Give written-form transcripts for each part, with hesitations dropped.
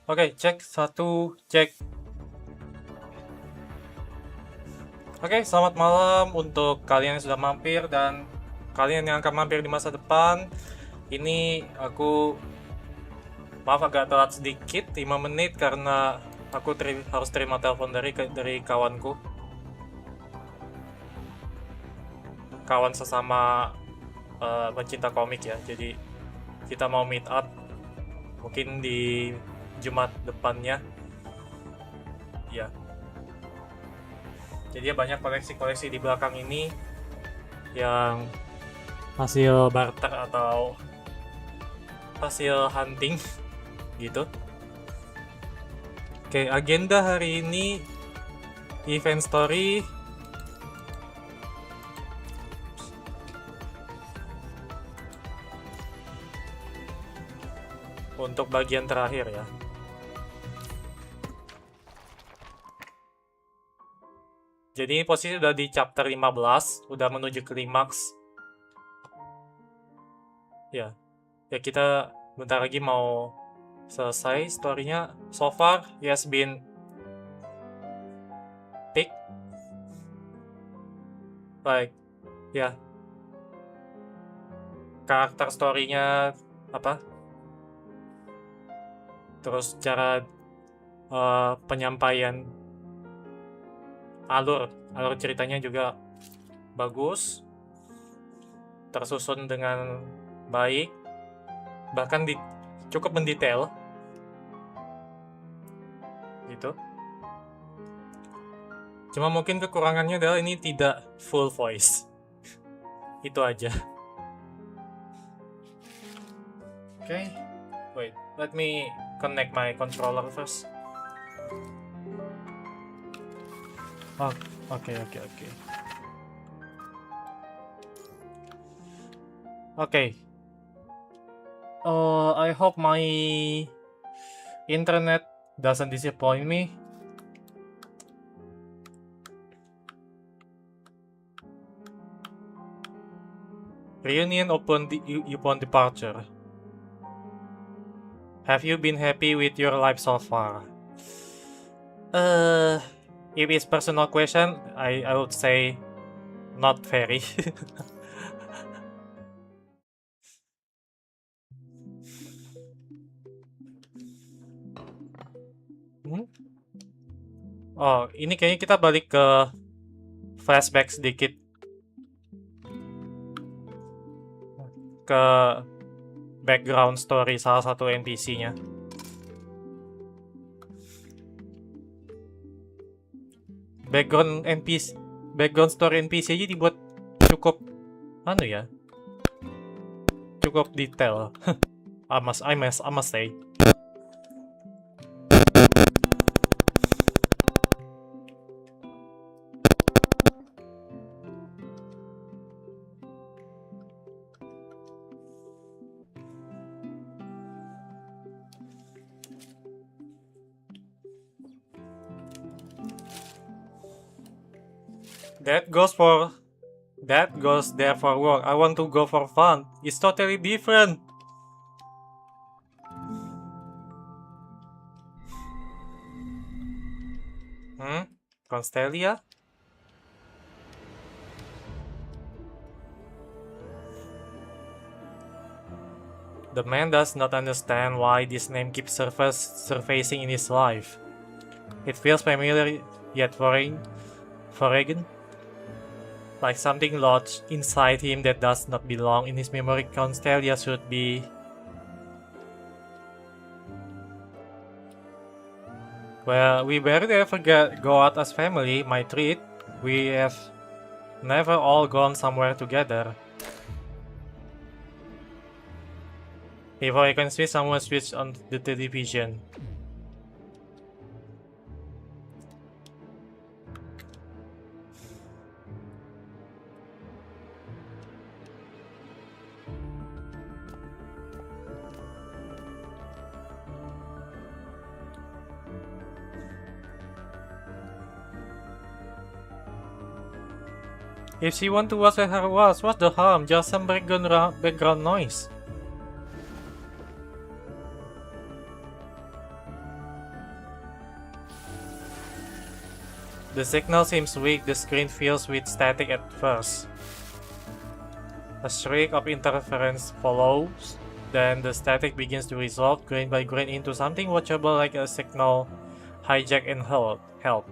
Oke, cek satu, cek. Oke, selamat malam untuk kalian yang sudah mampir dan kalian yang akan mampir di masa depan. Ini aku maaf agak telat sedikit, 5 menit karena aku harus terima telepon dari kawanku. Kawan sesama pencinta komik ya. Jadi kita mau meet up mungkin di Jumat depannya. Ya. Jadi banyak koleksi-koleksi di belakang ini yang hasil barter atau hasil hunting gitu. Oke, agenda hari ini event story. Untuk bagian terakhir ya. Jadi posisi udah di chapter 15, udah menuju klimaks. Ya. Ya kita bentar lagi mau selesai story-nya. So far, he has been picked. Like, ya. Karakter story-nya apa? Terus cara penyampaian alur ceritanya juga bagus, tersusun dengan baik, bahkan cukup mendetail gitu. Cuma mungkin kekurangannya adalah ini tidak full voice. Itu aja. Okay, wait, let me connect my controller first. Oh, okay. Okay. I hope my internet doesn't disappoint me. Reunion upon departure. Have you been happy with your life so far? If it's personal question, I would say not very. Oh, ini kayaknya kita balik ke flashback sedikit ke background story salah satu NPC-nya. Background story NPC aja dibuat cukup cukup detail. I must say. That goes there for work. I want to go for fun. It's totally different. Constelia? The man does not understand why this name keeps surfacing in his life. It feels familiar yet foreign. Like something lodged inside him that does not belong in his memory. Constelia should be... Well, we barely ever go out as family, my treat. We have never all gone somewhere together. Before I can see, someone switched on the television. If she want to watch where her was, what's the harm? Just some background noise. The signal seems weak, the screen fills with static at first. A shriek of interference follows, then the static begins to resolve grain by grain into something watchable like a signal hijack and help.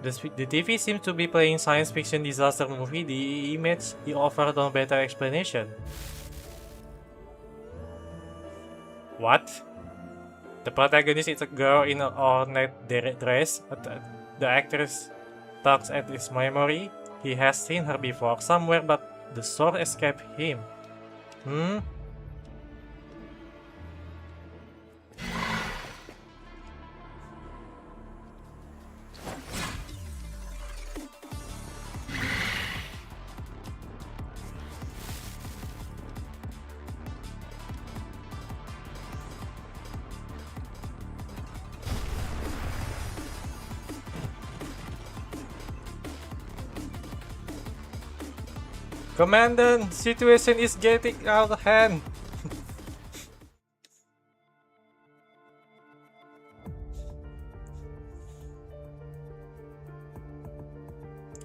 The TV seems to be playing science fiction disaster movie. The image offered no better explanation. What? The protagonist is a girl in an ornate dress. The actress tugs at his memory. He has seen her before somewhere, but the sword escaped him. Commandant, situation is getting out of hand.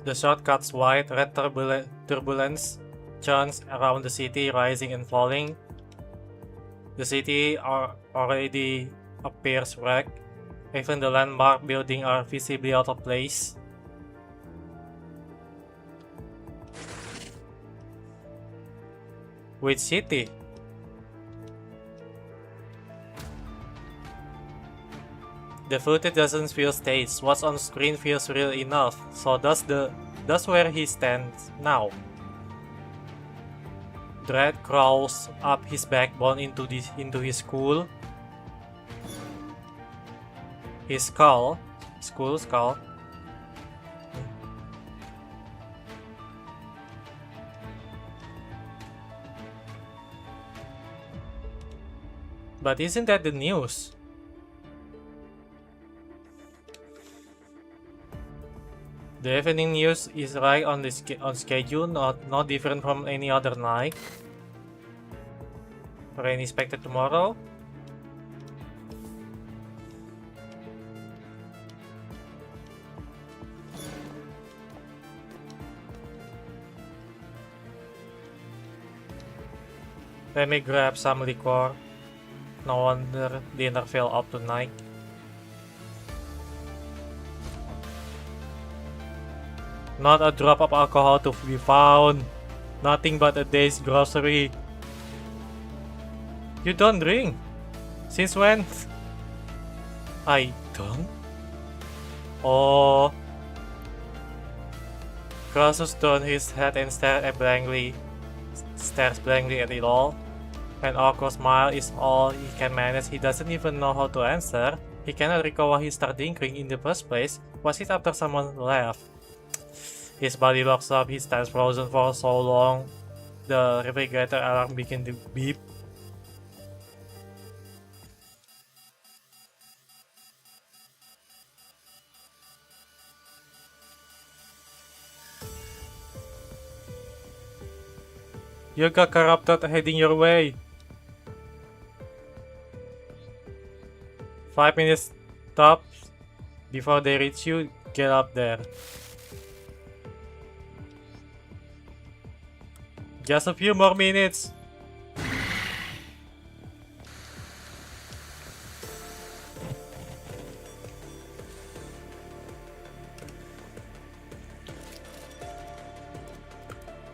The shot cuts wide, red turbulence churns around the city, rising and falling. The city already appears wrecked. Even the landmark buildings are visibly out of place. Which city? The footage doesn't feel staged. What's on screen feels real enough. So that's where he stands now. Dread crawls up his backbone into his skull. His skull. But isn't that the news? The evening news is right on schedule, not different from any other night. Rain expected tomorrow. Let me grab some liquor. No wonder dinner fell off tonight. Not a drop of alcohol to be found. Nothing but a day's grocery. You don't drink? Since when? I don't? Oh. Crassus turned his head and stares blankly at it all. An awkward smile is all he can manage. He doesn't even know how to answer. He cannot recall why he started drinking in the first place. Was it after someone left? His body locks up, he stands frozen for so long. The refrigerator alarm begins to beep. You got corrupted heading your way. 5 minutes tops before they reach you. Get up there. Just a few more minutes.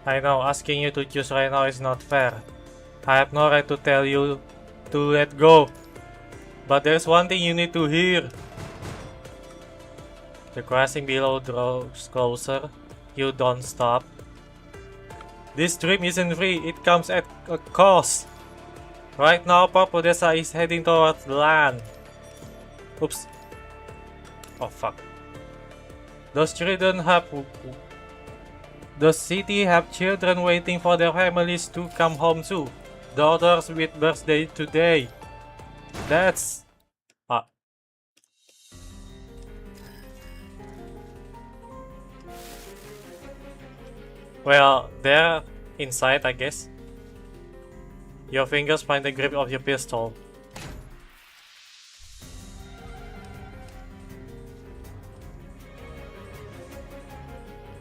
I know, asking you to choose right now is not fair. I have no right to tell you to let go. But there's one thing you need to hear. The crashing below draws closer. You don't stop. This trip isn't free, it comes at a cost. Right now, Podessa is heading towards the land. Oops. Oh fuck. Those children have... The city have children waiting for their families to come home too. Daughters with birthday today. That's... Well, they're inside, I guess. Your fingers find the grip of your pistol.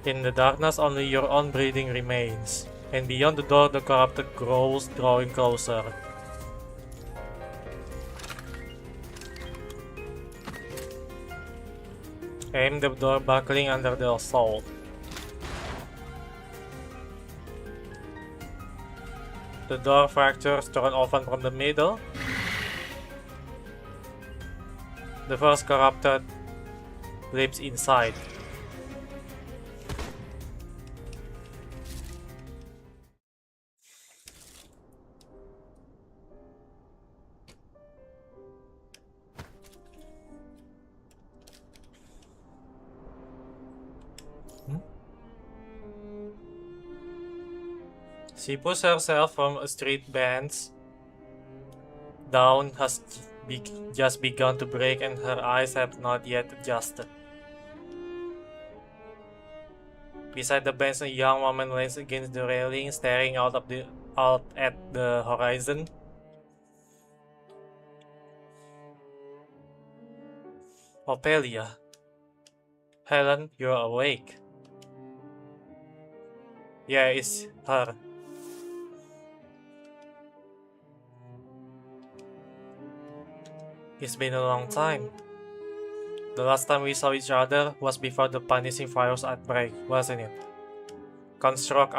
In the darkness, only your own breathing remains, and beyond the door, the corrupted grows, drawing closer. Aim the door buckling under the assault. The door fractures, torn open from the middle. The first corrupted leaps inside. She pushed herself from a street bench. Dawn has just begun to break and her eyes have not yet adjusted. Beside the bench, a young woman leans against the railing, staring out at the horizon. Ophelia. Helen, you're awake. Yeah, it's her. It's been a long time. The last time we saw each other was before the punishing virus outbreak, wasn't it? Construct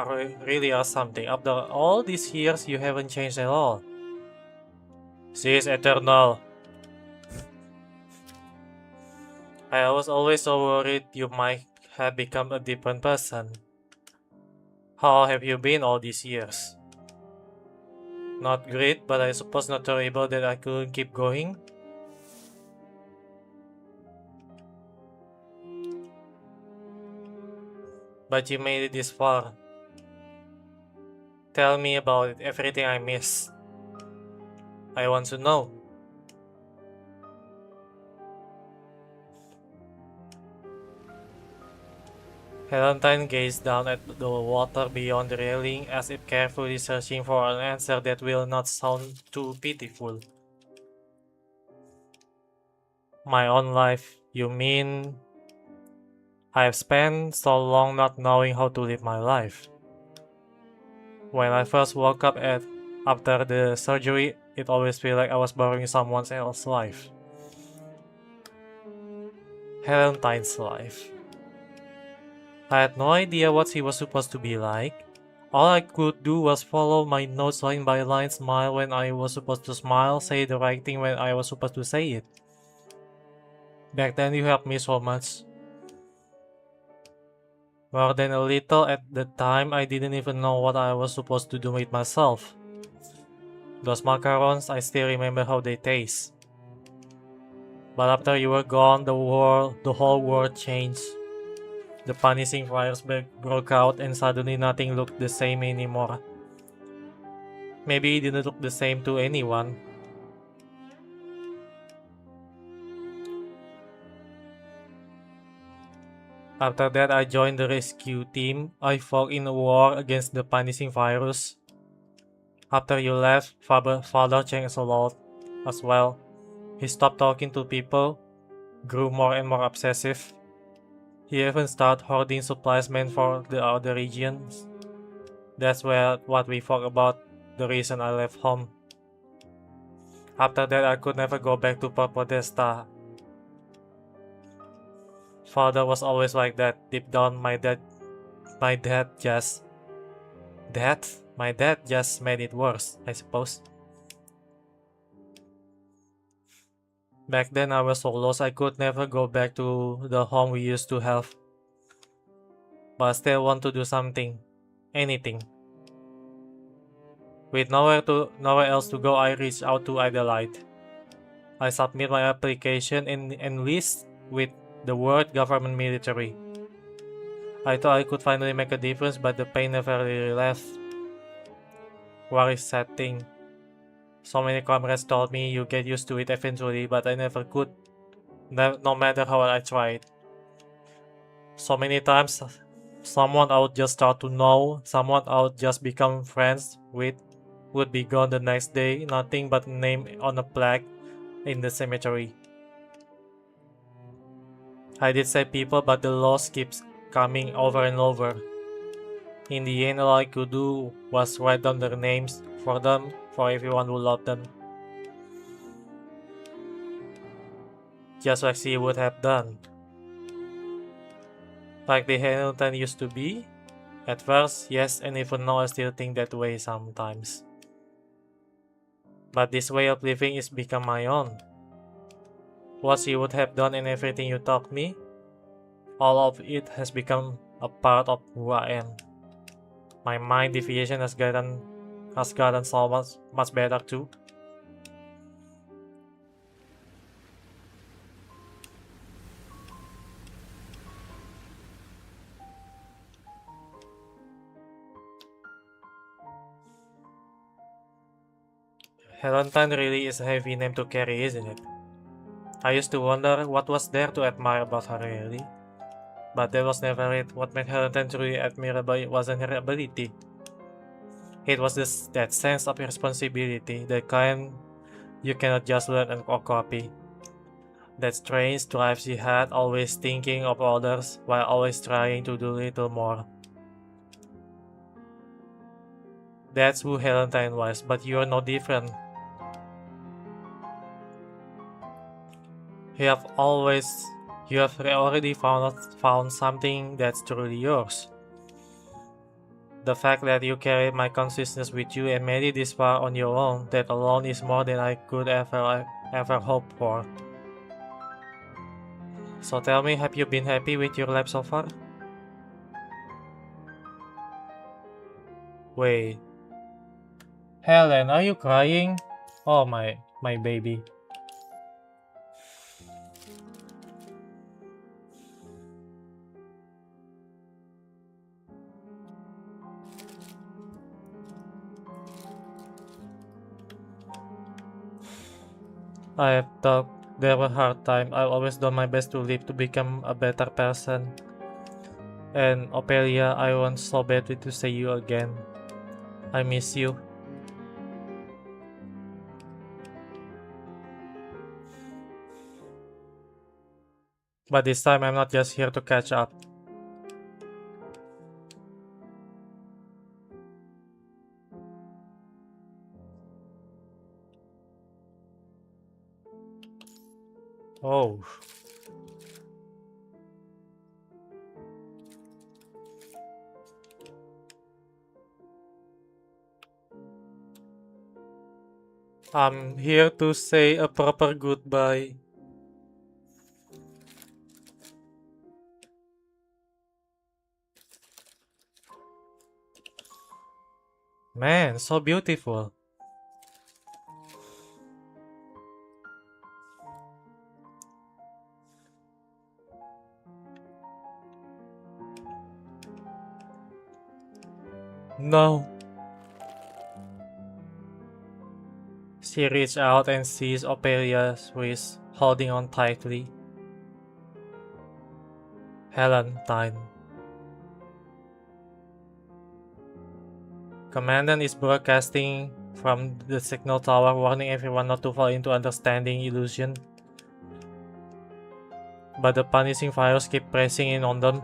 really are something. After all these years, you haven't changed at all. She is eternal. I was always so worried you might have become a different person. How have you been all these years? Not great, but I suppose not terrible that I couldn't keep going. But you made it this far. Tell me about it, everything I missed. I want to know. Helentine gazed down at the water beyond the railing as if carefully searching for an answer that will not sound too pitiful. My own life, you mean? I have spent so long not knowing how to live my life. When I first woke up after the surgery, it always felt like I was borrowing someone else's life. Helentine's life. I had no idea what she was supposed to be like. All I could do was follow my notes line by line, smile when I was supposed to smile, say the right thing when I was supposed to say it. Back then you helped me so much. More than a little. At the time, I didn't even know what I was supposed to do with myself. Those macarons, I still remember how they taste. But after you were gone, the whole world changed. The punishing fires broke out and suddenly nothing looked the same anymore. Maybe it didn't look the same to anyone. After that, I joined the rescue team. I fought in a war against the punishing virus. After you left, Father changed a lot as well. He stopped talking to people, grew more and more obsessive. He even started hoarding supplies meant for the other regions. That's what we fought about, the reason I left home. After that, I could never go back to Podesta. Father was always like that. Deep down, my dad just made it worse, I suppose. Back then I was so lost I could never go back to the home we used to have. But I still want to do something. Anything. With nowhere else to go, I reached out to Adelaide. I submit my application and enlist with the word government military. I thought I could finally make a difference, but the pain never really left. What a sad thing. So many comrades told me you get used to it eventually, but I never could. No matter how I tried. So many times, someone I would just start to know, someone I would just become friends with, would be gone the next day, nothing but a name on a plaque in the cemetery. I did say people, but the loss keeps coming over and over. In the end, all I could do was write down their names for them, for everyone who loved them. Just like she would have done. Like the Helentine used to be? At first, yes, and even now I still think that way sometimes. But this way of living is become my own. What she would have done and everything you taught me, all of it has become a part of who I am. My mind deviation has gotten so much better too. Helentine really is a heavy name to carry, isn't it? I used to wonder what was there to admire about her really. But that was never it. What made Helentine truly admirable wasn't her ability. It was that sense of responsibility, the kind you cannot just learn or copy. That strange drive she had, always thinking of others while always trying to do little more. That's who Helentine was, but you're no different. You have already found something that's truly yours. The fact that you carried my consciousness with you and made it this far on your own, that alone is more than I could ever hope for. So tell me, have you been happy with your life so far? Wait. Helen, are you crying? Oh my baby. I have thought there were hard times. I've always done my best to live to become a better person. And Ophelia, I want so badly to see you again. I miss you. But this time I'm not just here to catch up. Oh. I'm here to say a proper goodbye. Man, so beautiful. No. She reached out and seized Ophelia's wrist, holding on tightly. Helentine. Commandant is broadcasting from the signal tower, warning everyone not to fall into understanding illusion. But the punishing fires keep pressing in on them.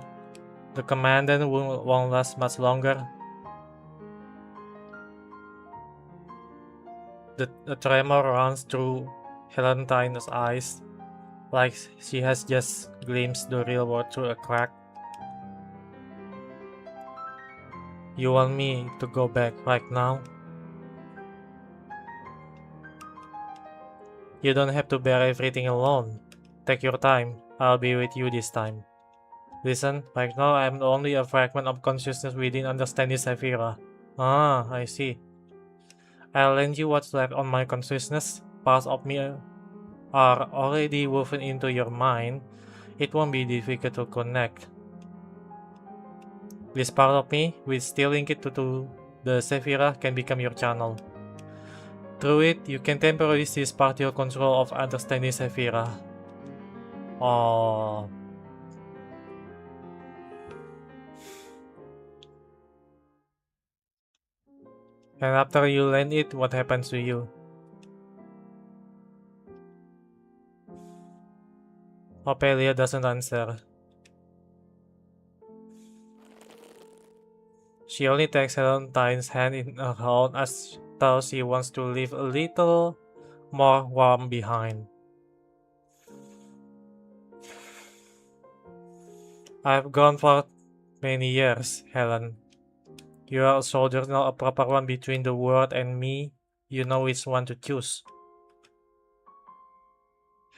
The commandant won't last much longer. The tremor runs through Helentine's eyes, like she has just glimpsed the real world through a crack. You want me to go back right now? You don't have to bear everything alone. Take your time. I'll be with you this time. Listen, right now I'm only a fragment of consciousness within understanding Saphira. Ah, I see. I'll lend you what's left on my consciousness. Parts of me are already woven into your mind. It won't be difficult to connect. This part of me, which still link it to the Saphira, can become your channel. Through it, you can temporarily seize partial control of understanding Saphira. Oh. And after you learn it, what happens to you? Ophelia doesn't answer. She only takes Helentine's hand in her own as though she wants to leave a little more warmth behind. I've gone for many years, Helen. You are a soldier, not a proper one between the world and me. You know which one to choose.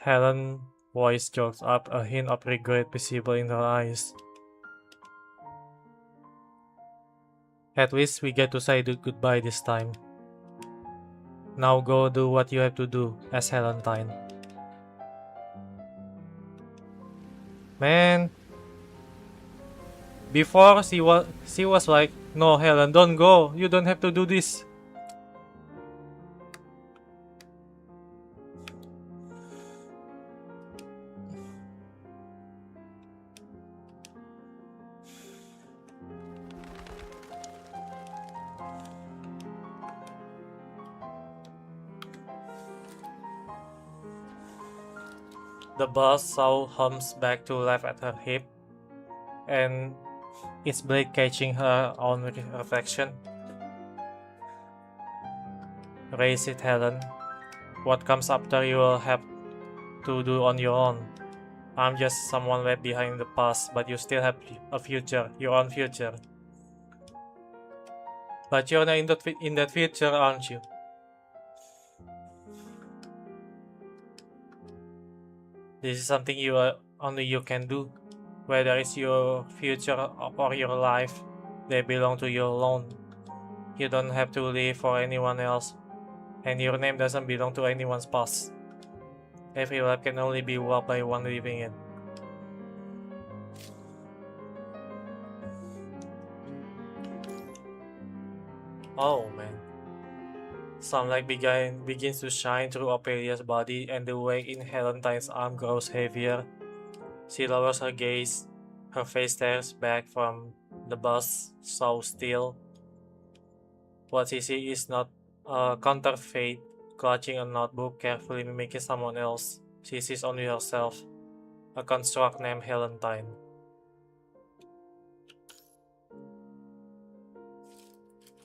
Helen's voice jokes up, a hint of regret visible in her eyes. At least we get to say goodbye this time. Now go do what you have to do as Helentine. Man, before she was like, no Helen, don't go. You don't have to do this. The boss saw hums back to life at her hip, and its blade catching her own reflection. Raise it, Helen. What comes after you will have to do on your own. I'm just someone left behind the past, but you still have a future, your own future. But you're not in that future, aren't you? This is something only you can do. Whether it's your future or your life, they belong to you alone. You don't have to live for anyone else, and your name doesn't belong to anyone's past. Every life can only be walked by one living it. Oh man. Sunlight begins to shine through Ophelia's body, and the weight in Helentine's arm grows heavier. She lowers her gaze. Her face stares back from the bus, so still. What she sees is not a counterfeit, clutching a notebook, carefully mimicking someone else. She sees only herself, a construct named Helentine.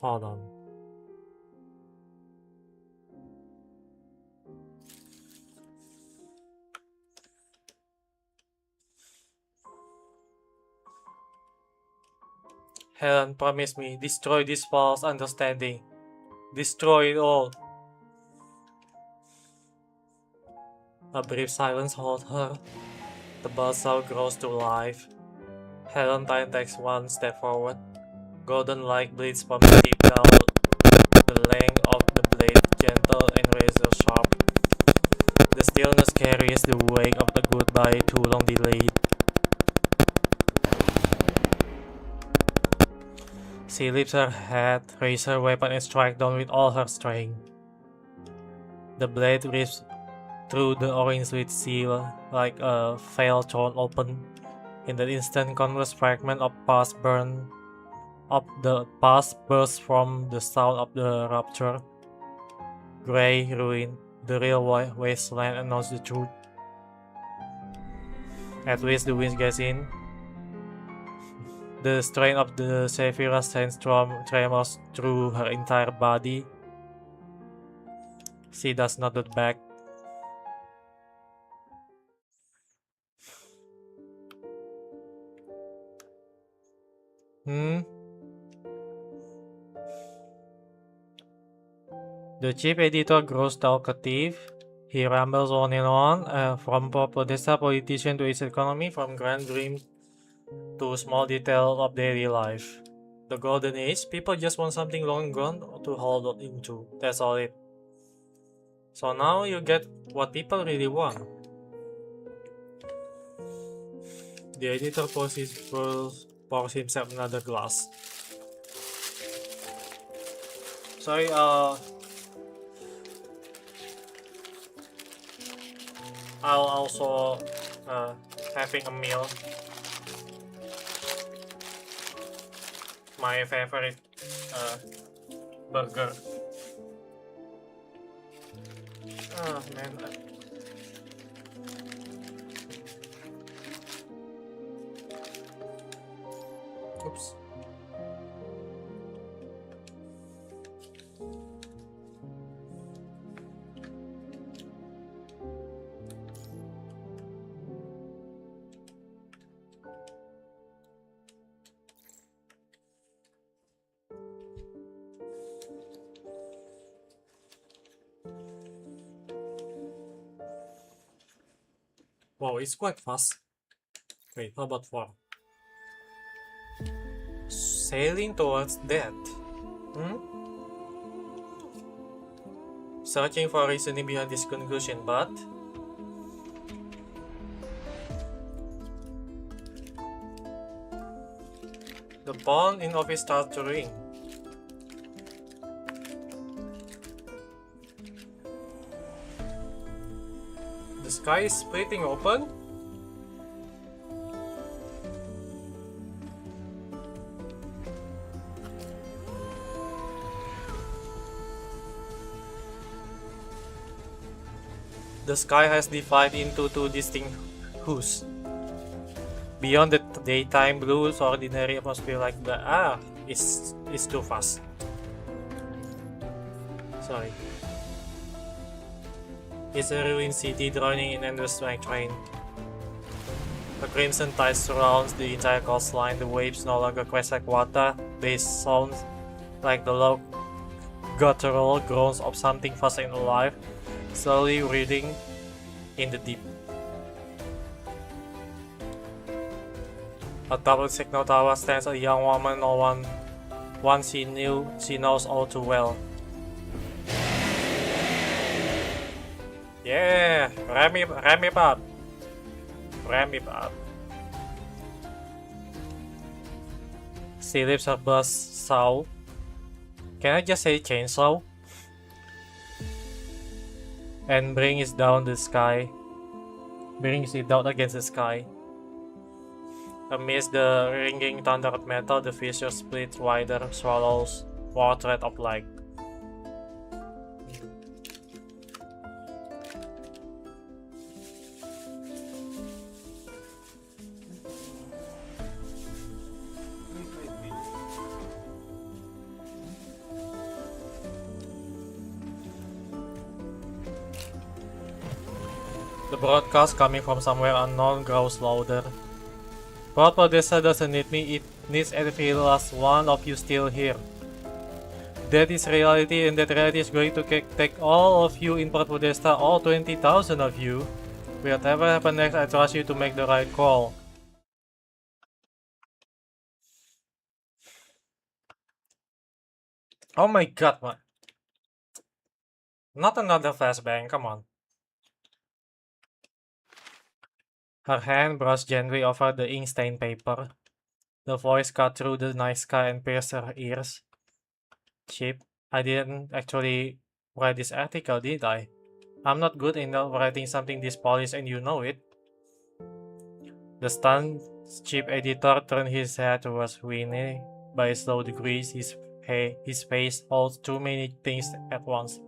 Hold on. Helen, promise me, destroy this false understanding. Destroy it all. A brief silence holds her. The buzzsaw grows to life. Helentine takes one step forward. Golden light bleeds from the tip down the length of the blade, gentle and razor sharp. The stillness carries the weight of the goodbye too long delayed. She lifts her head, raises her weapon, and strikes down with all her strength. The blade rips through the orange sweet seal like a veil torn open. In that instant, countless fragments of the past burst from the sound of the rupture. Grey ruin, the real wasteland announced the truth. At least the wind gets in. The strain of the Sephira sends tremors through her entire body. She does not look back. The chief editor grows talkative. He rambles on and on, from Podesta politician to its economy, from grand dreams to small details of daily life. The golden age, people just want something long gone to hold on into. That's all it. So now you get what people really want. The editor pours himself another glass. Sorry, I'll also having a meal. My favorite burger. Oh man. Oops. Wow, it's quite fast. Wait, how about 4? Sailing towards death. Searching for reasoning behind this conclusion, but the phone in office starts to ring. The sky is splitting open. The sky has divided into two distinct hues. Beyond the daytime blues, ordinary atmosphere like the is too fast. Sorry. It's a ruined city drowning in endless night rain. A crimson tide surrounds the entire coastline. The waves no longer crash like water. They sound like the low guttural groans of something fast and alive, slowly writhing in the deep. Atop the signal tower stands a young woman one she knows all too well. Yeah, ram me up. Ram me up. She lifts her buzz saw. Can I just say chainsaw? And brings it down the sky. Brings it down against the sky. Amidst the ringing thunder of metal, the fissure splits wider, swallows war thread of light. The broadcast coming from somewhere unknown grows louder. Proud Podesta doesn't need me, it needs every last one of you still here. That is reality, and that reality is going to take all of you in Proud Podesta, all 20,000 of you. Whatever happens next, I trust you to make the right call. Oh my god, man. Not another flashbang, come on. Her hand brushed gently over the ink-stained paper. The voice cut through the night sky and pierced her ears. Chip, I didn't actually write this article, did I? I'm not good enough writing something this polished and you know it. The stunned chief editor turned his head towards Winnie. By slow degrees, his face holds too many things at once.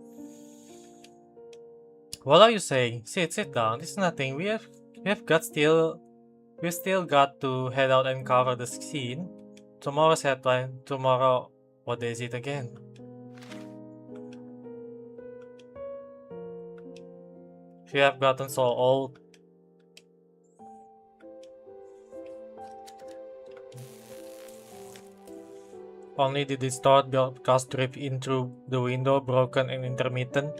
What are you saying? Sit down. It's nothing. We've still got to head out and cover the scene. Tomorrow's headline. Tomorrow, what day is it again? We have gotten so old. Only the distorted broadcast drip in through the window, broken and intermittent.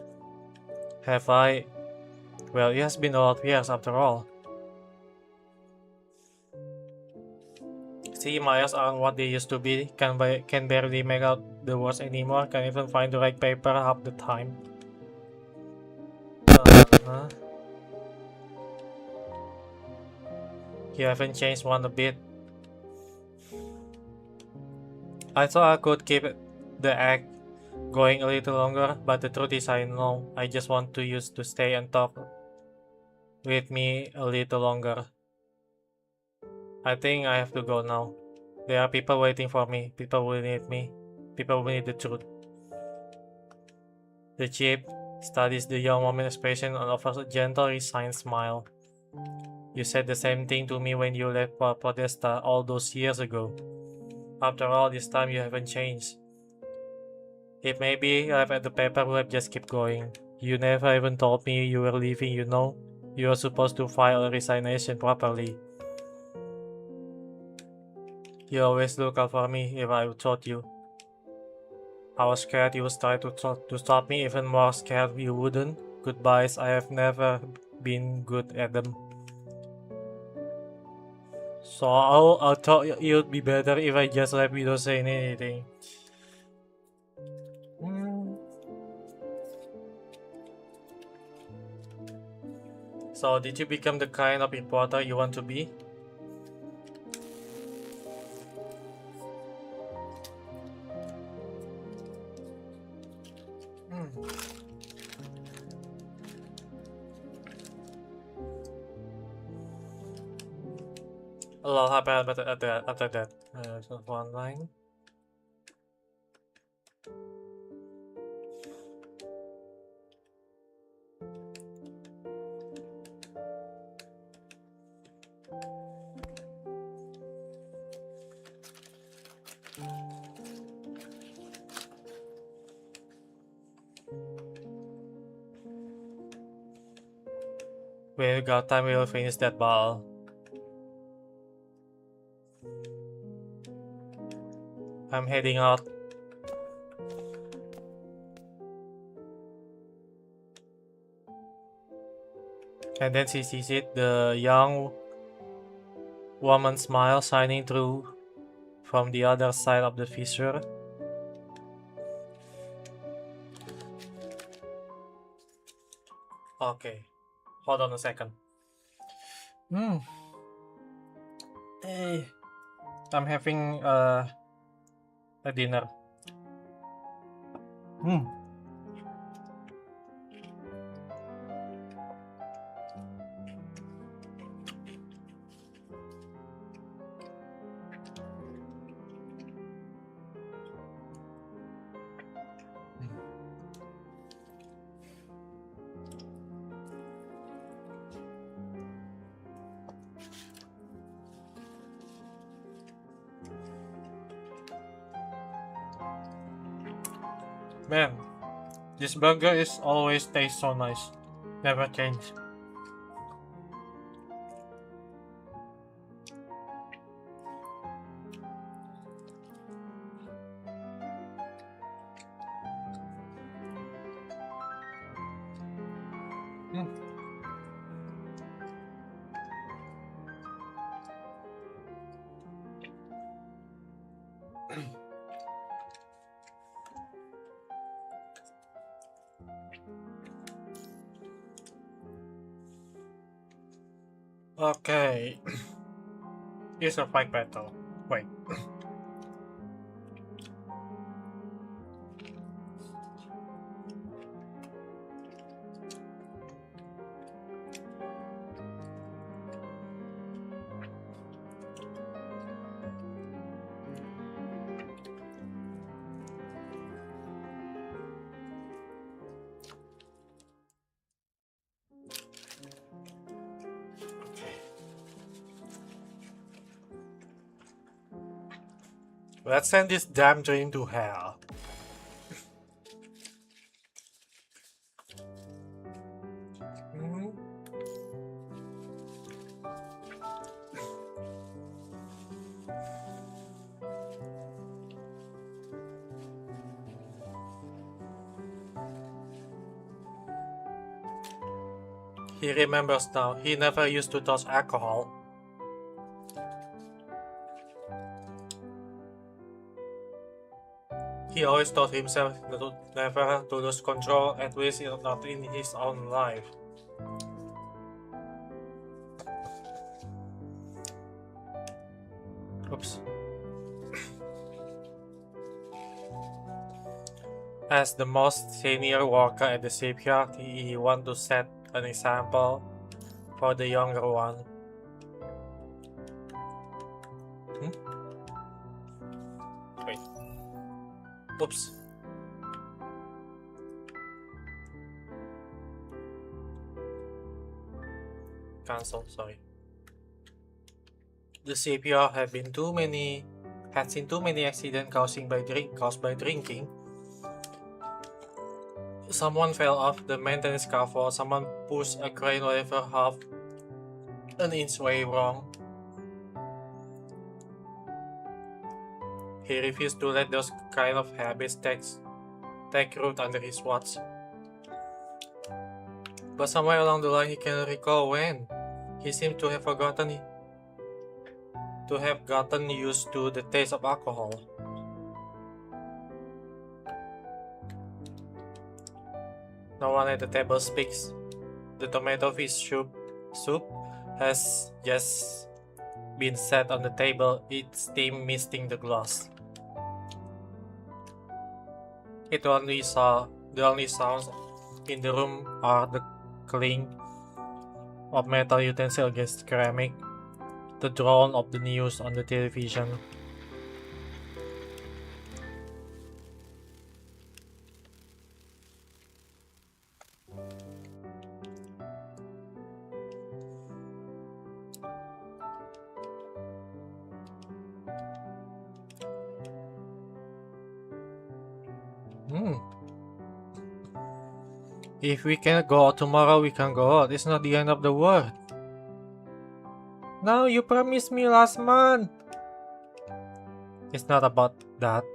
Have I? Well, it has been a lot of years after all. See, my eyes aren't what they used to be. Can barely make out the words anymore. Can't even find the right paper half the time. You haven't changed one a bit. I thought I could keep the act going a little longer, but the truth is I know. I just want you to stay and talk with me a little longer. I think I have to go now. There are people waiting for me. People will need me. People will need the truth. The chief studies the young woman's expression and offers a gentle, resigned smile. You said the same thing to me when you left Podesta all those years ago. After all this time, you haven't changed. If maybe I've had the paper, would have just kept going. You never even told me you were leaving, you know. You were supposed to file a resignation properly. You always look out for me if I told you. I was scared you would try to stop me, even more scared you wouldn't. Goodbyes, I have never been good at them. So I thought it would be better if I just left without saying anything. So did you become the kind of reporter you want to be? A lot happened after that. So one line. When we got time, we'll finish that ball. I'm heading out. And then she sees it, the young woman's smile shining through from the other side of the fissure. Okay, hold on a second. Hey, I'm having a dinner. Man, this burger is always tastes so nice. Never change. Okay. It's a fight battle. Wait. Let's send this damn dream to hell. He remembers now. He never used to touch alcohol. He always taught himself never to lose control, at least not in his own life. Oops. As the most senior worker at the shipyard, he wants to set an example for the younger one. Wait. Oops. Cancel, sorry. The shipyard had seen too many accidents caused by drinking. Someone fell off the maintenance scaffold, someone pushed a crane lever half an inch way wrong. He refused to let those kind of habits take root under his watch. But somewhere along the line he cannot recall when. He seemed to have forgotten to have gotten used to the taste of alcohol. No one at the table speaks. The tomato fish soup has just been set on the table, its steam misting the glass. The only sounds in the room are the clink of metal utensil against ceramic, the drone of the news on the television. If we can go out tomorrow, we can go out. It's not the end of the world. No, you promised me last month. It's not about that.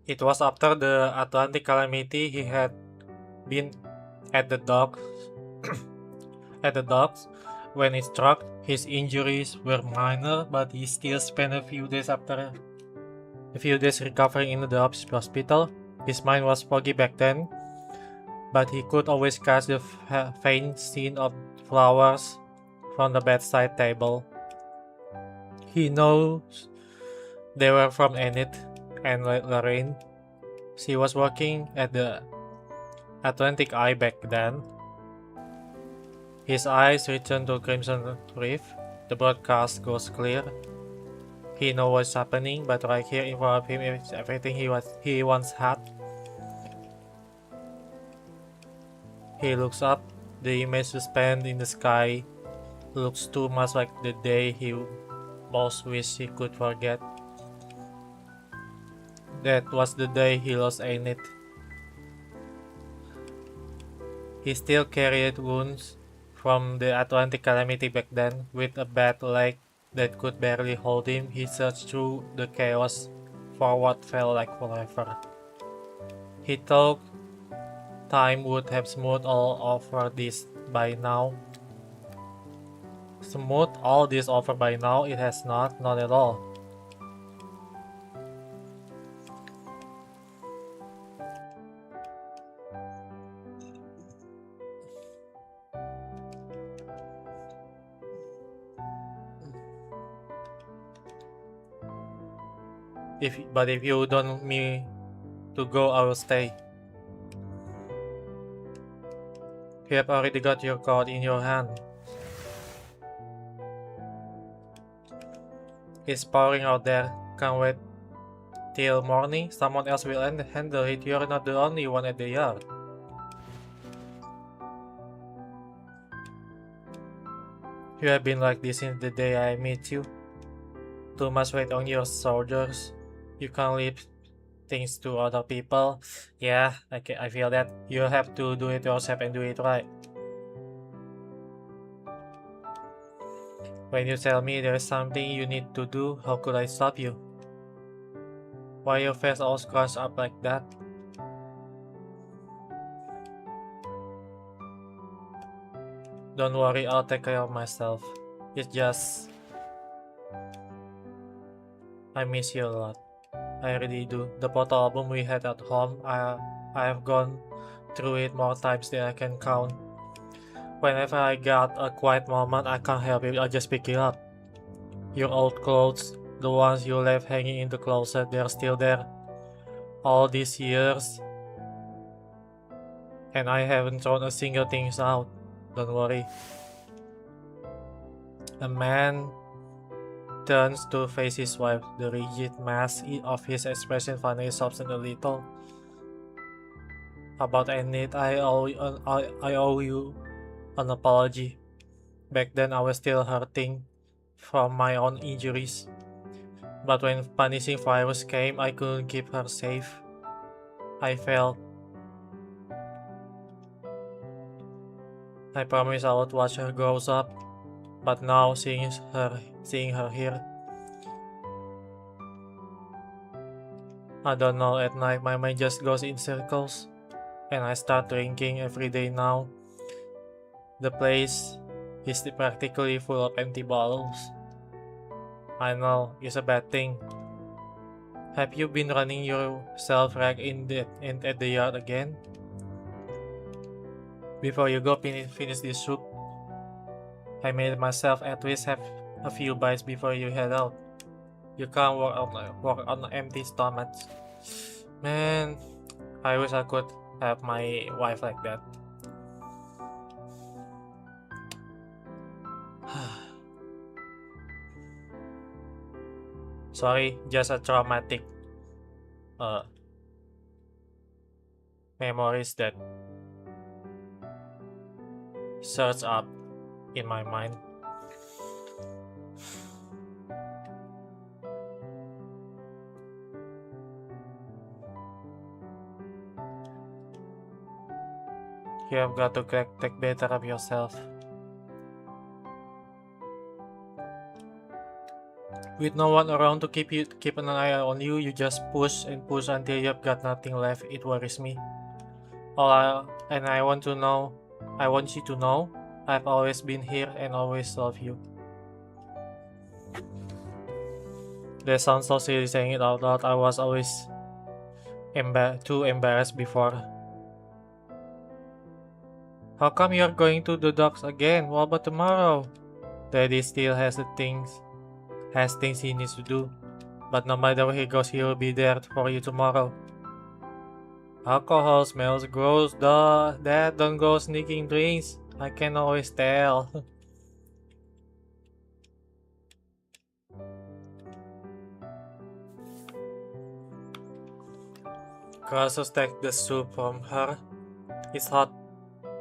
It was after the Atlantic calamity he had been at the docks when it struck. His injuries were minor, but he still spent a few days recovering in the hospital. His mind was foggy back then, but he could always catch the faint scent of flowers from the bedside table. He knows they were from Enid and Lorraine. She was working at the Atlantic Eye back then. His eyes returned to Crimson Reef. The broadcast goes clear. He knows what's happening, but right here in front of him is everything he once had. He looks up. The image suspended in the sky looks too much like the day he most wished he could forget. That was the day he lost Enid. He still carried wounds from the Atlantic calamity back then. With a bad leg that could barely hold him, he searched through the chaos for what felt like forever. He thought time would have smoothed all over this by now. Smoothed all this over by now? It has not at all. But if you don't want me to go, I will stay. You have already got your card in your hand. It's pouring out there. Can't wait till morning. Someone else will handle it. You're not the only one at the yard. You have been like this since the day I met you. Too much weight on your shoulders. You can't leave things to other people. Yeah, I feel that. You have to do it yourself and do it right. When you tell me there is something you need to do, how could I stop you? Why your face all scrunched up like that? Don't worry, I'll take care of myself. It's just... I miss you a lot. I really do. The photo album we had at home, I have gone through it more times than I can count. Whenever I got a quiet moment, I can't help it, I just pick it up. Your old clothes, the ones you left hanging in the closet, they're still there. All these years. And I haven't thrown a single thing out. Don't worry. A man turns to face his wife. The rigid mask of his expression finally softens a little. about Enid. I owe you an apology. Back then I was still hurting from my own injuries. But when punishing virus came, I couldn't keep her safe. I failed. I promised I would watch her grow up, but now seeing her here, I don't know, at night my mind just goes in circles, and I start drinking every day now. The place is practically full of empty bottles. I know, it's a bad thing. Have you been running yourself ragged at the yard again? Before you go finish this soup. I made myself at least have a few bites before you head out. You can't walk on an empty stomach. Man, I wish I could have my wife like that. Sorry, just a traumatic memories that surge up in my mind. You have got to take better of yourself. With no one around to keep an eye on you, you just push and push until you've got nothing left. It worries me. I want you to know, I've always been here and always love you. That sounds so silly saying it out loud. I was always too embarrassed before. How come you're going to the docks again? What about tomorrow? Daddy still has things he needs to do. But no matter where he goes, he will be there for you tomorrow. Alcohol smells gross. Dad, don't go sneaking drinks. I can always tell. Crosses take the soup from her. It's hot.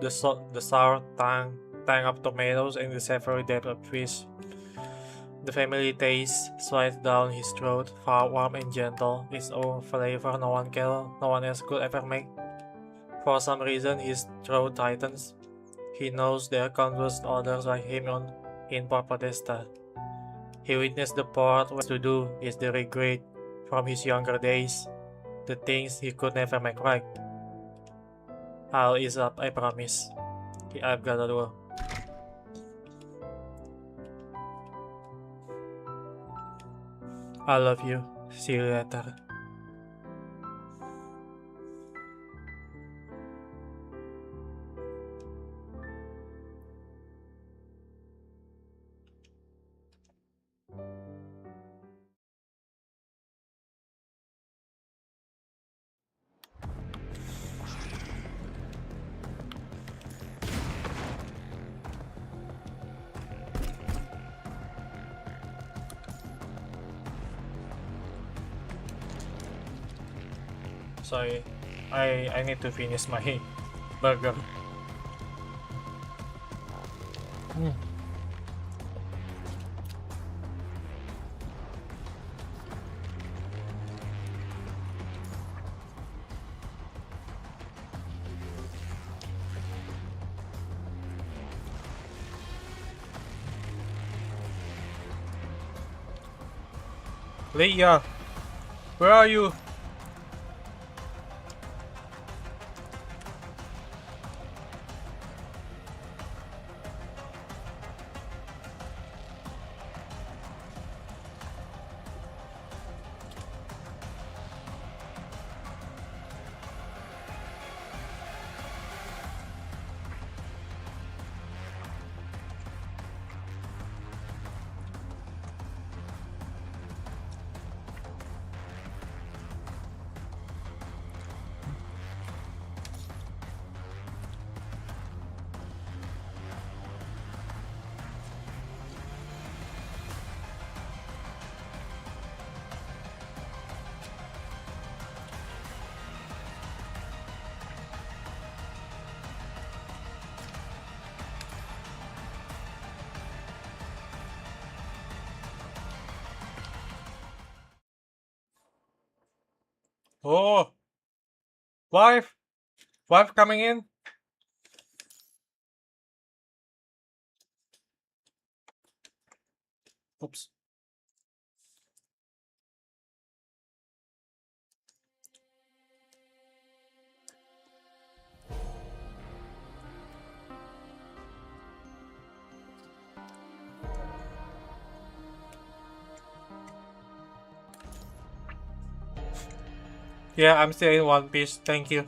The sour tang of tomatoes and the savory depth of fish. The family taste slides down his throat, far warm and gentle. Its own flavor no one else could ever make. For some reason, his throat tightens. He knows there are countless others like him in Port Podesta. He witnessed the part what to do is the regret from his younger days, the things he could never make right. I'll ease up, I promise. I've got to do. I love you. See you later. Sorry, I need to finish my burger. Leia, where are you? Oh, wife, wife coming in. Oops. Yeah, I'm still in One Piece. Thank you.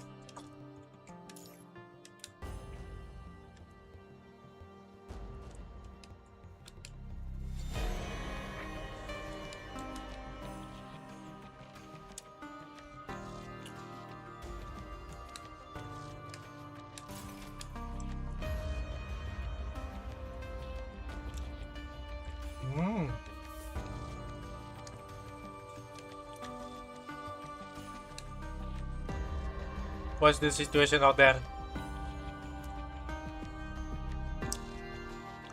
Hmm. What's the situation out there?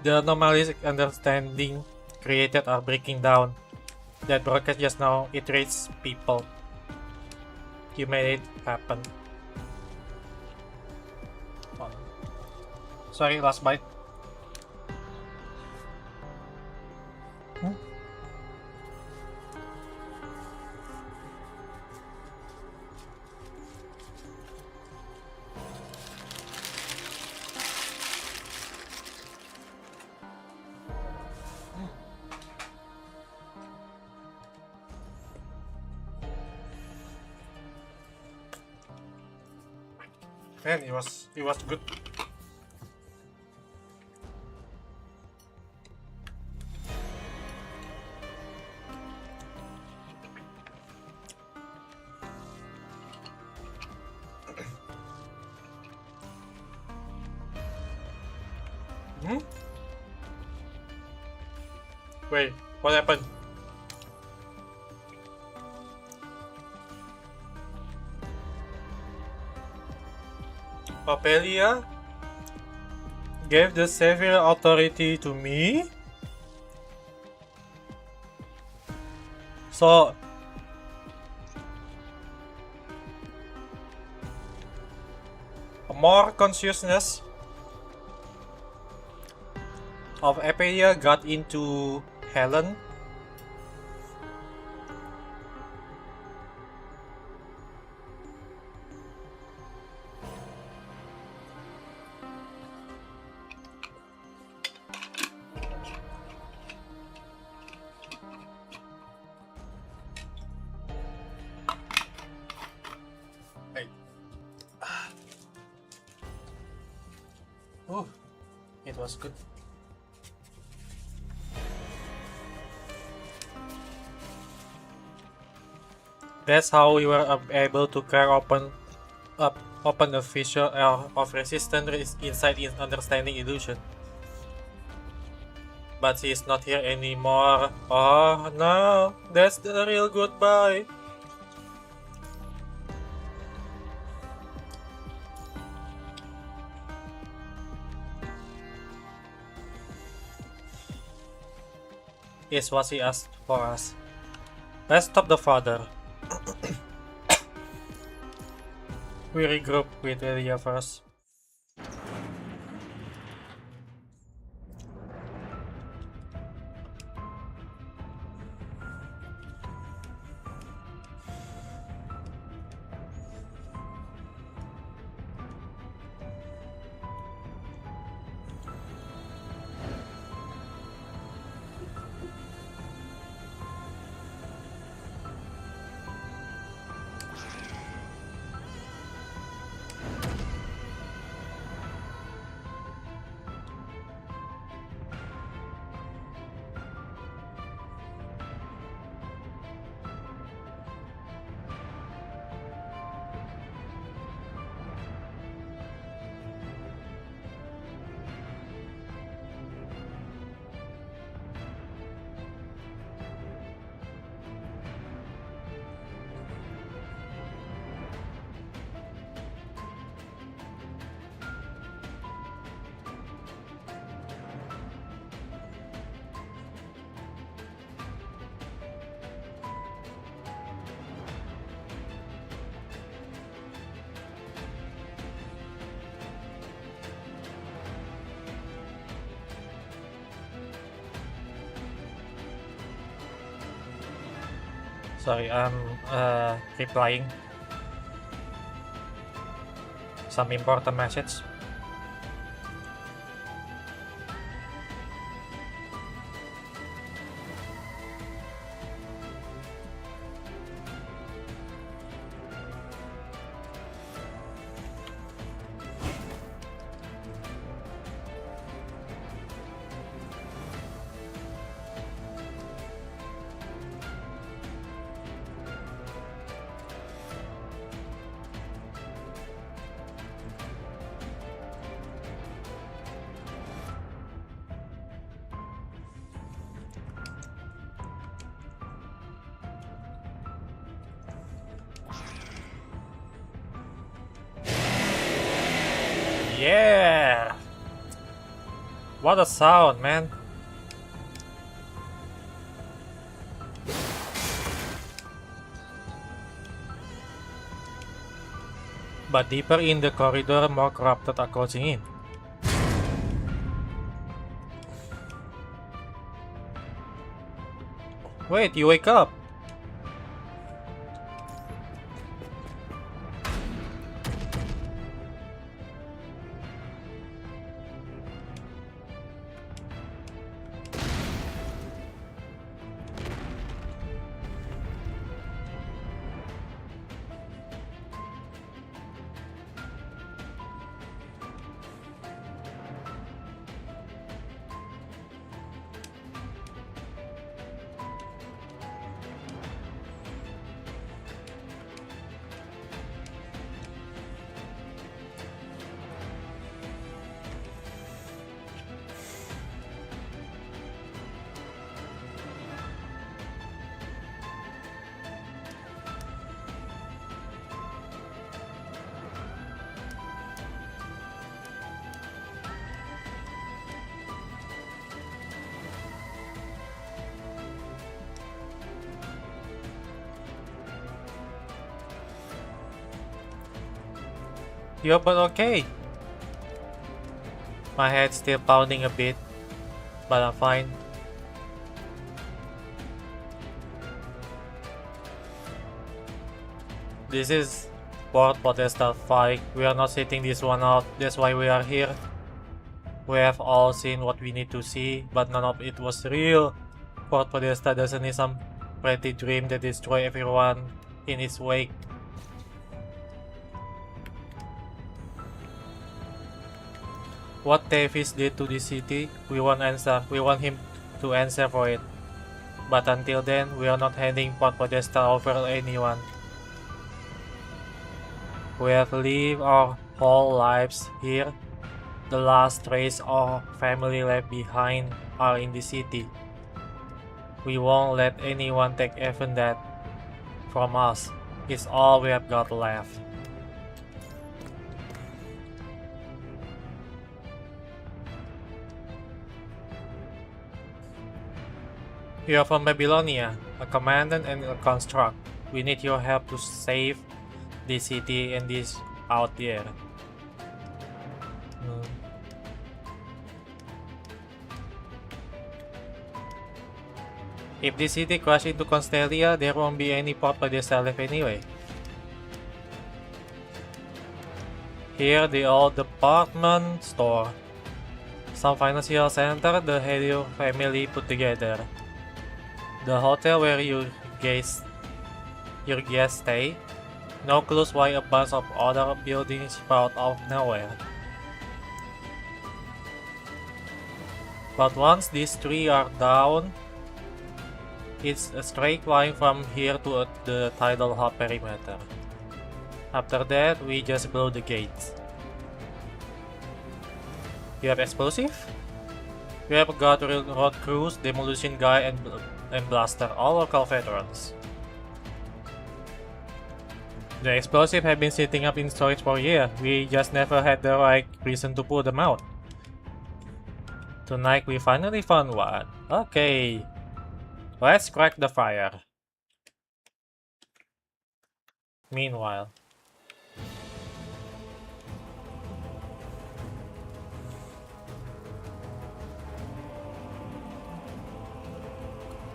The anomalies understanding created are breaking down. That broadcast just now iterates people. You made it happen. Oh. Sorry, last bite. Hmm? Man, it was good. Hmm? Wait, what happened? Papelia gave the Savior authority to me? So, more consciousness of Apelia got into Helen? Wait. Oh, it was good. That's how we were able to crack open a fissure of resistance inside in understanding illusion. But he's not here anymore. Oh no, that's the real goodbye. Is what he asked for us. Let's stop the father. We regroup with Elia first. Sorry, I'm replying some important message. Yeah! What a sound, man! But deeper in the corridor, more corrupted are closing in. Wait, you wake up! You're but okay. My head's still pounding a bit, but I'm fine. This is Port Podesta 5. We are not sitting this one out, that's why we are here. We have all seen what we need to see, but none of it was real. Port Podesta doesn't need some pretty dream that destroy everyone in its wake. What Davis did to this city, we want answer. We want him to answer for it. But until then, we are not handing Port Podesta over to anyone. We have lived our whole lives here. The last trace of family left behind are in the city. We won't let anyone take even that from us. It's all we have got left. You are from Babylonia, a commandant and a construct. We need your help to save this city and this out there. If this city crashes into Constelia, there won't be any Port Podesta left anyway. Here, the old department store. Some financial center the Helio family put together. The hotel where your guests stay. No clues why a bunch of other buildings sprout out of nowhere. But once these three are down, it's a straight line from here to the tidal hub perimeter. After that, we just blow the gates. You have explosive? We have got road crews, demolition guy, and blaster, all local veterans. The explosives have been sitting up in storage for years. We just never had the right reason to pull them out. Tonight we finally found one. Okay. Let's crack the fire. Meanwhile.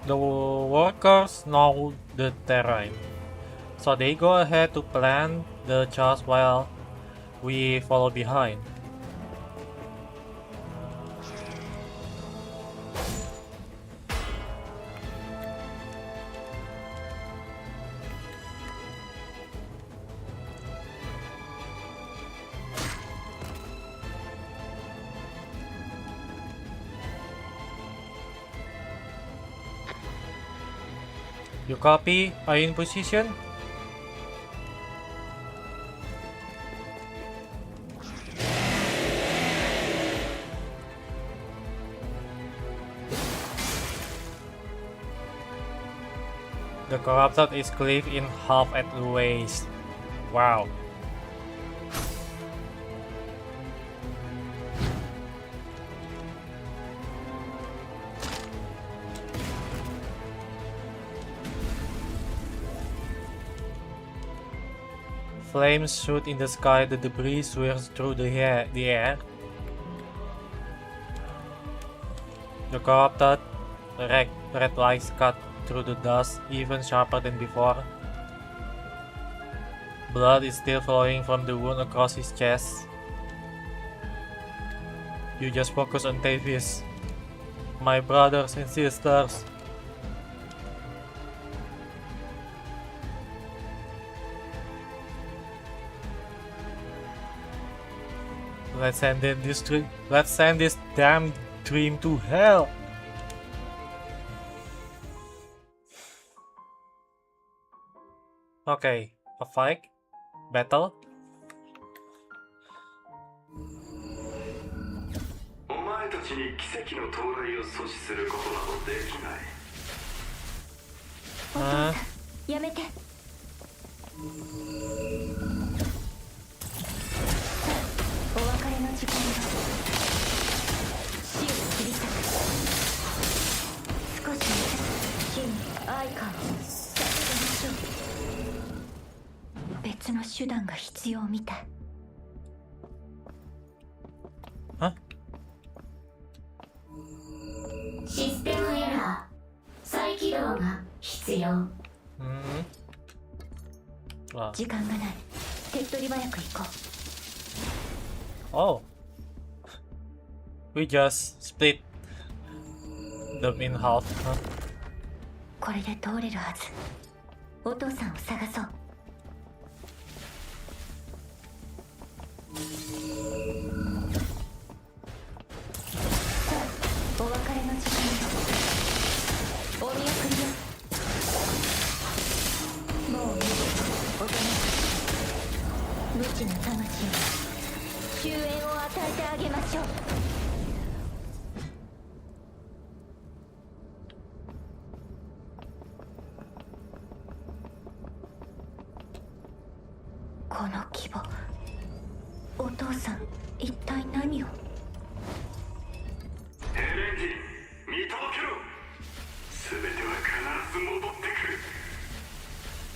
The workers know the terrain, so they go ahead to plant the charge while we follow behind. You copy? Are you in position? The corrupted is cleaved in half at the waist. Wow. Flames shoot in the sky, the debris swirls through the air. The corrupted red lights cut through the dust, even sharper than before. Blood is still flowing from the wound across his chest. You just focus on Tavis. My brothers and sisters. Let's send this damn dream to hell. Okay, a fight? Battle? お前たちに奇跡の到来を阻止することなどできない。お父さん、やめて。お別れの時間だ。死を切り裂く。少し火に愛かをさせましょう。別の手段が必要みたい。システムエラー。再起動が必要。時間がない。手っ取り早く行こう。Oh. We just split them in half, huh? これで通れるはず。お父さんを探そう。お別れの時間だ。お見送りよ。もうおとなしく無知な魂に終焉を与えてあげましょう。この規模、お父さん一体何を。ヘレンティン、見届けろ。全ては必ず戻ってくる。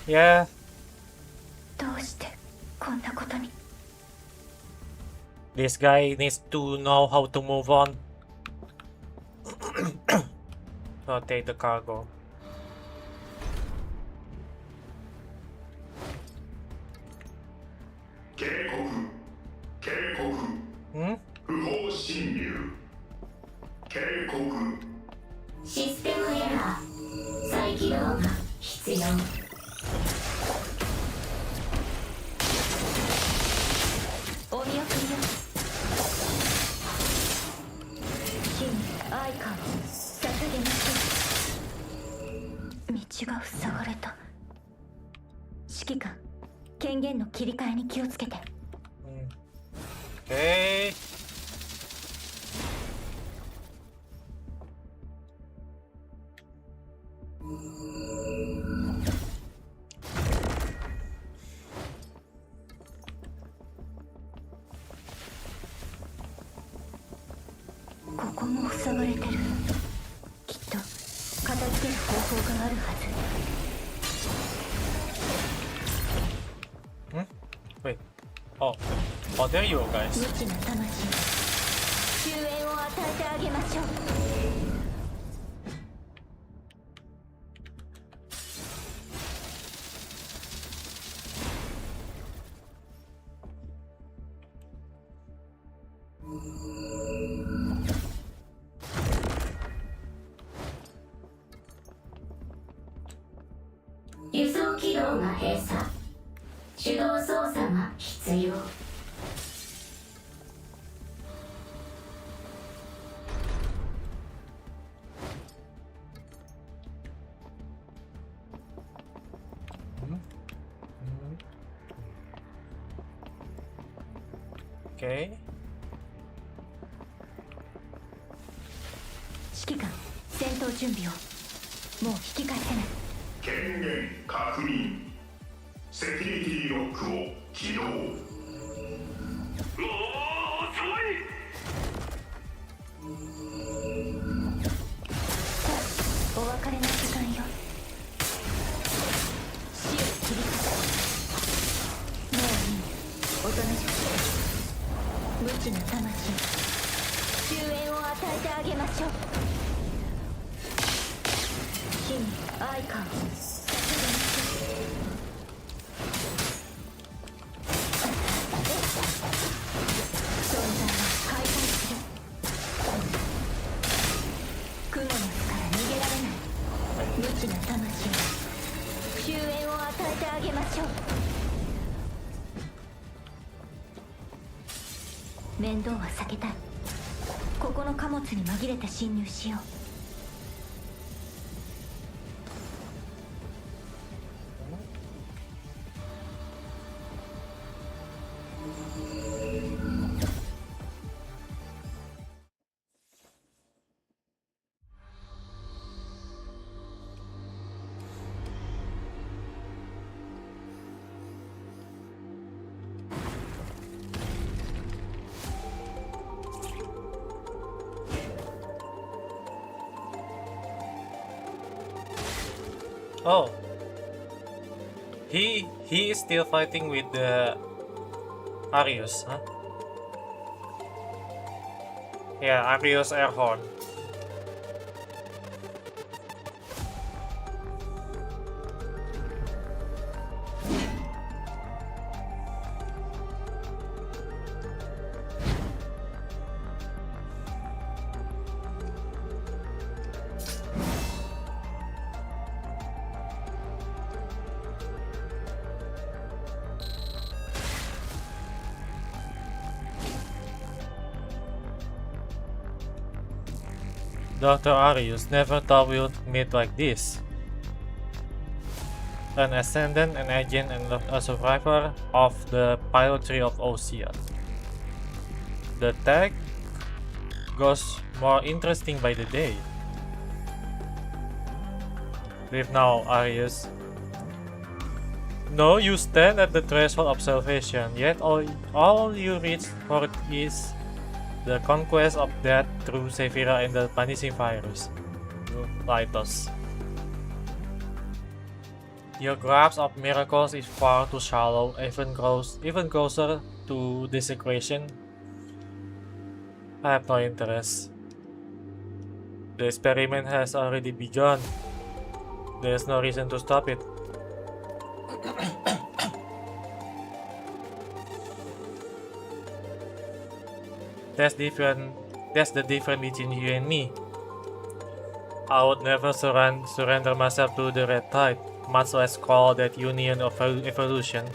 Yeah. どうしてこんなことに。This guy needs to know how to move on. Rotate the cargo. 警告。不法侵入。警告。システムエラー。再起動が必要。お見送りよ。火に愛かを捧げましょう。道が塞がれた。指揮官、権限の切り替えに気をつけて。Okay. ここも塞がれてる。きっと片付ける方法があるはず。Wait. Oh, there you go, guys. 無知な魂に終焉を与えてあげましょう。機能が閉鎖。手動操作が必要。Okay. 指揮官、戦闘準備を。もう引き返せない。権限確認。セキュリティロックを起動。もう遅い。さあ、お別れの時間よ。死を切り裂く。もういい。おとなしくして。無知な魂、終焉を与えてあげましょう。火に愛花を捧げましょう。存在は解体する。クモの巣から逃げられない無知な魂、終焉を与えてあげましょう。面倒は避けたい。ここの貨物に紛れて侵入しよう。Oh, he is still fighting with the Arius, huh? Yeah, Arius Airhorn. Dr. Arius never thought we would meet like this. An ascendant, an agent, and a survivor of the pilotry of Ocean. The tech goes more interesting by the day. Leave now, Arius. No, you stand at the threshold of salvation, yet all you reach for is the conquest of death through Sephira and the punishing virus. You light us. Your grasp of miracles is far too shallow, even closer to desecration. I have no interest. The experiment has already begun. There is no reason to stop it. That's the difference between you and me. I would never surrender myself to the Red Tide, much less call that union of evolution.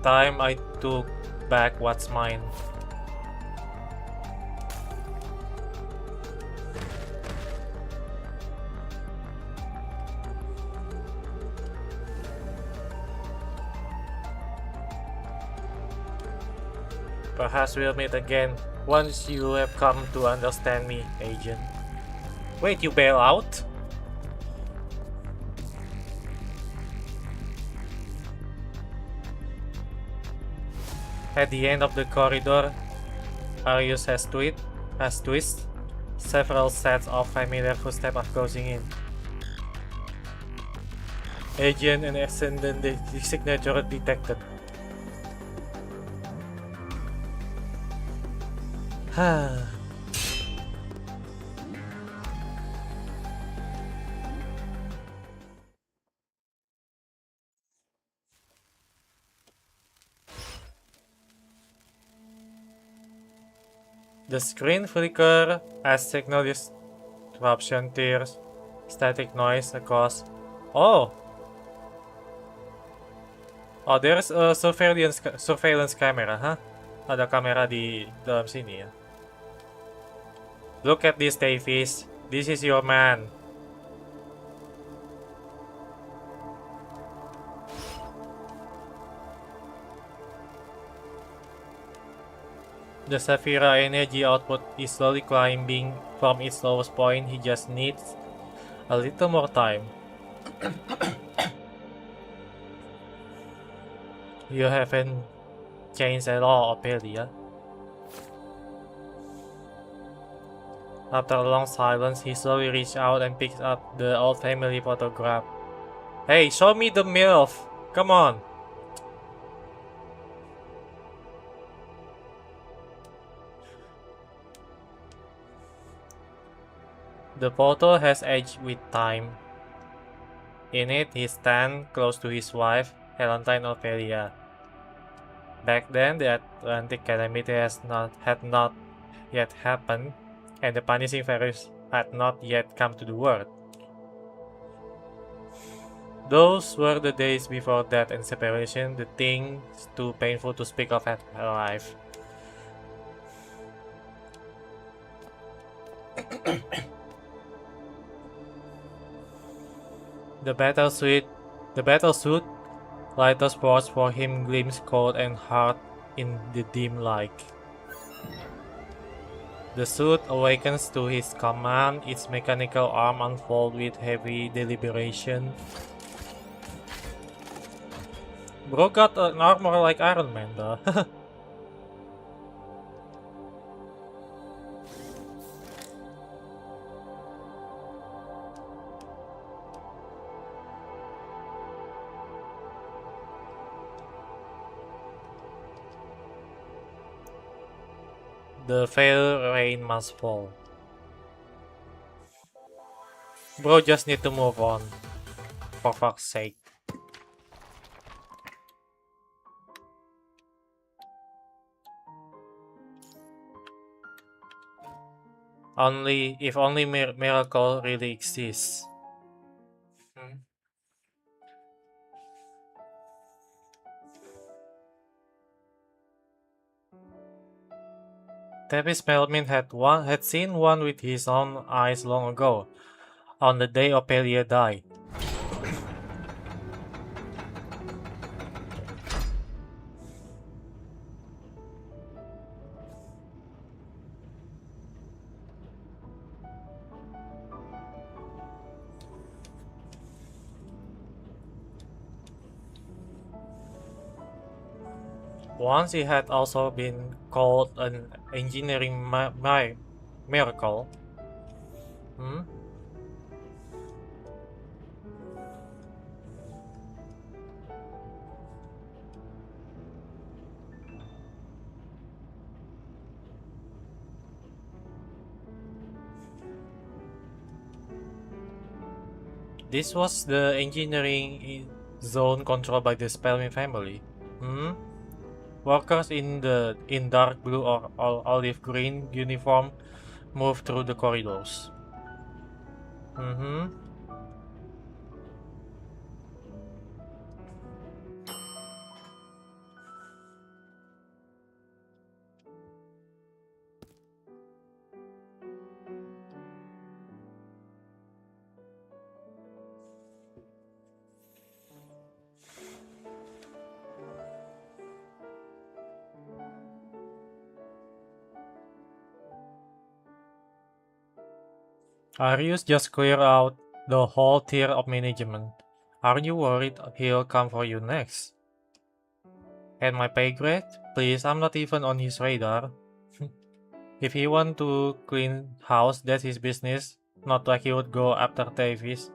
Time I took back what's mine. Perhaps we'll meet again once you have come to understand me, Agent. Wait, you bail out? At the end of the corridor, Arius has twist. Several sets of familiar footsteps are closing in. Agent and Ascendant signature detected. The screen flicker as signal disruption tears static noise across Oh. Oh, there's a surveillance camera, huh? Ada kamera di dalam sini ya. Look at this, Davies. This is your man. The Saphira energy output is slowly climbing from its lowest point. He just needs a little more time. You haven't changed at all, Ophelia. After a long silence, he slowly reaches out and picks up the old family photograph. Hey, show me the MILF! Come on! The photo has aged with time. In it, he stands close to his wife, Helentine Ophelia. Back then, the Atlantic calamity had not yet happened, and the punishing virus had not yet come to the world. Those were the days before death and separation, the things too painful to speak of at alive. The battlesuit, lighter sports for him gleams cold and hard in the dim light. The suit awakens to his command, its mechanical arm unfolds with heavy deliberation. Bro got an armor like Iron Man though. The fair rain must fall. Bro just need to move on. For fuck's sake. If only miracle really exists. Tevis Melvin had seen one with his own eyes long ago, on the day Ophelia died. Once he had also been called an engineering miracle. This was the engineering zone controlled by the Spellman family. Workers in dark blue or olive green uniform move through the corridors. Arius just cleared out the whole tier of management. Are you worried he'll come for you next? And my pay grade? Please, I'm not even on his radar. If he want to clean house, that's his business. Not like he would go after Davis.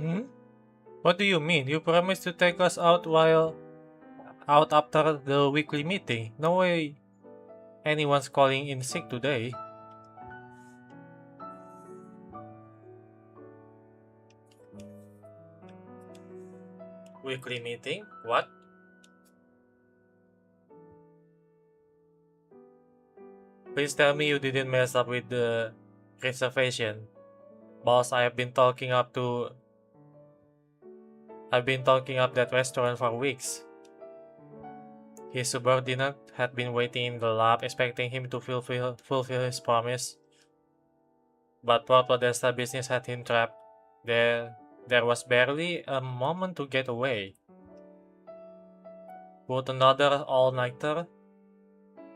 Hmm? What do you mean? You promised to take us out after the weekly meeting. No way anyone's calling in sick today. Weekly meeting? What? Please tell me you didn't mess up with the reservation. Boss, I've been talking up that restaurant for weeks. His subordinate had been waiting in the lab, expecting him to fulfill his promise. But poor Podesta business had him trapped. There was barely a moment to get away. Put another all-nighter?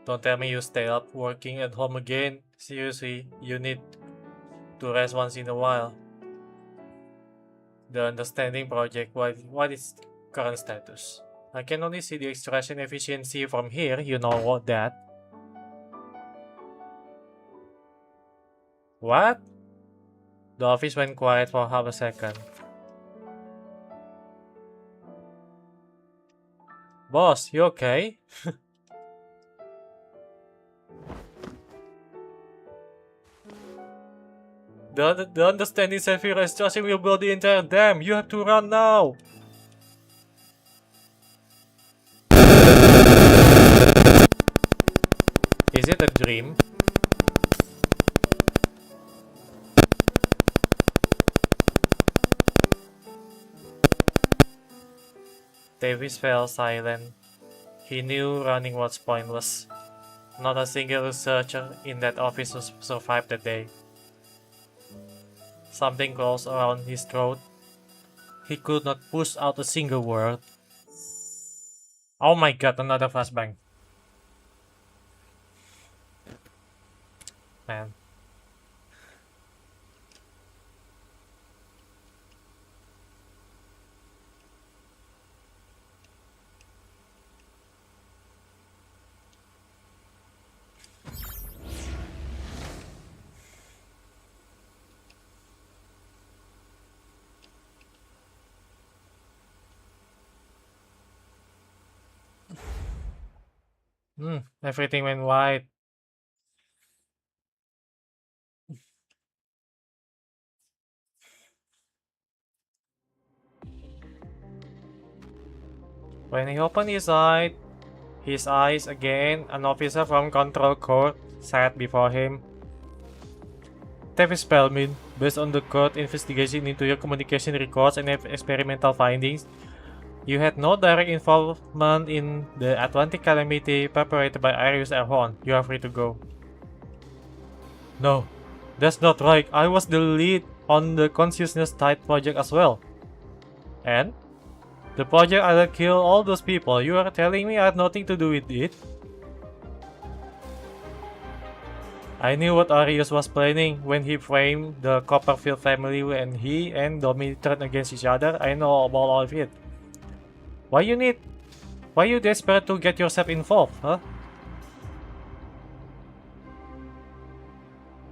Don't tell me you stay up working at home again. Seriously, you need to rest once in a while. The Understanding Project, what is current status? I can only see the extraction efficiency from here, you know what that. What? The office went quiet for half a second. Boss, you okay? The Understanding Sapphire is charging will blow the entire dam. You have to run now. Is it a dream? Davis fell silent. He knew running was pointless. Not a single researcher in that office survived the day. Something closed around his throat. He could not push out a single word. Oh my god, another flashbang. Man. Everything went white. When he opened his eyes again, an officer from Control Court sat before him. Davis Spellman, based on the court investigation into your communication records and experimental findings, you had no direct involvement in the Atlantic calamity perpetrated by Arius Erhorn. You are free to go. No, that's not right. I was the lead on the Consciousness Tide project as well. And? The project either killed all those people. You are telling me I had nothing to do with it? I knew what Arius was planning when he framed the Copperfield family when he and Domi turned against each other. I know about all of it. Why you desperate to get yourself involved, huh?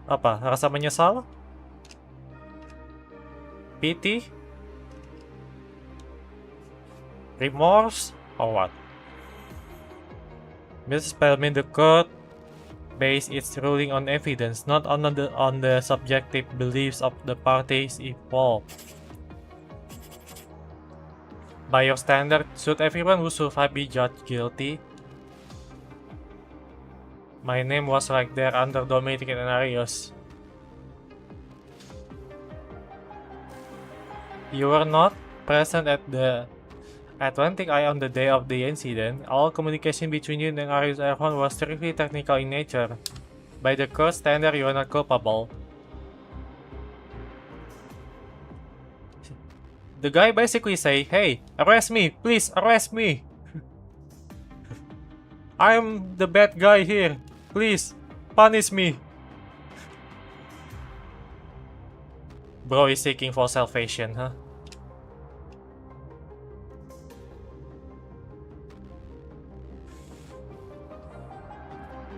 Apa? Rasa menyesal? Pity? Remorse? Or what? Mrs. Spellman, the court based its ruling on evidence, not on the subjective beliefs of the parties involved. By your standard, should everyone who survived be judged guilty? My name was right there under Dominic and Arius. You were not present at the Atlantic Eye on the day of the incident. All communication between you and Arius Erhorn was strictly technical in nature. By the court standard, you are not culpable. The guy basically say, hey, arrest me, please arrest me. I'm the bad guy here. Please, punish me. Bro is seeking for salvation, huh?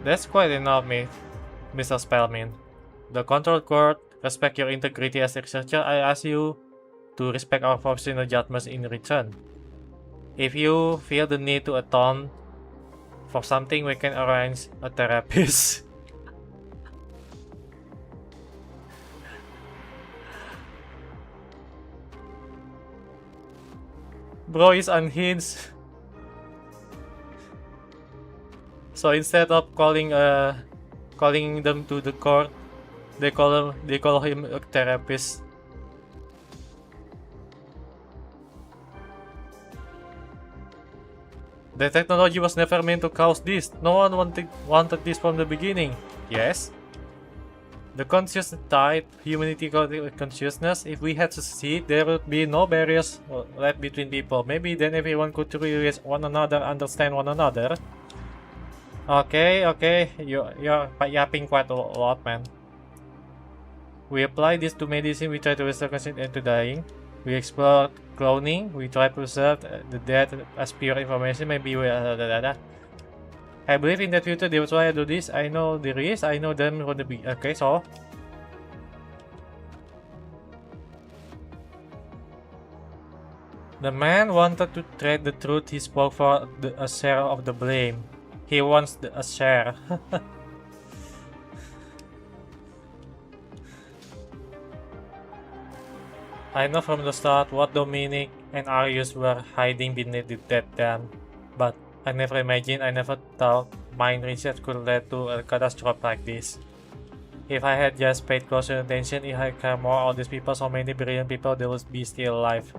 That's quite enough, Mr. Spellman. The control court respect your integrity as a researcher. I ask you to respect our professional judgments in return. If you feel the need to atone for something, we can arrange a therapist. Bro is unhinged. So instead of calling them to the court, they call him a therapist. The technology was never meant to cause this. No one wanted this from the beginning. Yes? The consciousness died, humanity got consciousness. If we had succeeded, there would be no barriers left between people. Maybe then everyone could realize one another, understand one another. Okay, you're yapping quite a lot, man. We apply this to medicine, we try to restore consciousness and to dying. We explore cloning, we try to preserve the dead as pure information, maybe we I believe in the future they will try to do this. I know the risk, I know them from the beginning. Okay, so the man wanted to trade the truth he spoke for a share of the blame. He wants a share. I know from the start what Dominic and Arius were hiding beneath the dead dam, but I never thought mind research could lead to a catastrophe like this. If I had just paid closer attention, if I cared more about these people, so many brilliant people, they would be still alive.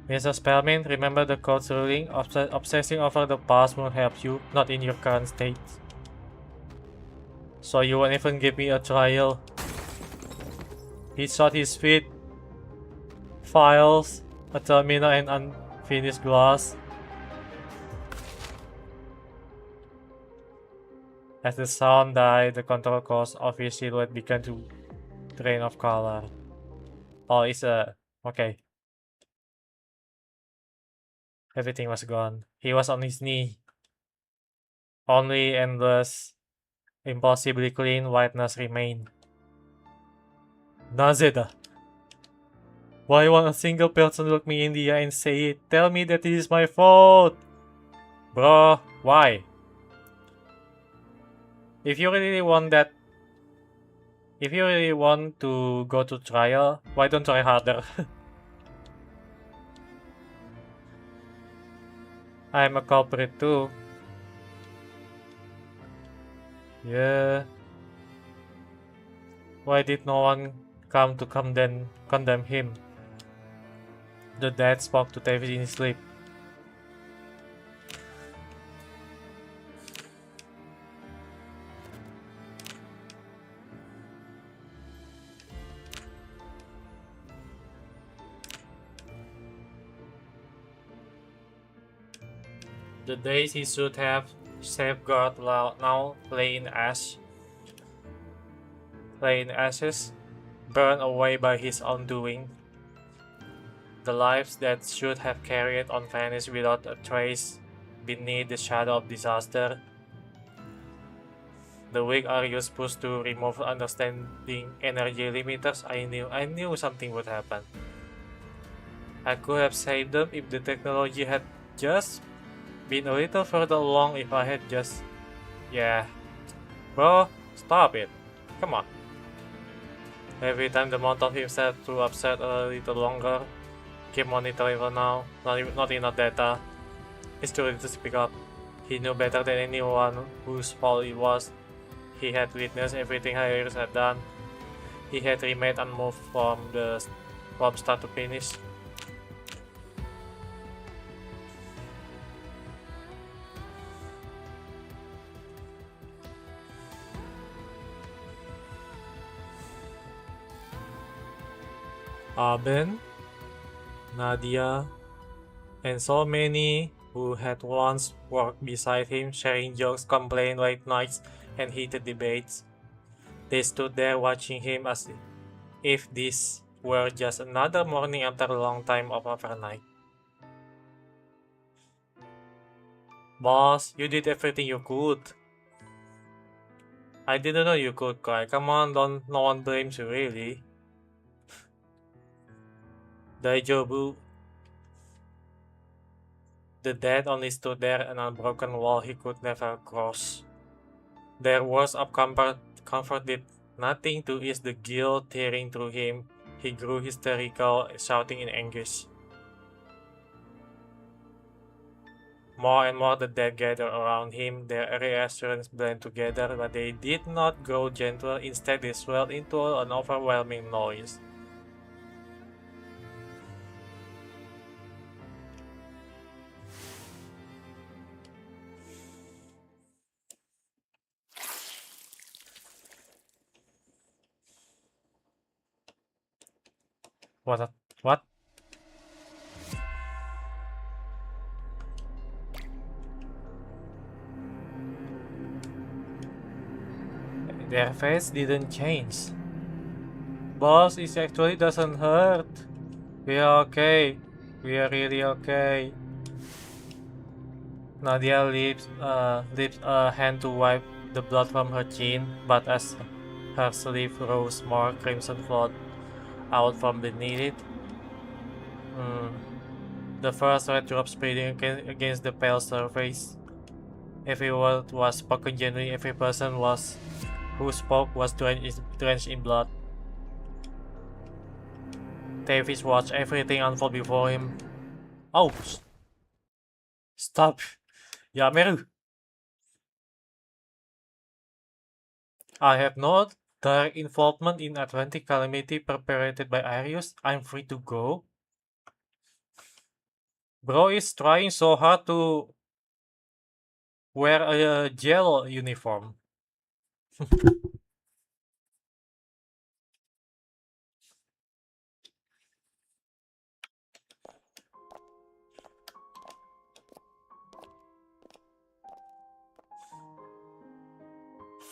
Mr. Spellman, remember the court's ruling? Obsessing over the past won't help you, not in your current state. So you won't even give me a trial. He shot his feet, files, a terminal and unfinished glass. As the sound died, the control course of his silhouette began to drain of color. Oh, it's a... okay. Everything was gone. He was on his knee. Only endless, impossibly clean whiteness remained. Nazeda. Why won't a single person look me in the eye and say it? Tell me that it is my fault! Bro, why? If you really want to go to trial, why don't try harder? I'm a culprit too. Yeah. Why did no one come to condemn him? The dad spoke to David in his sleep. The days he should have safeguarded now lay in ashes, burned away by his own doing. The lives that should have carried on vanished without a trace beneath the shadow of disaster. The weak Arius pushed to remove understanding energy limiters. I knew something would happen. I could have saved them if the technology had just been a little further along, if I had just... yeah. Bro, stop it. Come on. Every time the mouth of himself to upset a little longer. Keep monitoring for now. Not enough data. It's too late to speak up. He knew better than anyone whose fault it was. He had witnessed everything Harris had done. He had remained unmoved from start to finish. Aben, Nadia, and so many who had once worked beside him, sharing jokes, complained late nights, and heated debates. They stood there watching him as if this were just another morning after a long time of overnight. Boss, you did everything you could. I didn't know you could cry. Come on, no one blames you really. Daijobu. The dead only stood there, an unbroken wall he could never cross. Their words of comfort did nothing to ease the guilt tearing through him. He grew hysterical, shouting in anguish. More and more the dead gathered around him, their reassurance blended together, but they did not grow gentle. Instead, they swelled into an overwhelming noise. What? Their face didn't change. Boss, it actually doesn't hurt. We are okay. We are really okay. Nadia lifts a hand to wipe the blood from her chin, but as her sleeve rose, more crimson flowed out from beneath it. The first red drop spreading against the pale surface. Every word was spoken genuinely. Every person who spoke was drenched in blood. Davis watched everything unfold before him. Oh! Stop! Yameru! I have no direct involvement in Atlantic calamity perpetrated by Arius. I'm free to go. Bro is trying so hard to wear a jail uniform.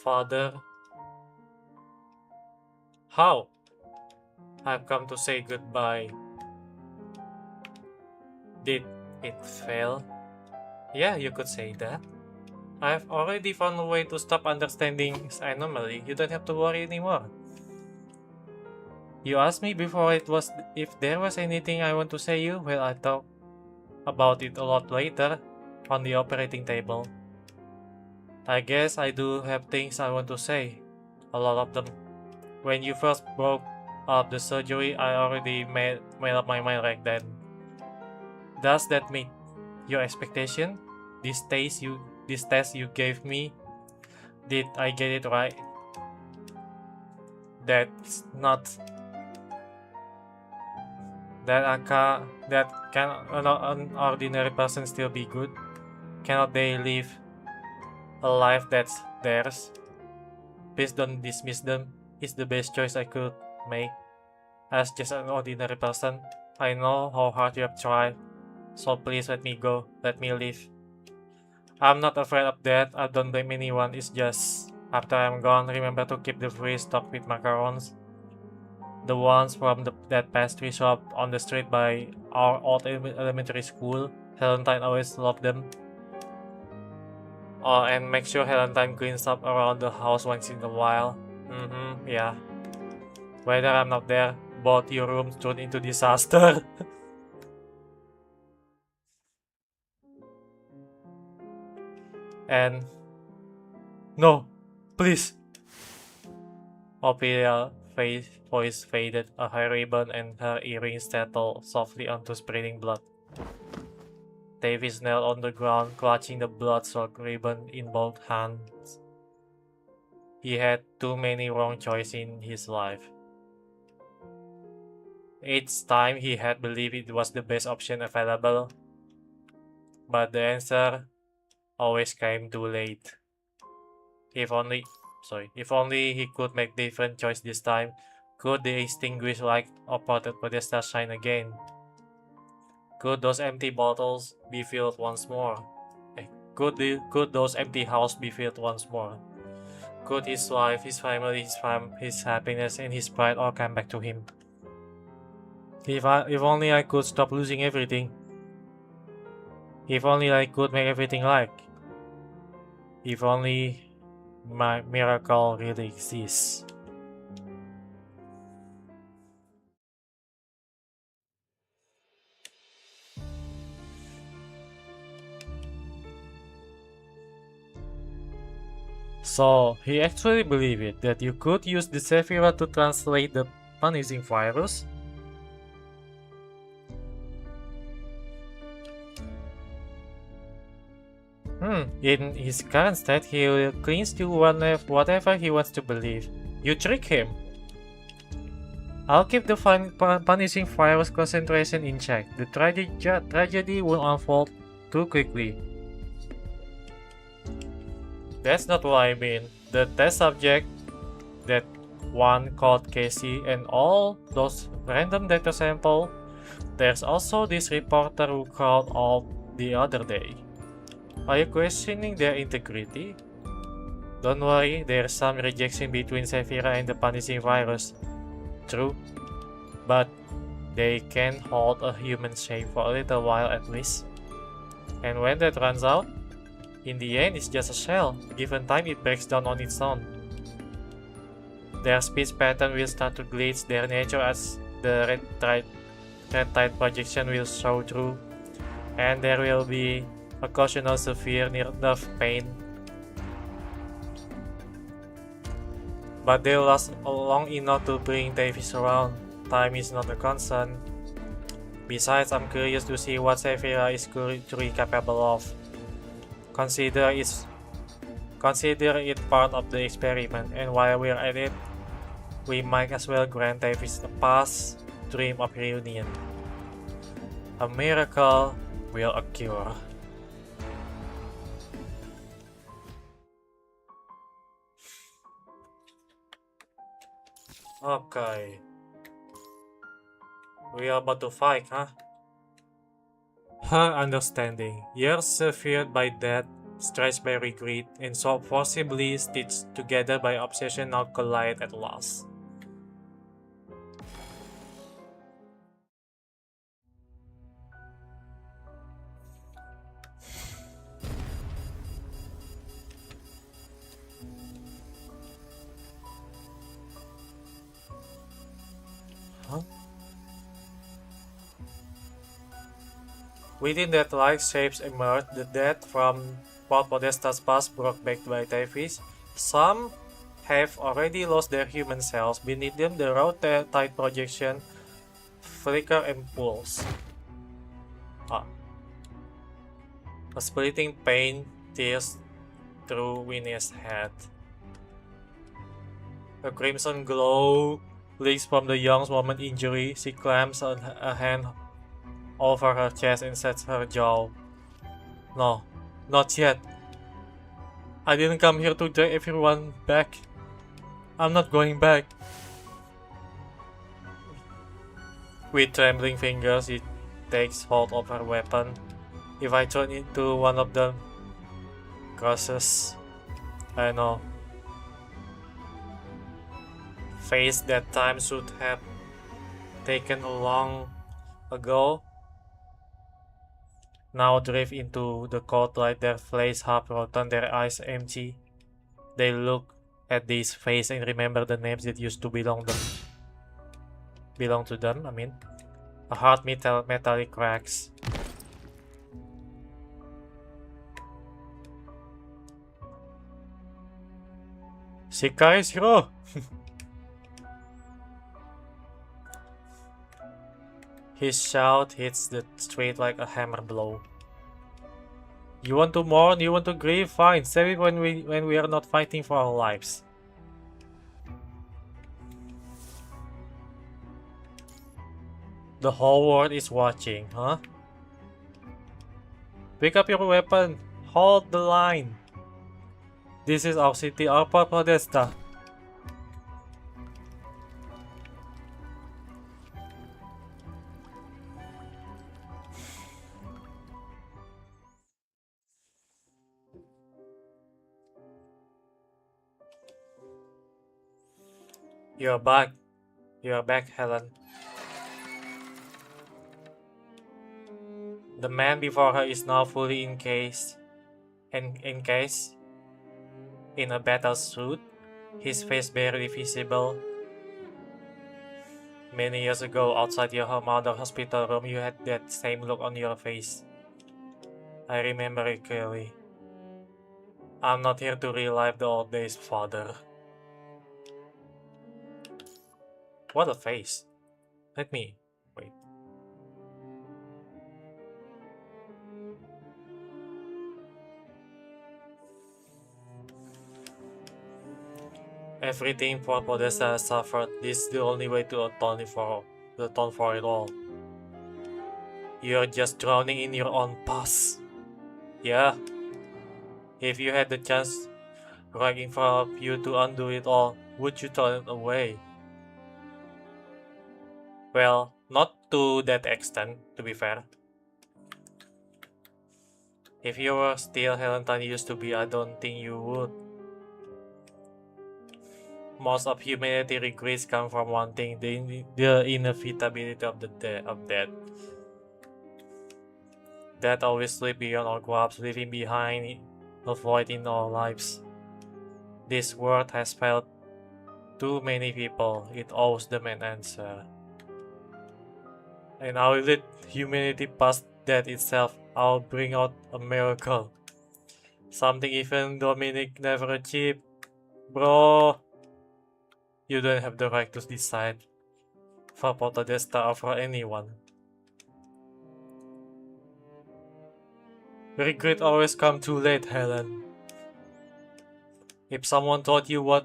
Father. How? I've come to say goodbye. Did it fail? Yeah, you could say that. I've already found a way to stop understanding this anomaly. You don't have to worry anymore. You asked me before if there was anything I want to say you. Well, I talk about it a lot later on the operating table. I guess I do have things I want to say. A lot of them. When you first broke up the surgery, I already made up my mind right then. Does that meet your expectation? This test you gave me, did I get it right? That's not that can an ordinary person still be good? Cannot they live a life that's theirs? Please don't dismiss them. It's the best choice I could make. As just an ordinary person, I know how hard you have tried. So please let me go. Let me live. I'm not afraid of death. I don't blame anyone. It's just after I'm gone, remember to keep the fridge stocked with macarons. The ones from that pastry shop on the street by our old elementary school. Helentine always loved them. Oh, and make sure Helentine cleans up around the house once in a while. Yeah. Whether I'm not there, both your rooms turned into disaster. And no, please. Ophelia's voice faded, a high ribbon and her earrings settled softly onto spreading blood. Davis knelt on the ground, clutching the blood-soaked ribbon in both hands. He had too many wrong choices in his life. Each time he had believed it was the best option available, but the answer always came too late. If only he could make different choice this time. Could the extinguished light of Podesta shine again? Could those empty bottles be filled once more? Could those empty houses be filled once more? Could his wife, his family, his happiness, and his pride all come back to him? If only I could stop losing everything. If only I could make everything right. If only miracle really exists. So, he actually believed it, that you could use the Sephira to translate the punishing virus? In his current state, he clings to whatever he wants to believe. You trick him. I'll keep the punishing virus concentration in check. The tragedy will unfold too quickly. That's not what I mean. The test subject, that one called Casey, and all those random data sample. There's also this reporter who called all the other day. Are you questioning their integrity? Don't worry, there's some rejection between Sephira and the punishing virus. True, but they can hold a human shape for a little while at least. And when that runs out, in the end it's just a shell. Given time, it breaks down on its own. Their speech pattern will start to glitch, their nature as the red tide projection will show through, and there will be occasional severe nerve pain. But they'll last long enough to bring Davis around. Time is not a concern. Besides, I'm curious to see what Sephira is truly capable of. Consider it part of the experiment, and while we're at it, we might as well grant Davis a past dream of reunion. A miracle will occur. Okay. We are about to fight, huh? Her understanding, years severed by death, stretched by regret, and so forcibly stitched together by obsession now collide at last. Huh? Within that light, shapes emerged, the dead from Port Podesta's past brought back by Davis. Some have already lost their human selves. Beneath them, the raw tide projection flicker and pulse. A splitting pain tears through Winnie's head. A crimson glow leaks from the young woman's injury. She clamps a hand over her chest and sets her jaw. No, not yet. I didn't come here to drag everyone back. I'm not going back. With trembling fingers, she takes hold of her weapon. If I turn into one of them, curses. I know. Face that time should have taken long ago. Now drift into the cold light, their face half rotten, their eyes empty. They look at this face and remember the names that used to belong to them. A hard metallic cracks. Shikari's hero. His shout hits the street like a hammer blow. You want to mourn? You want to grieve? Fine, save it when we are not fighting for our lives. The whole world is watching, huh? Pick up your weapon. Hold the line. This is our city, our Port Podesta. You're back. You're back, Helen. The man before her is now fully encased. in a battle suit, his face barely visible. Many years ago, outside your mother's hospital room, you had that same look on your face. I remember it clearly. I'm not here to relive the old days, father. What a face. Let me... wait. Everything for Podesta has suffered. This is the only way to atone for it all. You're just drowning in your own past. Yeah. If you had the chance right in front of you to undo it all, would you turn it away? Well, not to that extent, to be fair. If you were still Helentine used to be, I don't think you would. Most of humanity regrets come from one thing, the inevitability of death. Death always slips beyond our grasp, leaving behind a void in our lives. This world has failed too many people. It owes them an answer. And I will let humanity past death itself. I'll bring out a miracle. Something even Dominic never achieved. Bro, you don't have the right to decide for Podesta or for anyone. Regret always comes too late, Helen. If someone told you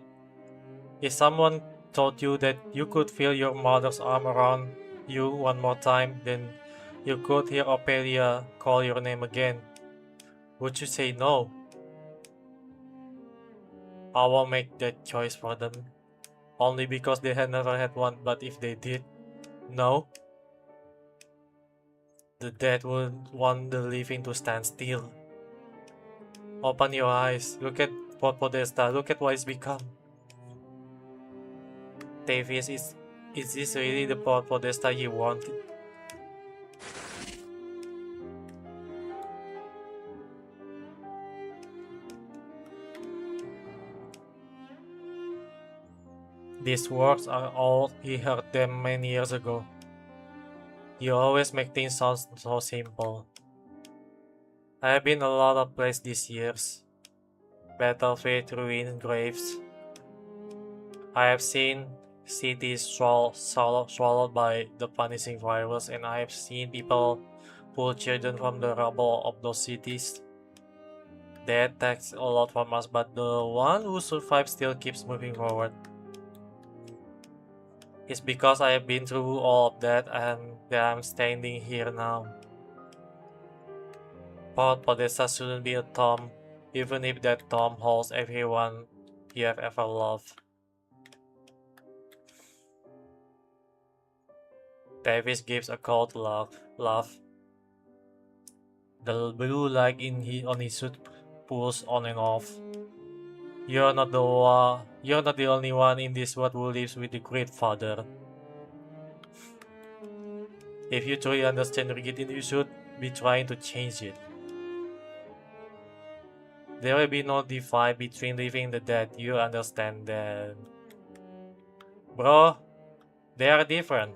that you could feel your mother's arm around you one more time, then you could hear Ophelia call your name again, would you say no? I won't make that choice for them, only because they had never had one, but if they did, no. The dead would want the living to stand still. Open your eyes, look at Podesta, look at what it's become. Davis, is this really the Podesta you wanted? These words are all he heard them many years ago. You always make things sound so simple. I have been a lot of places these years. Battlefield, ruins, graves. I have seen cities swallowed by the punishing virus, and I have seen people pull children from the rubble of those cities. That takes a lot from us, but the one who survives still keeps moving forward. It's because I have been through all of that and that I'm standing here now. Port Podesta shouldn't be a tomb, even if that tomb holds everyone you have ever loved. Davis gives a cold laugh. The blue light on his suit pulls on and off. You're not the only one in this world who lives with the Great Father. If you truly understand Rigidity, you should be trying to change it. There will be no divide between living and the dead, you understand that. Bro, they are different.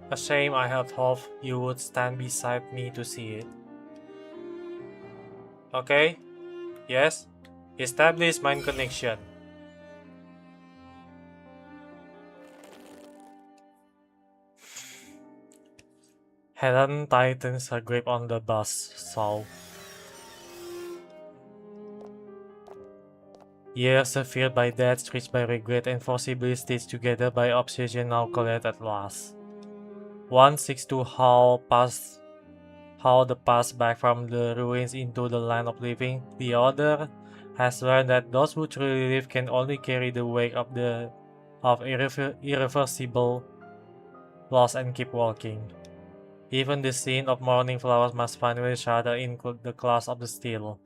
A shame, I had hoped you would stand beside me to see it. Okay? Yes? Establish mind connection. Helen tightens her grip on the bus saw. Years severed by death, stretched by regret, and forcibly stitched together by obsession now collect at last. One seeks to haul the past back from the ruins into the land of living. The other has learned that those who truly live can only carry the weight of irreversible loss and keep walking. Even the scene of morning flowers must finally shadow in the class of the steel.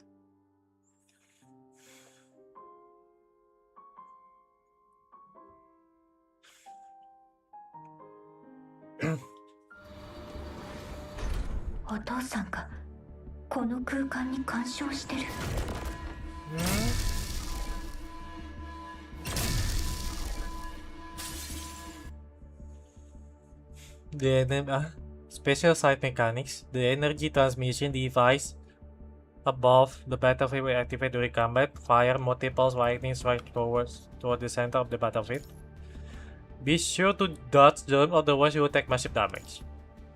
お父さんがこの空間に干渉してる。Special site mechanics. The energy transmission device above the battlefield will activate during combat. Fire multiple lightning strikes toward the center of the battlefield. Be sure to dodge them, otherwise you will take massive damage.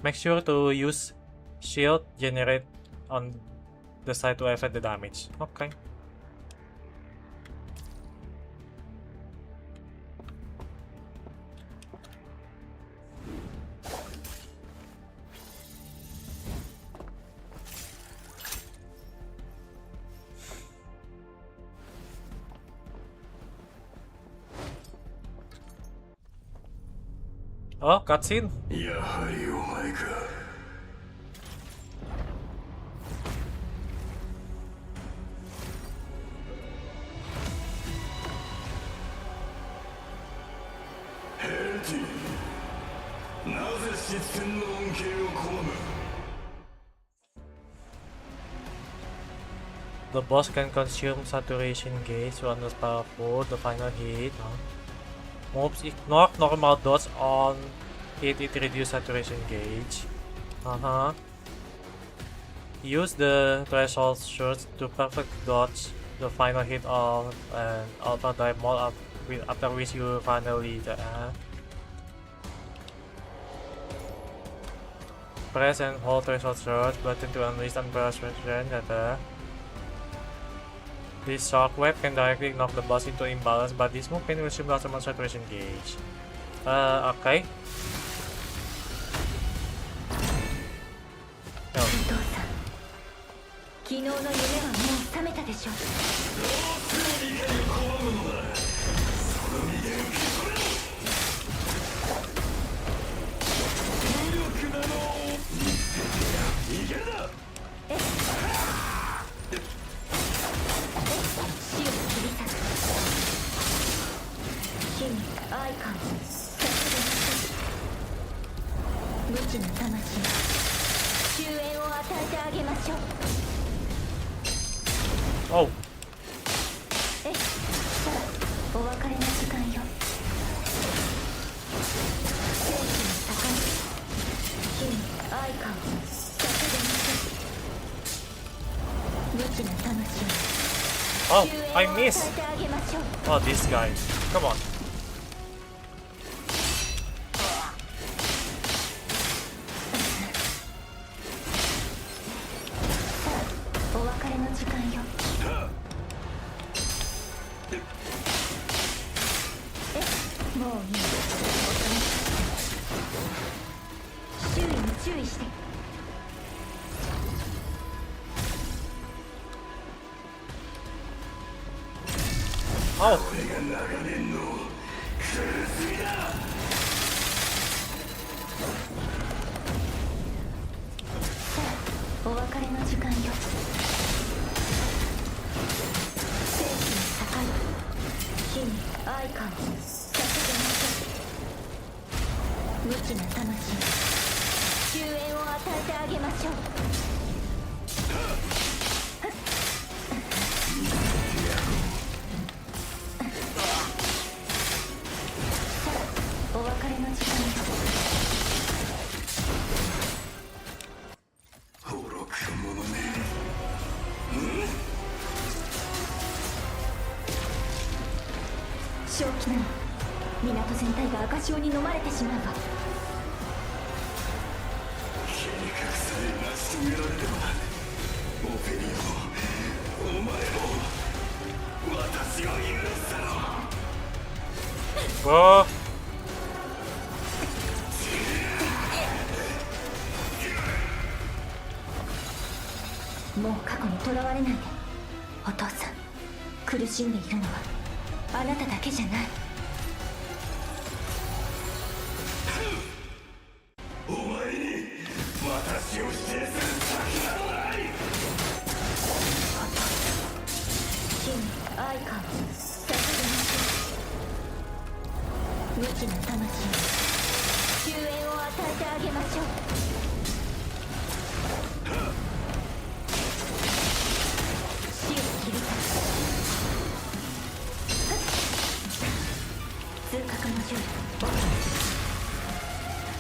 Make sure to use shield generate on the side to affect the damage. Okay. Oh, cutscene. やはりお前か。ヘルティ、なぜ失戦の恩恵を拒む？ The boss can consume saturation gauge to unlock powerful. The final hit. Moves ignore normal dodge on it reduce saturation gauge. Use the threshold surge to perfect dodge the final hit on an alpha dive mode after which you finally press and hold threshold surge button to unleash unburst data. This shockwave can directly knock the boss into imbalance, but this move can consume lots of saturation gauge. Okay. お父さん、昨日の夢はもう覚めたでしょ。無知な魂に終焉を与えてあげましょう。 Oh. さあ、お別れの時間よ。正義の坂に火に愛花を捧げましょう。無知な魂に Oh, 終 I 焉を与え miss. てあげましょう。 Oh, this guy. Come on. お別れの時間よ。もういい。周囲に注意して。 Oh. これが長年の苦しみだ。 さあ、お別れの時間よ。正義に盛り、火に愛花を捧げましょう。無知な魂に終焉を与えてあげましょう。さあ、お別れの時間よ。 愚か者め。正気なの。港全体が赤潮に飲まれてしまうわ。計画さえ成し遂げられれば、オフェリアもお前も私を許すだろう。 Bro. もう過去にとらわれないで。お父さん、苦しんでいるのはあなただけじゃない。お前に愛花を捧げましょう。無知な魂に終焉を与えてあげましょう。死を切り裂く通覚の銃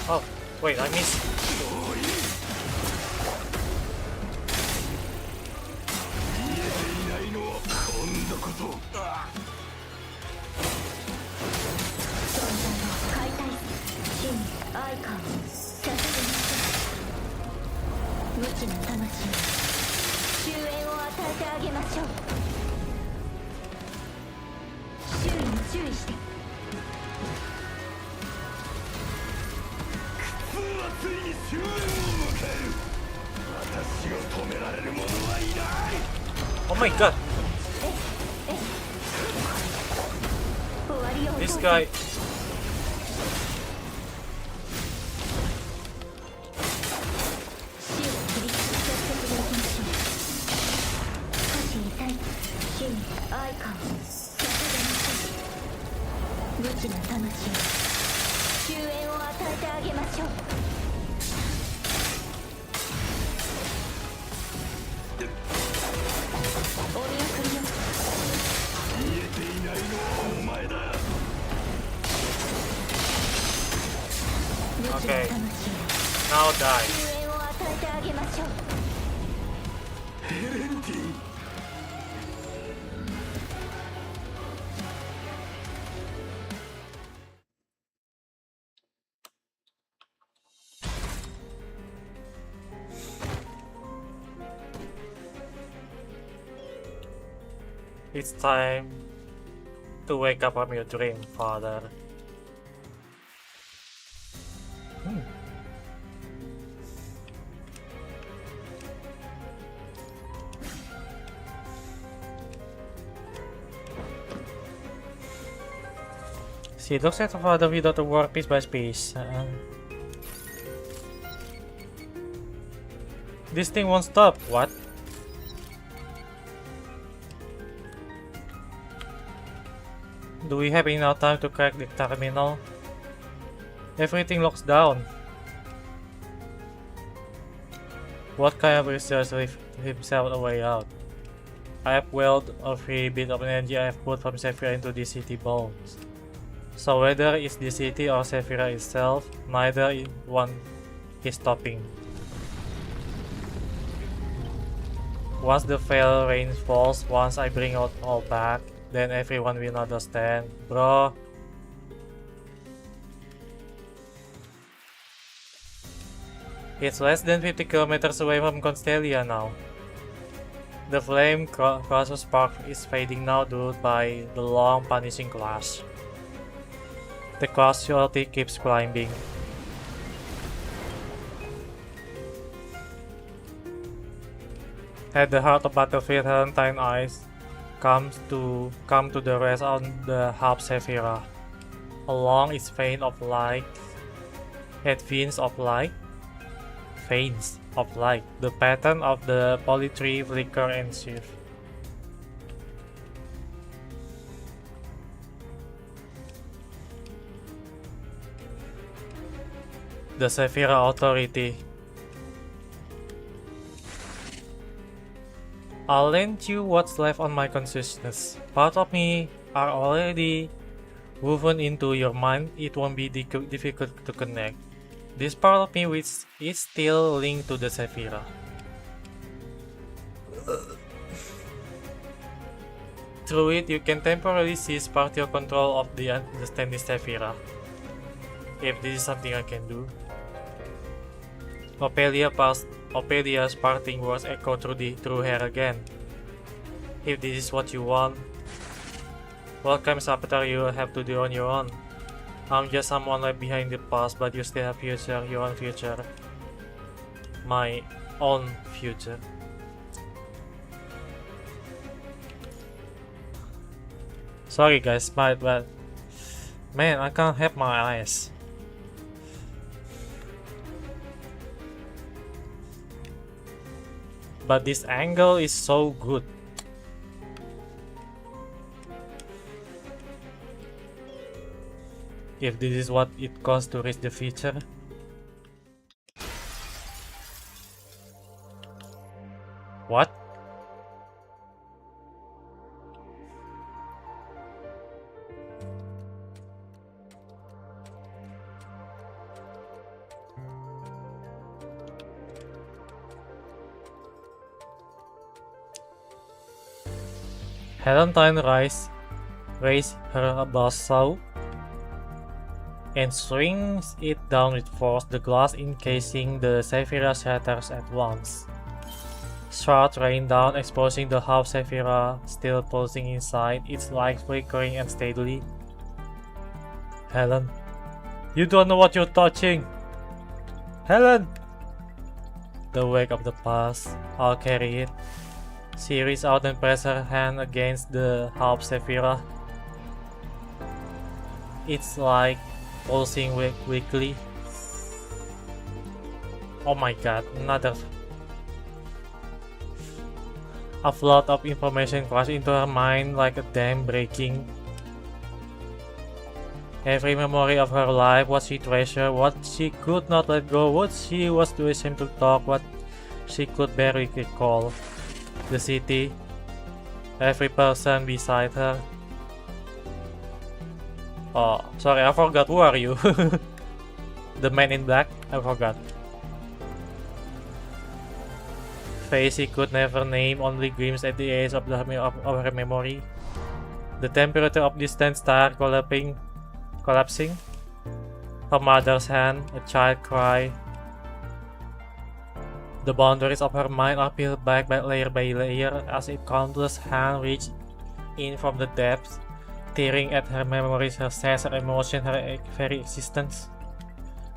Oh, wait, I missed. 存在を解体死に愛花を捧げましょう。無知な魂に終焉を与えてあげましょう。周囲に注意して。普通はついに終焉を迎える。私を止められる者はいない。 Oh my god, 終わりを this guy. 死を切り裂く直接でいきましょう。少し痛い死に愛花を捧げましょう。無知な魂に終焉を与えてあげましょう。お見送りよ。見えていないのはお前だ。無知な Okay. 魂に Now die. 終焉を与えてあげましょう。ヘレンティン。 It's time to wake up from your dream, father. She looks at her father without a word, piece by piece. This thing won't stop. What? Do we have enough time to crack the terminal? Everything locks down. What kind of research left himself a way out? I have welled every bit of energy I have put from Sephira into this city bones. So whether it's the city or Sephira itself, neither one is stopping. Once the fail rain falls, once I bring it all back, then everyone will understand, bro. It's less than 50 kilometers away from Constellia now. The flame crosser spark is fading now due by the long punishing clash. The casualty keeps climbing. At the heart of battlefield, Helentine eyes come to the rest on the half Sephira. Along its veins of light, the pattern of the polytree flicker and shift. The Sephira Authority. I'll lend you what's left on my consciousness. Part of me are already woven into your mind. It won't be difficult to connect. This part of me which is still linked to the Sephira. Through it, you can temporarily seize partial control of the understanding Sephira. If this is something I can do. Ophelia's parting words echo through her again. If this is what you want, what comes after you have to do on your own. I'm just someone left behind the past, but you still have future, your own future. My own future. Sorry guys, but man, I can't help my eyes. But this angle is so good. If this is what it costs to reach the future. What? Helentine raise her bassaw and swings it down with force. The glass encasing the Saphira shatters at once. Shards rain down, exposing the half Saphira still pulsing inside, its light flickering unsteadily. Helen, you don't know what you're touching! Helen! The wake of the past, I'll carry it. She reaches out and presses her hand against the half Saphira. It's like pulsing weakly. Oh my god, another. A flood of information crashed into her mind like a dam breaking. Every memory of her life, what she treasured, what she could not let go, what she was too ashamed to talk, what she could barely recall. The city, every person beside her. Oh, sorry, I forgot. Who are you? The man in black? I forgot. Face he could never name, only glimpse at the edge of her memory. The temperature of distant star collapsing. Her mother's hand, a child cry. The boundaries of her mind are peeled back by layer as if countless hands reach in from the depths, tearing at her memories, her sense, her emotion, her very existence.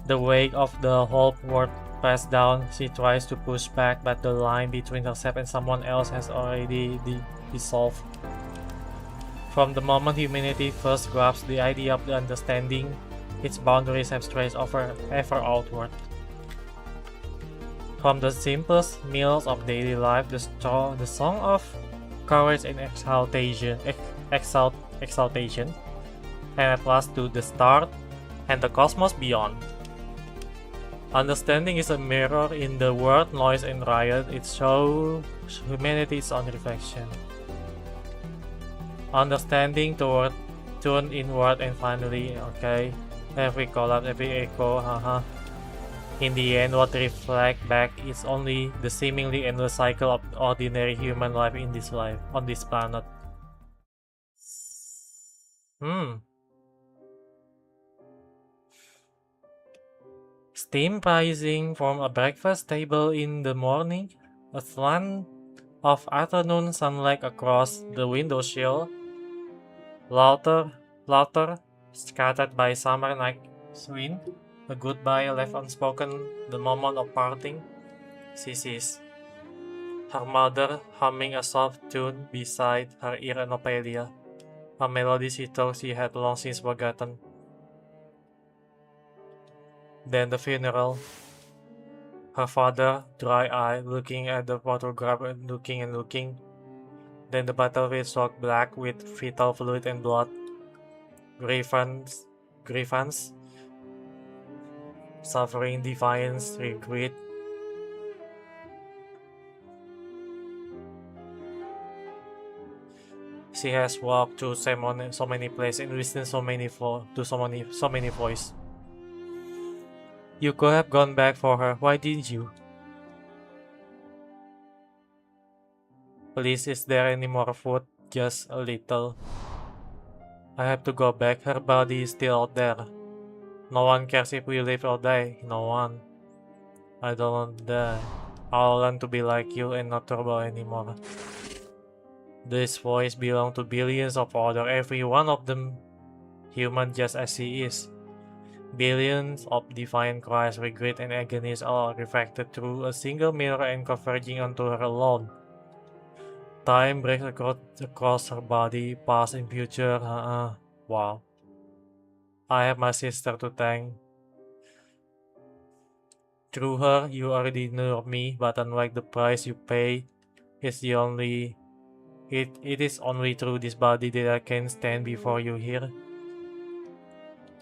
The weight of the whole world pressed down, she tries to push back, but the line between herself and someone else has already dissolved. From the moment humanity first grasps the idea of the understanding, its boundaries have stretched ever outward. From the simplest meals of daily life, the song of courage and exaltation, and at last to the stars and the cosmos beyond. Understanding is a mirror in the world, noise and riot. It shows humanity's own reflection. Understanding turn inward and finally, okay, every collapse, every echo, In the end, what reflect back is only the seemingly endless cycle of ordinary human life on this planet. Steam rising from a breakfast table in the morning, a slant of afternoon sunlight across the window sill, laughter scattered by summer night wind, a goodbye left unspoken, the moment of parting. She sees her mother humming a soft tune beside her ear, an Ophelia, a melody she thought she had long since forgotten. Then the funeral. Her father, dry-eyed, looking at the photograph and looking. Then the battlefield struck black with fetal fluid and blood. Grievance, suffering, defiance, regret. She has walked through so many places and listened so many voices. You could have gone back for her. Why didn't you? Please, is there any more food? Just a little. I have to go back. Her body is still out there. No one cares if we live or die. No one. I don't want to die. I'll learn to be like you and not trouble anymore. This voice belongs to billions of others, every one of them human just as she is. Billions of defiant cries, regret and agonies all reflected through a single mirror and converging onto her alone. Time breaks across her body, past and future. Wow. I have my sister to thank. Through her, you already knew of me, but unlike the price you pay, it is only through this body that I can stand before you here.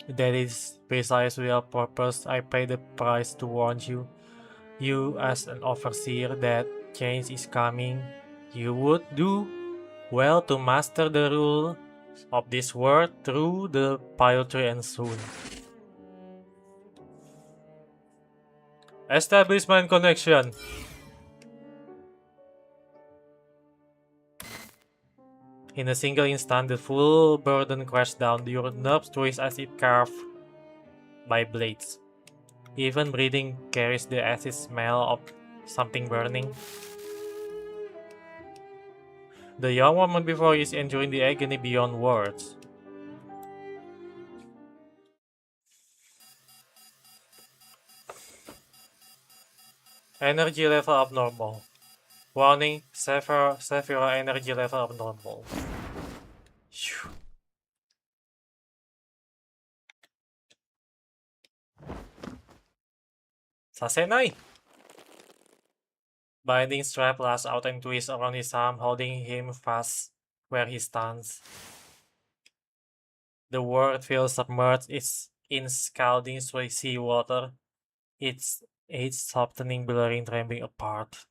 That is precisely our purpose. I pay the price to warn you. You, as an overseer, that change is coming. You would do well to master the rule of this world through the poetry and soon. Establishment connection. In a single instant, the full burden crashed down. Your nerves twist as if carved by blades. Even breathing carries the acid smell of something burning. The young woman before you is enduring the agony beyond words. Energy level abnormal. Warning, Sephira energy level abnormal. Phew. Sasenai! Binding strap lasts out and twists around his arm, holding him fast where he stands. The world feels submerged in scalding sea water, its age softening, blurring, trembling apart.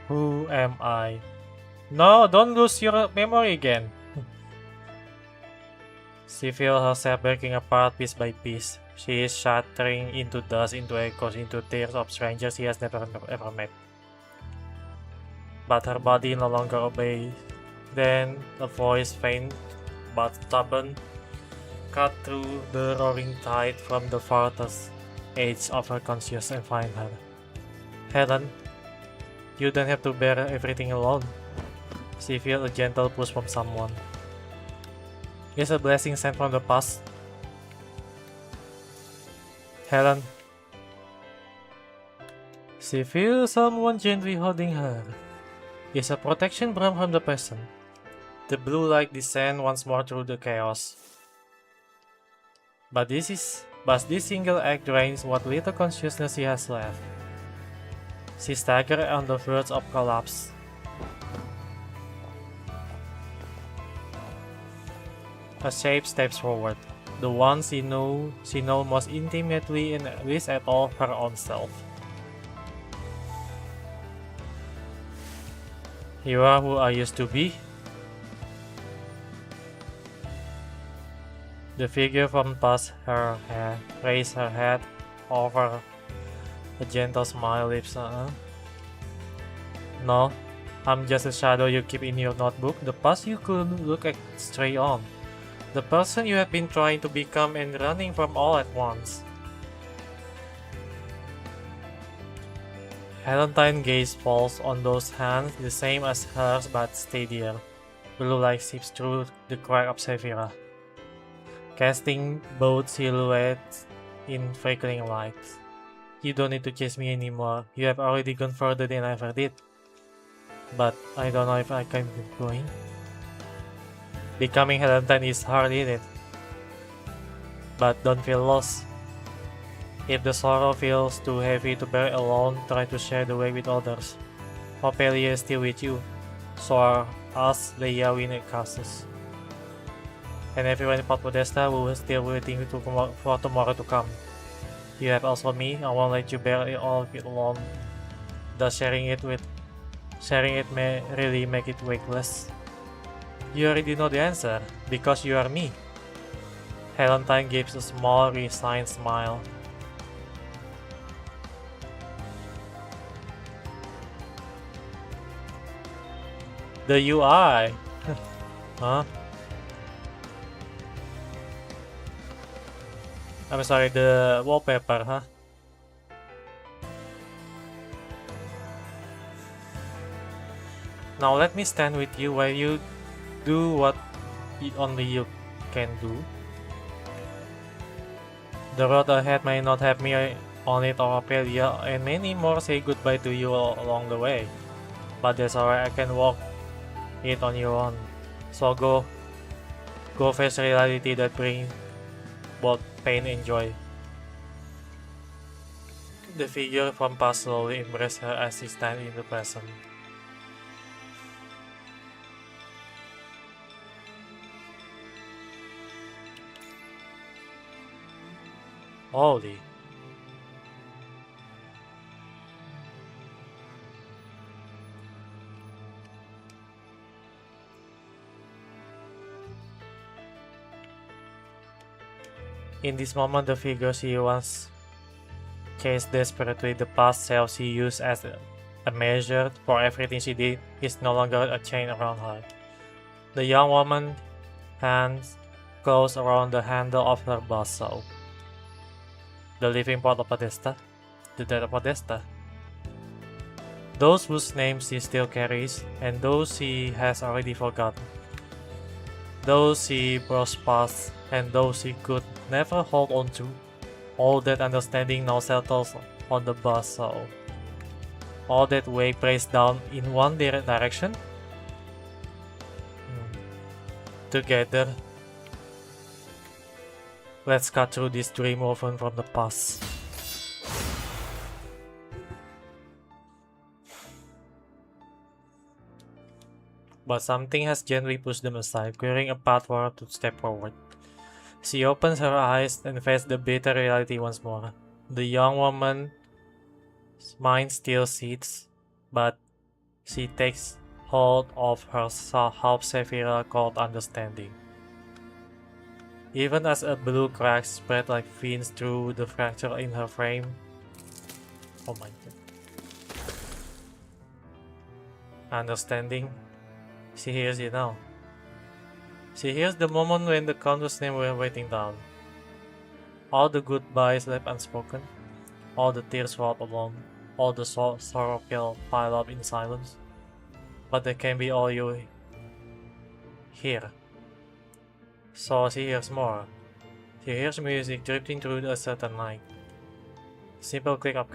Who am I? No, don't lose your memory again. She feels herself breaking apart piece by piece. She is shattering into dust, into echoes, into tears of strangers she has never ever met. But her body no longer obeys. Then a voice, faint but stubborn, cut through the roaring tide from the farthest edge of her conscience and find her. Helen, you don't have to bear everything alone. She feels a gentle push from someone. It's a blessing sent from the past. Helen. She feels someone gently holding her. It's a protection from the present. The blue light descends once more through the chaos. But this single act drains what little consciousness she has left. She staggers on the verge of collapse. A shape steps forward, the one she knows most intimately and least at all her own self. You are who I used to be? The figure from past her hair raised her head over a gentle smile lips. No, I'm just a shadow you keep in your notebook, the past you could look straight on. The person you have been trying to become and running from all at once. Helentine's gaze falls on those hands, the same as hers but steadier. Blue light seeps through the crack of Sephira, casting both silhouettes in flickering lights. You don't need to chase me anymore. You have already gone further than I ever did. But I don't know if I can keep going. Becoming Helentine is hard, isn't it? But don't feel lost. If the sorrow feels too heavy to bear alone, try to share the weight with others. Ophelia is still with you. So are us, Leia, Win, and Casus. And everyone in Podesta who is still waiting for tomorrow to come. You have also me. I won't let you bear it all alone. Does sharing it may really make it weightless? You already know the answer, because you are me. Helentine gives a small, resigned smile. The UI. Huh? I'm sorry, the wallpaper, huh? Now let me stand with you while you do what only you can do. The road ahead may not have me on it or Apelia, and many more say goodbye to you along the way. But that's alright, I can walk it on your own. So go face reality that brings both pain and joy. The figure from past slowly embraces her as she stands in the present. Holy. In this moment, the figure she once chased desperately, the past self she used as a measure for everything she did, is no longer a chain around her. The young woman's hands close around the handle of her basso. The living part of Podesta, the dead of Podesta. Those whose names she still carries, and those she has already forgotten. Those she brushed past, and those she could never hold on to. All that understanding now settles on the basso. All that weight pressed down in one direction. Together, let's cut through this dream woven from the past. But something has gently pushed them aside, clearing a path for her to step forward. She opens her eyes and faces the bitter reality once more. The young woman's mind still sits, but she takes hold of her half Sephira called understanding. Even as a blue crack spread like veins through the fracture in her frame. Oh my god. Understanding. She hears it now. She hears the moment when the countless names were waiting down. All the goodbyes left unspoken. All the tears fought alone. All the sorrow piled up in silence. But they can be all you hear. So she hears more. She hears music drifting through a certain night. Simple click of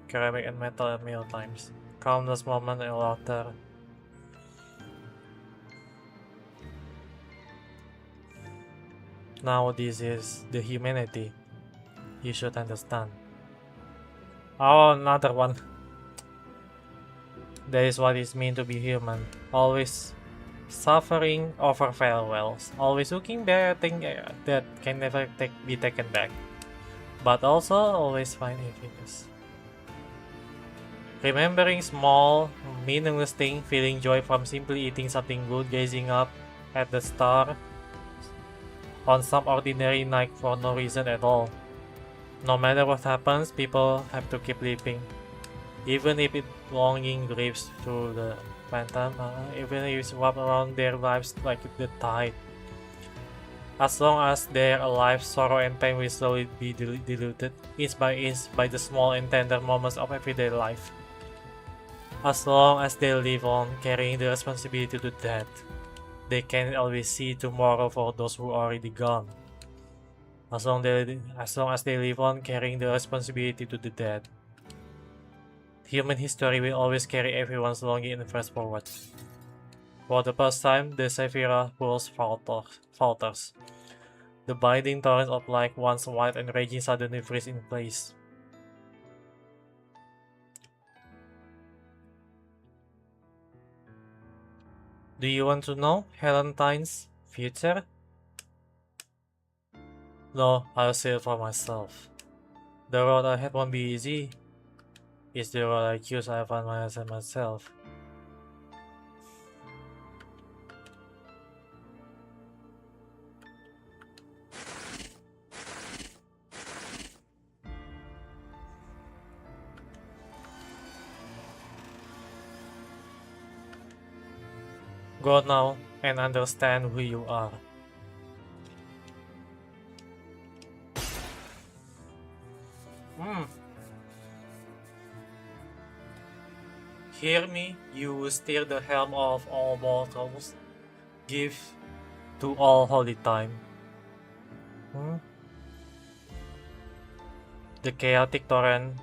ceramic and metal at meal times. Calmness moment and laughter. Now this is the humanity you should understand. Oh, another one. That is what it means to be human. Always suffering over farewells. Always looking back at things that can never be taken back. But also always find happiness. Remembering small, meaningless things, feeling joy from simply eating something good, gazing up at the star on some ordinary night for no reason at all. No matter what happens, people have to keep living. Even if it longing drifts through the phantom, even if it's wrapped around their lives like the tide. As long as they're alive, sorrow and pain will slowly be diluted, inch by the small and tender moments of everyday life. As long as they live on, carrying the responsibility to death, they can always see tomorrow for those who are already gone. As long as they live on, carrying the responsibility to the dead, human history will always carry everyone's longing and press forward. For the first time, the Sephira pulse falters. The binding torrents of light once wide and raging suddenly freeze in place. Do you want to know Helentine's future? No, I'll say it for myself. The road ahead won't be easy. It's the road I choose. I find myself. Go now and understand who you are. Hear me, you who steer the helm of all mortals. Give to all holy time. The chaotic torrent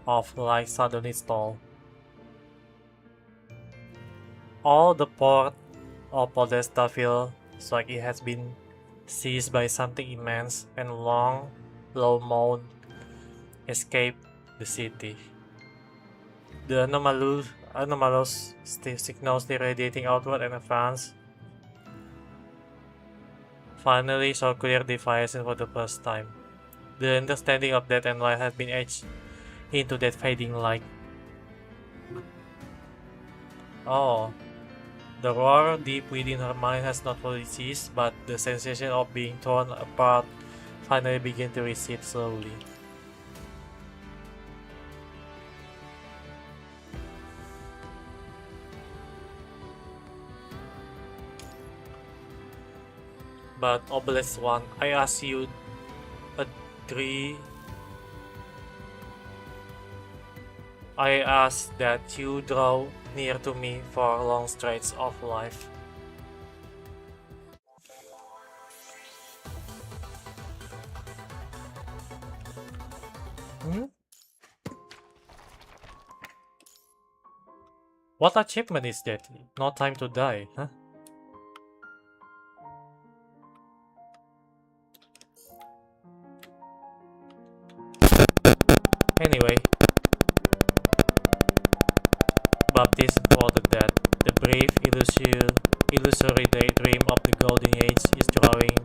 of light suddenly stalled. All the port of Podesta feels like it has been seized by something immense, and long, low moan escaped the city. The anomalous signals still radiating outward and advance finally saw clear defiance for the first time. The understanding of death and life has been etched into that fading light. Oh, the roar deep within her mind has not fully ceased, but the sensation of being torn apart finally began to recede slowly. But Obelisk One, I ask you a three. I ask that you draw near to me for long stretches of life. What achievement is that? No time to die, huh? Anyway, baptism for the dead. The brief, illusory daydream of the golden age is drawing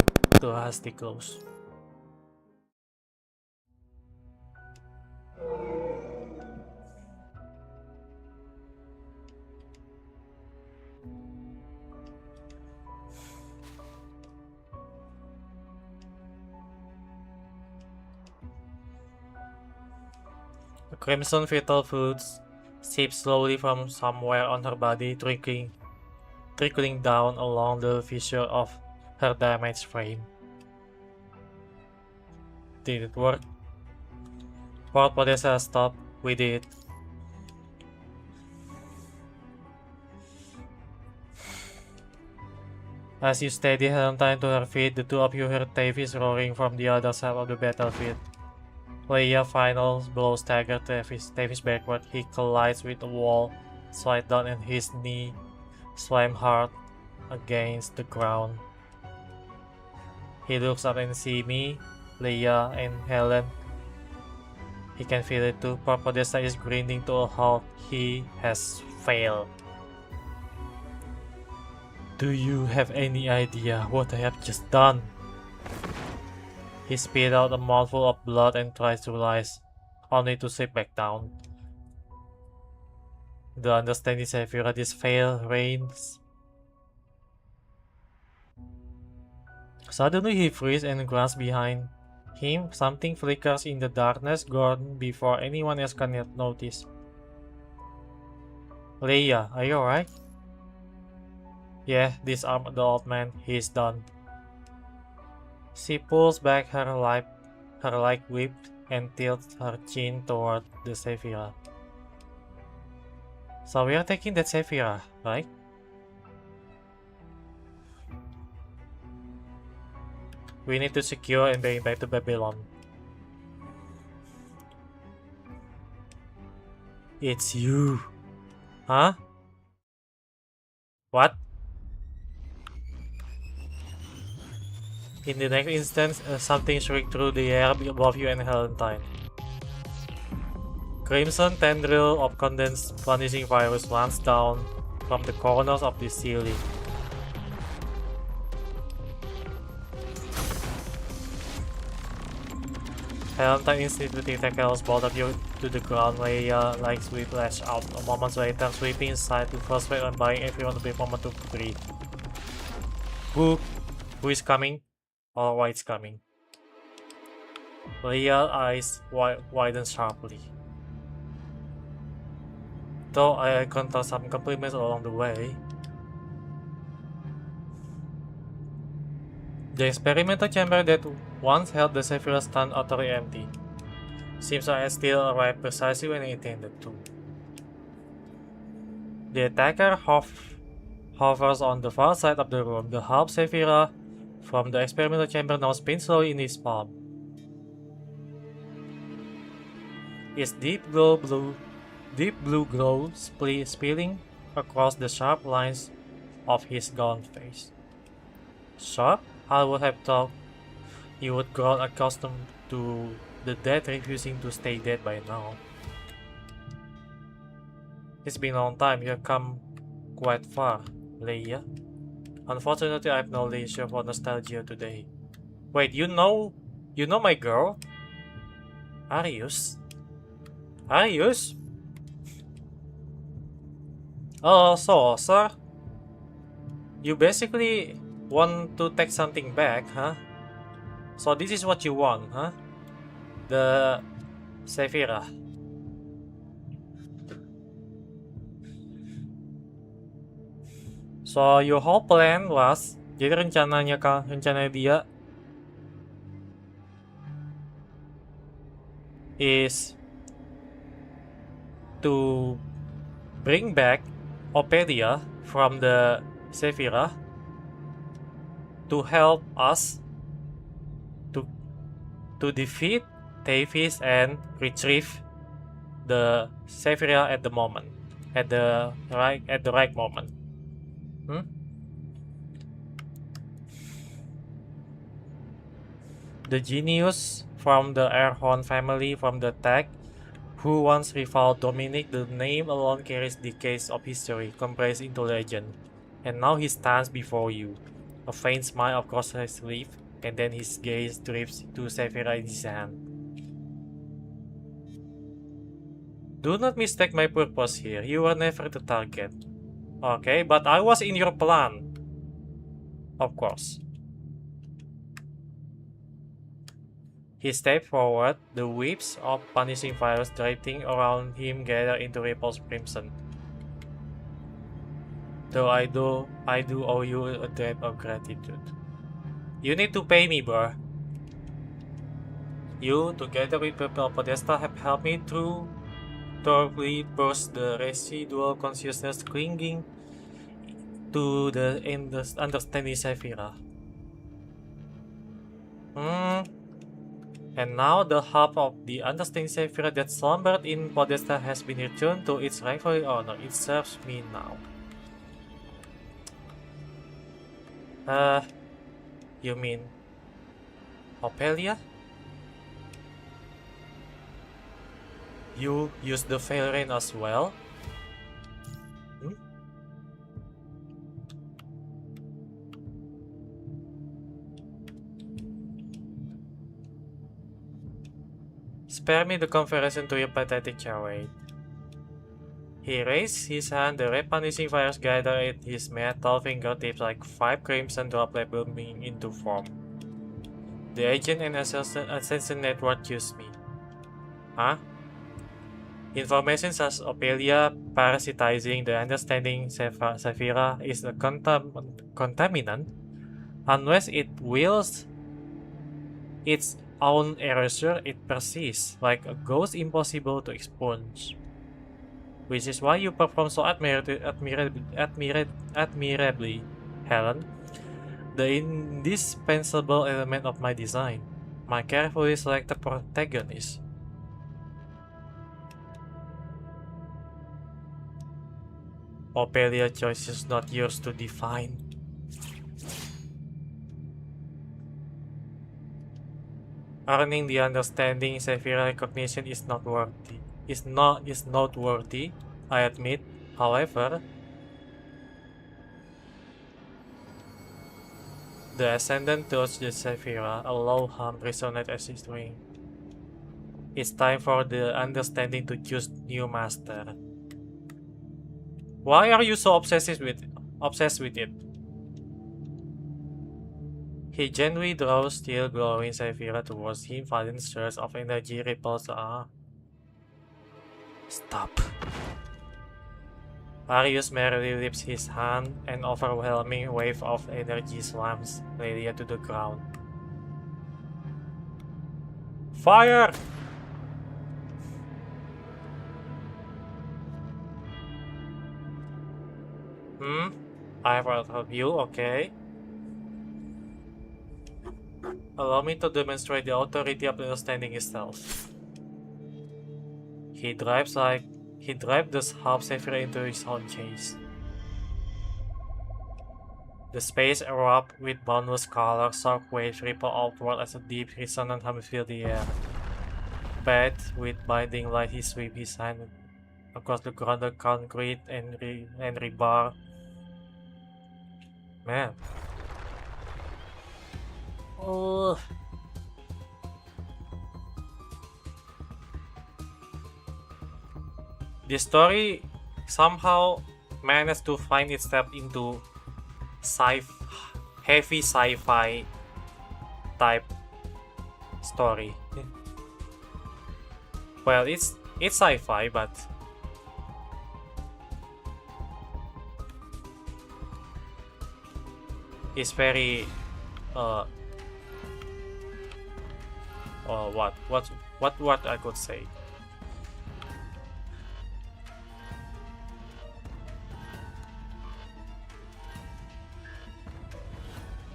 to a hasty close. The crimson vital fluids seep slowly from somewhere on her body, trickling down along the fissure of her damaged frame. Did it work? Port Podesta stopped. We did. As you steady Helentine to her feet, the two of you hear Tavis roaring from the other side of the battlefield. Leia final blow staggered Tavis backward. He collides with the wall, slide down, and his knee slams hard against the ground. He looks up and sees me, Leia, and Helen. He can feel it too. Port Podesta is grinding to a halt. He has failed. Do you have any idea what I have just done? He spit out a mouthful of blood and tries to rise, only to sink back down. The understanding Saphira this fail reigns. Suddenly he freezes and grunts behind him. Something flickers in the darkness, gone before anyone else can notice. Leia, are you alright? Yeah, disarm the old man. He's done. She pulls back her light whip and tilts her chin toward the Saphira. So we are taking that Saphira, right? We need to secure and bring it back to Babylon. It's you. Huh? What? In the next instant, something shrieked through the air above you and Helentine. Crimson tendril of condensed vanishing virus runs down from the corners of the ceiling. Helentine instantly tackles both of you to the ground. Leia like sweep lash out. A moment later, sweeping inside to first wait and buying everyone a brief moment to breathe. Who is coming? Or why it's coming? Leia's eyes widen sharply. Though I encountered some compliments along the way. The experimental chamber that once held the Saphira stand utterly empty. Seems I still arrived precisely when I intended to. The attacker hovers on the far side of the room. The half Saphira from the experimental chamber now spins slowly in his palm. Its deep blue glow spilling across the sharp lines of his gaunt face. Sharp? I would have thought he would grow accustomed to the dead refusing to stay dead by now. It's been a long time. You have come quite far, Leia. Unfortunately, I have no leisure for nostalgia today. Wait, you know my girl? Arius? Arius? Oh, so, sir? You basically want to take something back, huh? So this is what you want, huh? The Sephira. So your whole plan was, jadi rencana dia is to bring back Ophelia from the Sephira to help us to defeat Davis and retrieve the Sephira at the right moment. The genius from the Airhorn family from the tech who once rivaled Dominic, the name alone carries decades of history compressed into legend. And now he stands before you, a faint smile across his lips, and then his gaze drifts to Sephira in his hand. Do not mistake my purpose here, you were never the target. Okay, but I was in your plan. Of course. He stepped forward, the whips of punishing fires drifting around him gather into ripples crimson. Though I do owe you a debt of gratitude. You need to pay me, bruh. You, together with Purple Podesta, have helped me through thoroughly burst the residual consciousness clinging to the understanding Sephira. And now the half of the understanding Sephira that slumbered in Podesta has been returned to its rightful owner. It serves me now. You mean Ophelia? You use the Veil Rain as well? Spare me the comparison to your pathetic charade. He raised his hand, the red punishing fires gathered at his metal fingertips like 5 crimson droplets blooming into form. The agent and assassin network used me. Huh? Information such as Ophelia parasitizing the understanding Sephira is a contaminant unless it wills its own erasure, it persists like a ghost impossible to expunge. Which is why you perform so admirably, Helen. The indispensable element of my design, my carefully selected protagonist. Ophelia's choice is not yours to define. Earning the understanding Sephira recognition is noteworthy. Is noteworthy, I admit. However, the ascendant touch the Sephira, a low hum resonates as his ring. It's time for the understanding to choose new master. Why are you so obsessed with it? He gently draws still glowing Sephira towards him, violent surge of energy ripples. Stop. Arius merely lifts his hand, an overwhelming wave of energy slams Leia to the ground. Fire! I have heard of you, okay. Allow me to demonstrate the authority of understanding itself. He drives the half savior into his own chase. The space erupts with boundless color, shock waves ripple outward as a deep resonant hum fills the air. Bathed with blinding light, he sweeps his hand across the grounded concrete and rebar. Man. Oh. The story somehow managed to find itself into heavy sci-fi type story. Well, it's sci-fi, but it's very what I could say.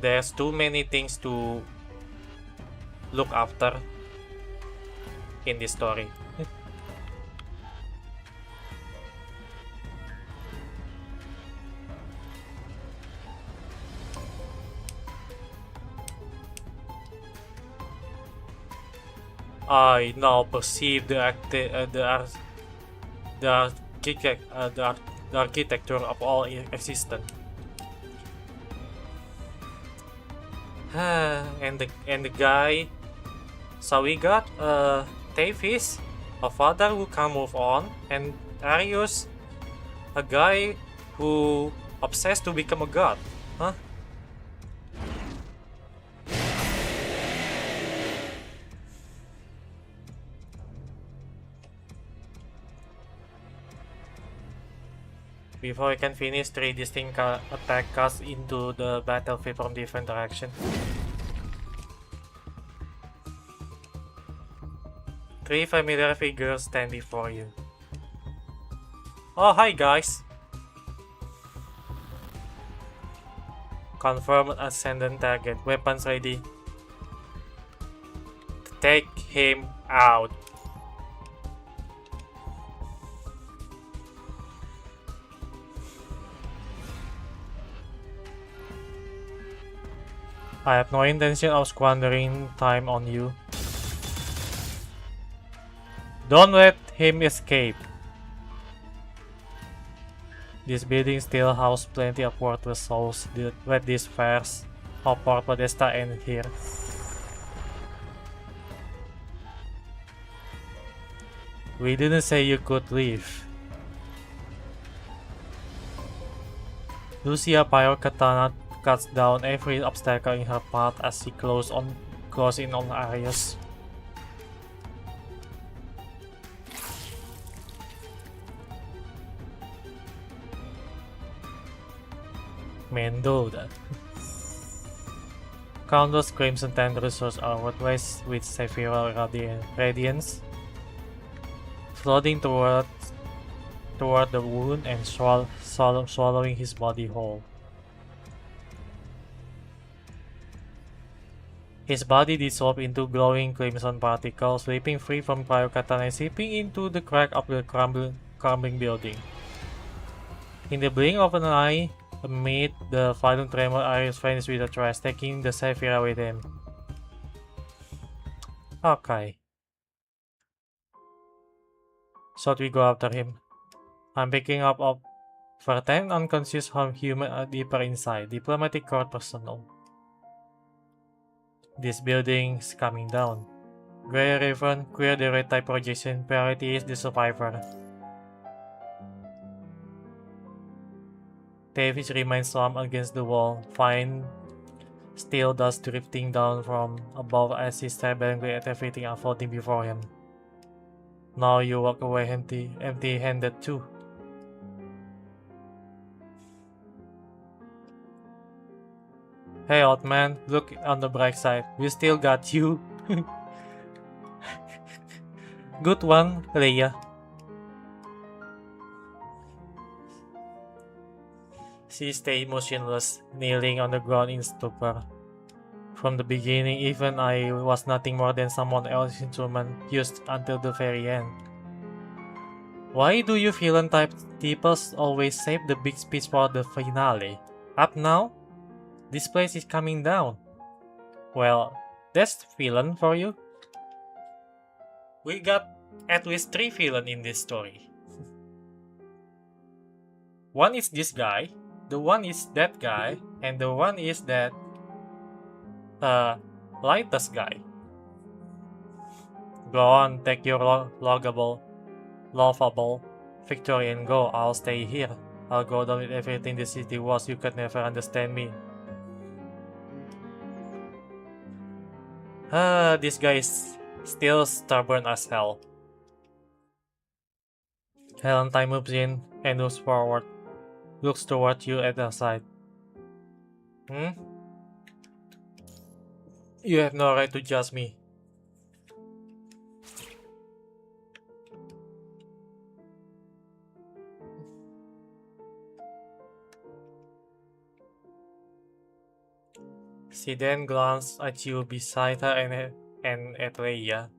There's too many things to look after in this story. I now perceive the architecture of all existence. and the guy. So we got Davis, a father who can move on, and Arius, a guy who obsessed to become a god. Huh? Before I can finish, 3 distinct attack cast into the battlefield from different directions. 3 familiar figures stand before you. Oh, hi guys! Confirm ascendant target. Weapons ready. Take him out. I have no intention of squandering time on you. Don't let him escape. This building still houses plenty of worthless souls. Let these fairs of Port Podesta end here. We didn't say you could leave. Lucia Pyro Katana cuts down every obstacle in her path as she closes in on Arius. Mendoza. Countless crimson tendrils are replaced with sephiral radiance, flooding toward the wound and swallowing his body whole. His body dissolved into glowing crimson particles, sweeping free from Pyokatan and seeping into the crack of the crumbling building. In the blink of an eye, amid the violent tremor, Arius vanished with a trash, taking the Saphira with him. Okay. Should we go after him? I'm picking up for 10 unconscious human deeper inside. Diplomatic Corps personnel. This building is coming down. Grey Raven, queer the red type projection. Priority is the survivor. Davis remains slammed against the wall. Fine steel dust drifting down from above as he stares blankly at everything unfolding before him. Now you walk away empty-handed too. Hey old man, look on the bright side. We still got you. Good one, Leia. She stayed motionless, kneeling on the ground in stupor. From the beginning, even I was nothing more than someone else's instrument used until the very end. Why do you villain type peoples always save the big speech for the finale? Up now? This place is coming down. Well, that's villain for you. We got at least 3 villains in this story. One is this guy, the one is that guy, and the one is that lightest guy. Go on, take your laughable victory and go. I'll stay here. I'll go down with everything the city was. You could never understand me. This guy is still stubborn as hell. Helentine moves in and moves forward. Looks toward you at the side. You have no right to judge me. She then glanced at you beside her and at Leia,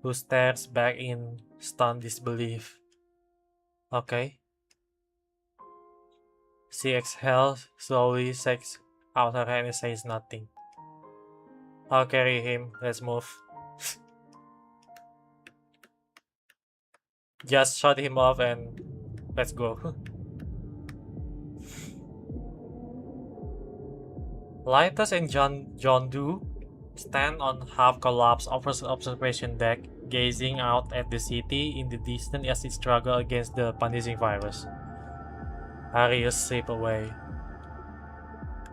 who stares back in stunned disbelief. Okay. She exhales slowly, shakes out her hand and says nothing. I'll carry him. Let's move. Just shut him off and let's go. Lightus and John Doe stand on half-collapsed observation deck, gazing out at the city in the distance as it struggles against the punishing virus. Arius slip away.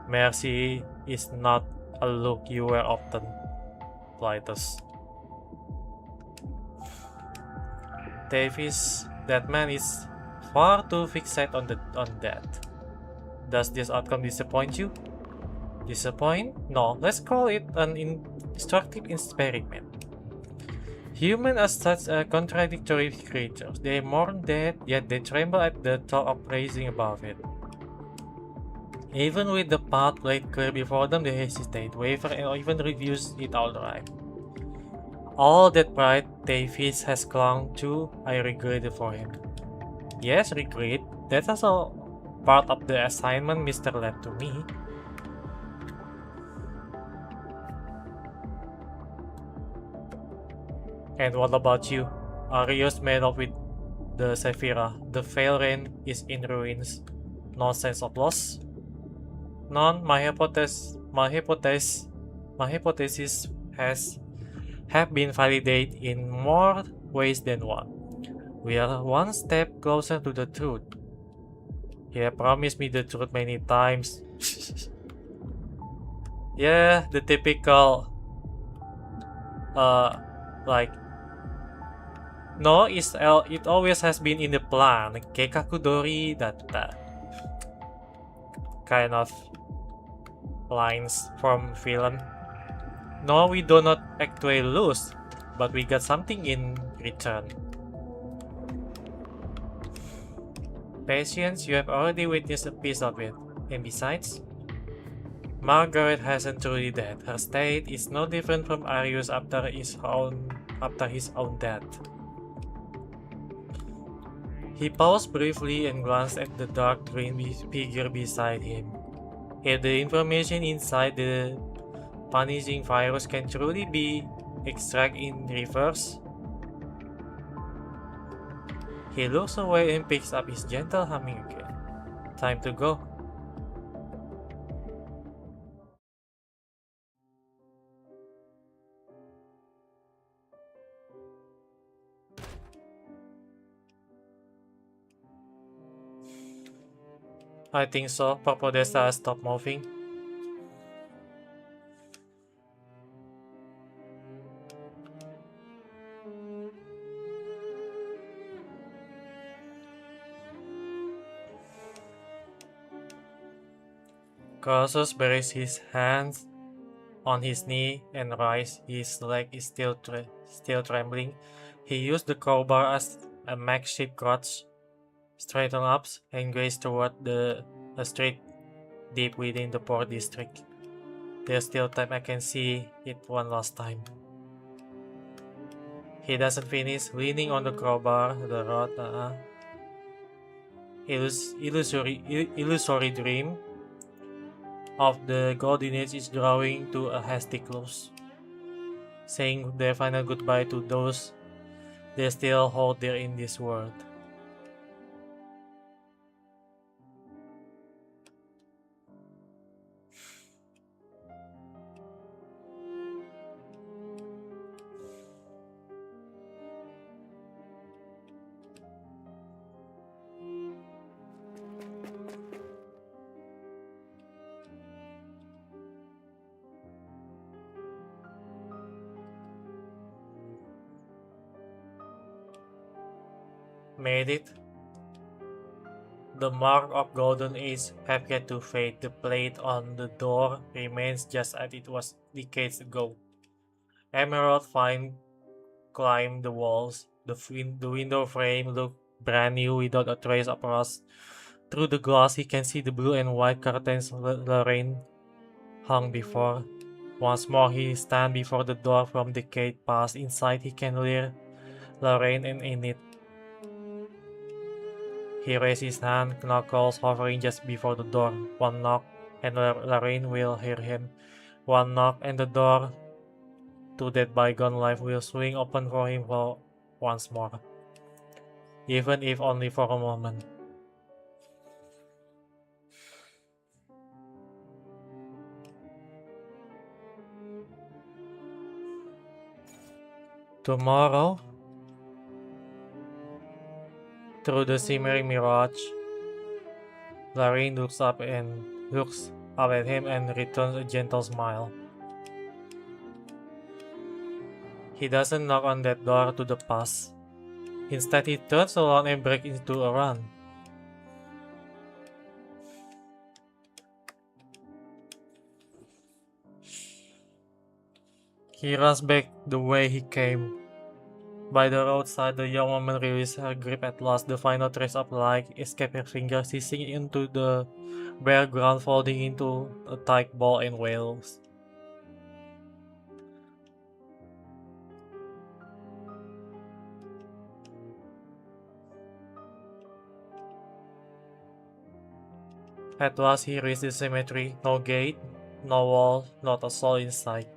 Mercy is not a look you wear often, Lightus. Davis, that man is far too fixated on that. Does this outcome disappoint you? Disappoint? No, let's call it an instructive experiment. Humans are such a contradictory creatures. They mourn death, yet they tremble at the thought of raising above it. Even with the path laid clear before them, they hesitate, waver, and even refuse it outright. All that pride Davis has clung to, I regret it for him. Yes, regret. That's also part of the assignment Mr. left to me. And what about you? Arius made up with the Sephira. The Failrain is in ruins. No sense of loss? None. My hypothesis have been validated in more ways than one. We are one step closer to the truth. You have promised me the truth many times. Yeah, the typical like no, it always has been in the plan. Keikakudori that kind of lines from villain. No, we do not actually lose, but we got something in return. Patience, you have already witnessed a piece of it. And besides, Margaret hasn't truly dead. Her state is no different from Arius after his own death. He paused briefly and glanced at the dark green figure beside him. If the information inside the punishing virus can truly be extracted in reverse, he looks away and picks up his gentle humming again. Time to go. I think so. Podesta has stopped moving. Colossus buries his hands on his knee and rises. His leg is still trembling. He used the crowbar as a makeshift crutch, straightened up, and gazed toward a street deep within the port district. There's still time, I can see it one last time. He doesn't finish, leaning on the crowbar, the rod, illusory dream of the golden age is drawing to a hasty close, saying their final goodbye to those they still hold dear in this world. Made it. The mark of golden age have yet to fade. The plate on the door remains just as it was decades ago. Emerald fine climbed the walls. The window frame looked brand new without a trace of rust. Through the glass he can see the blue and white curtains Lorraine hung before. Once more he stands before the door from decade past. Inside he can hear Lorraine and in it. He raised his hand, knuckles hovering just before the door. One knock, and Lorraine will hear him. One knock, and the door to that bygone life will swing open for him once more. Even if only for a moment. Tomorrow? Through the shimmering mirage, Lorraine looks up at him and returns a gentle smile. He doesn't knock on that door to the past. Instead, he turns around and breaks into a run. He runs back the way he came. By the roadside, the young woman releases her grip at last. The final trace of light escapes her fingers, seizing into the bare ground, folding into a tight ball and wails. At last he reached the cemetery. No gate, no wall, not a soul in sight.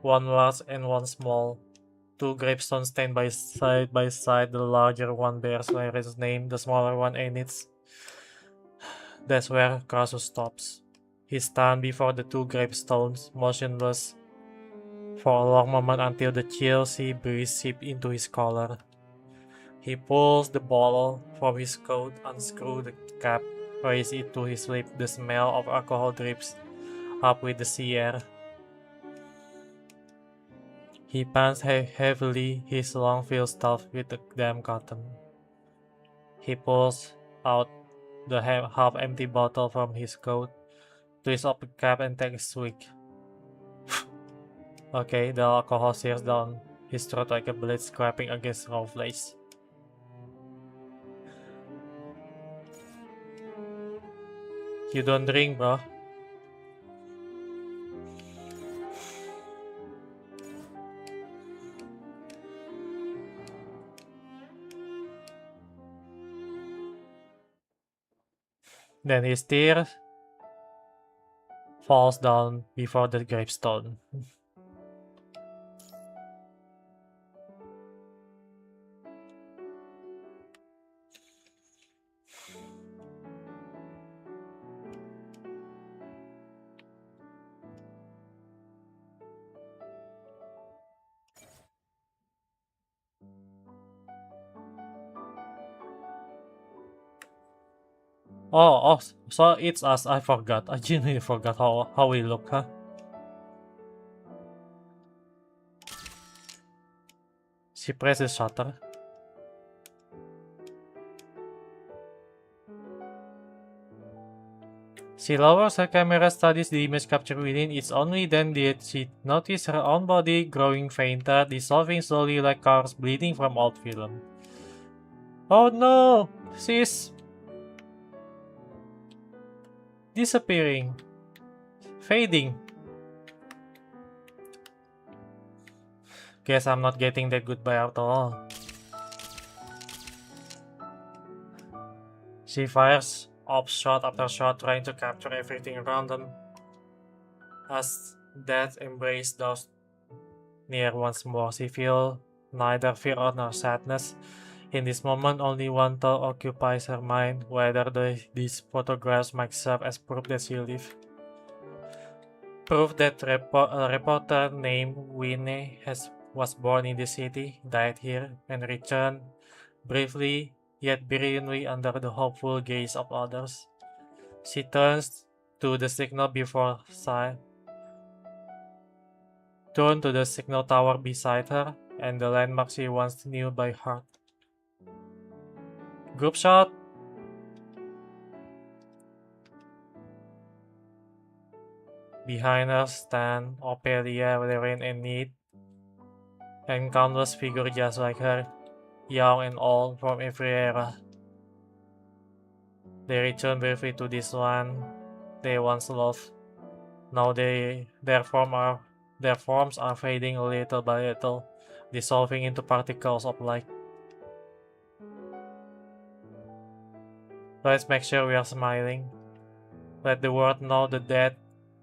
One large and one small. Two gravestones stand by side. The larger one bears Larry's name, the smaller one Enid's. That's where Crassus stops. He stands before the two gravestones, motionless for a long moment until the chill sea breeze seeps into his collar. He pulls the bottle from his coat, unscrews the cap, raises it to his lips. The smell of alcohol drips up with the sea air. He pants heavily, his lungs feel stuffed with the damn cotton. He pulls out the half-empty bottle from his coat, twists up the cap and takes a swig. Okay, the alcohol sears down his throat like a blade scraping against raw flesh. You don't drink, bro. Then his tear falls down before the gravestone. Oh, so it's us. I forgot. I genuinely forgot how we look, huh? She presses shutter. She lowers her camera, studies the image captured within. It's only then that she notices her own body growing fainter, dissolving slowly like cars bleeding from old film. Oh no! She's disappearing. Fading. Guess I'm not getting that goodbye after all. She fires off shot after shot, trying to capture everything around them. As death embraces those near once more, she feels neither fear nor sadness. In this moment, only one thought occupies her mind: whether these photographs might serve as proof that she lived. Proof that a reporter named Winnie was born in the city, died here, and returned briefly yet brilliantly under the hopeful gaze of others. She turns to the signal tower beside her, and the landmark she once knew by heart. Group shot. Behind her stand Ophelia, Lorraine, and Need, and countless figures just like her, young and old from every era. They return briefly to this one they once loved. Now their forms are fading little by little, dissolving into particles of light. Let's make sure we are smiling. Let the world know the dead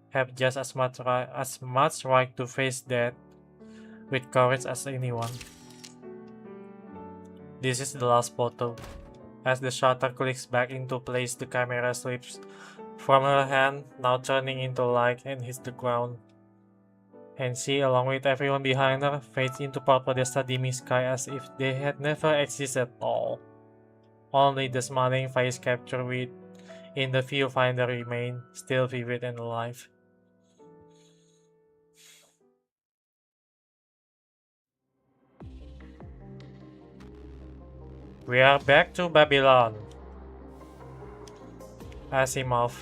have just as much right to face death with courage as anyone. This is the last photo. As the shutter clicks back into place, the camera slips from her hand, now turning into light, and hits the ground. And she, along with everyone behind her, fades into Port Podesta dimming sky as if they had never existed at all. Only the smiling face captured in the viewfinder remained, still vivid and alive. We are back to Babylon. Asimov.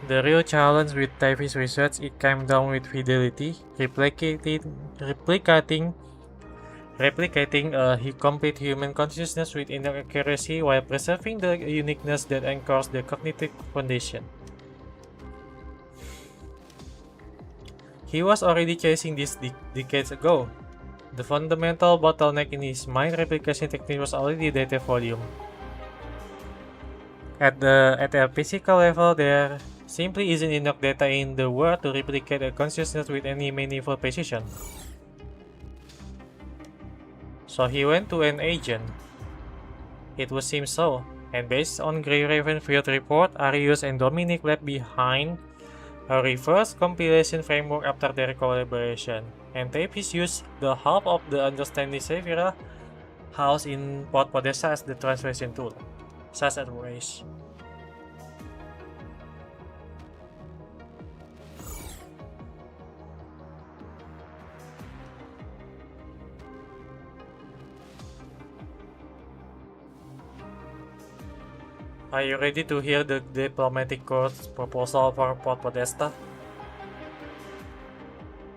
The real challenge with Davis' research, it came down with fidelity, replicating a complete human consciousness with inaccuracy while preserving the uniqueness that anchors the cognitive foundation. He was already chasing this decades ago. The fundamental bottleneck in his mind replication technique was already data volume. At a physical level, there simply isn't enough data in the world to replicate a consciousness with any meaningful precision. So he went to an agent. It would seem so, and based on Grey Raven field report, Arius and Dominic left behind a reverse compilation framework after their collaboration, and Davis used the help of the Understanding Severa house in Port Podesta as the translation tool, such as Race. Are you ready to hear the diplomatic corps' proposal for Port Podesta?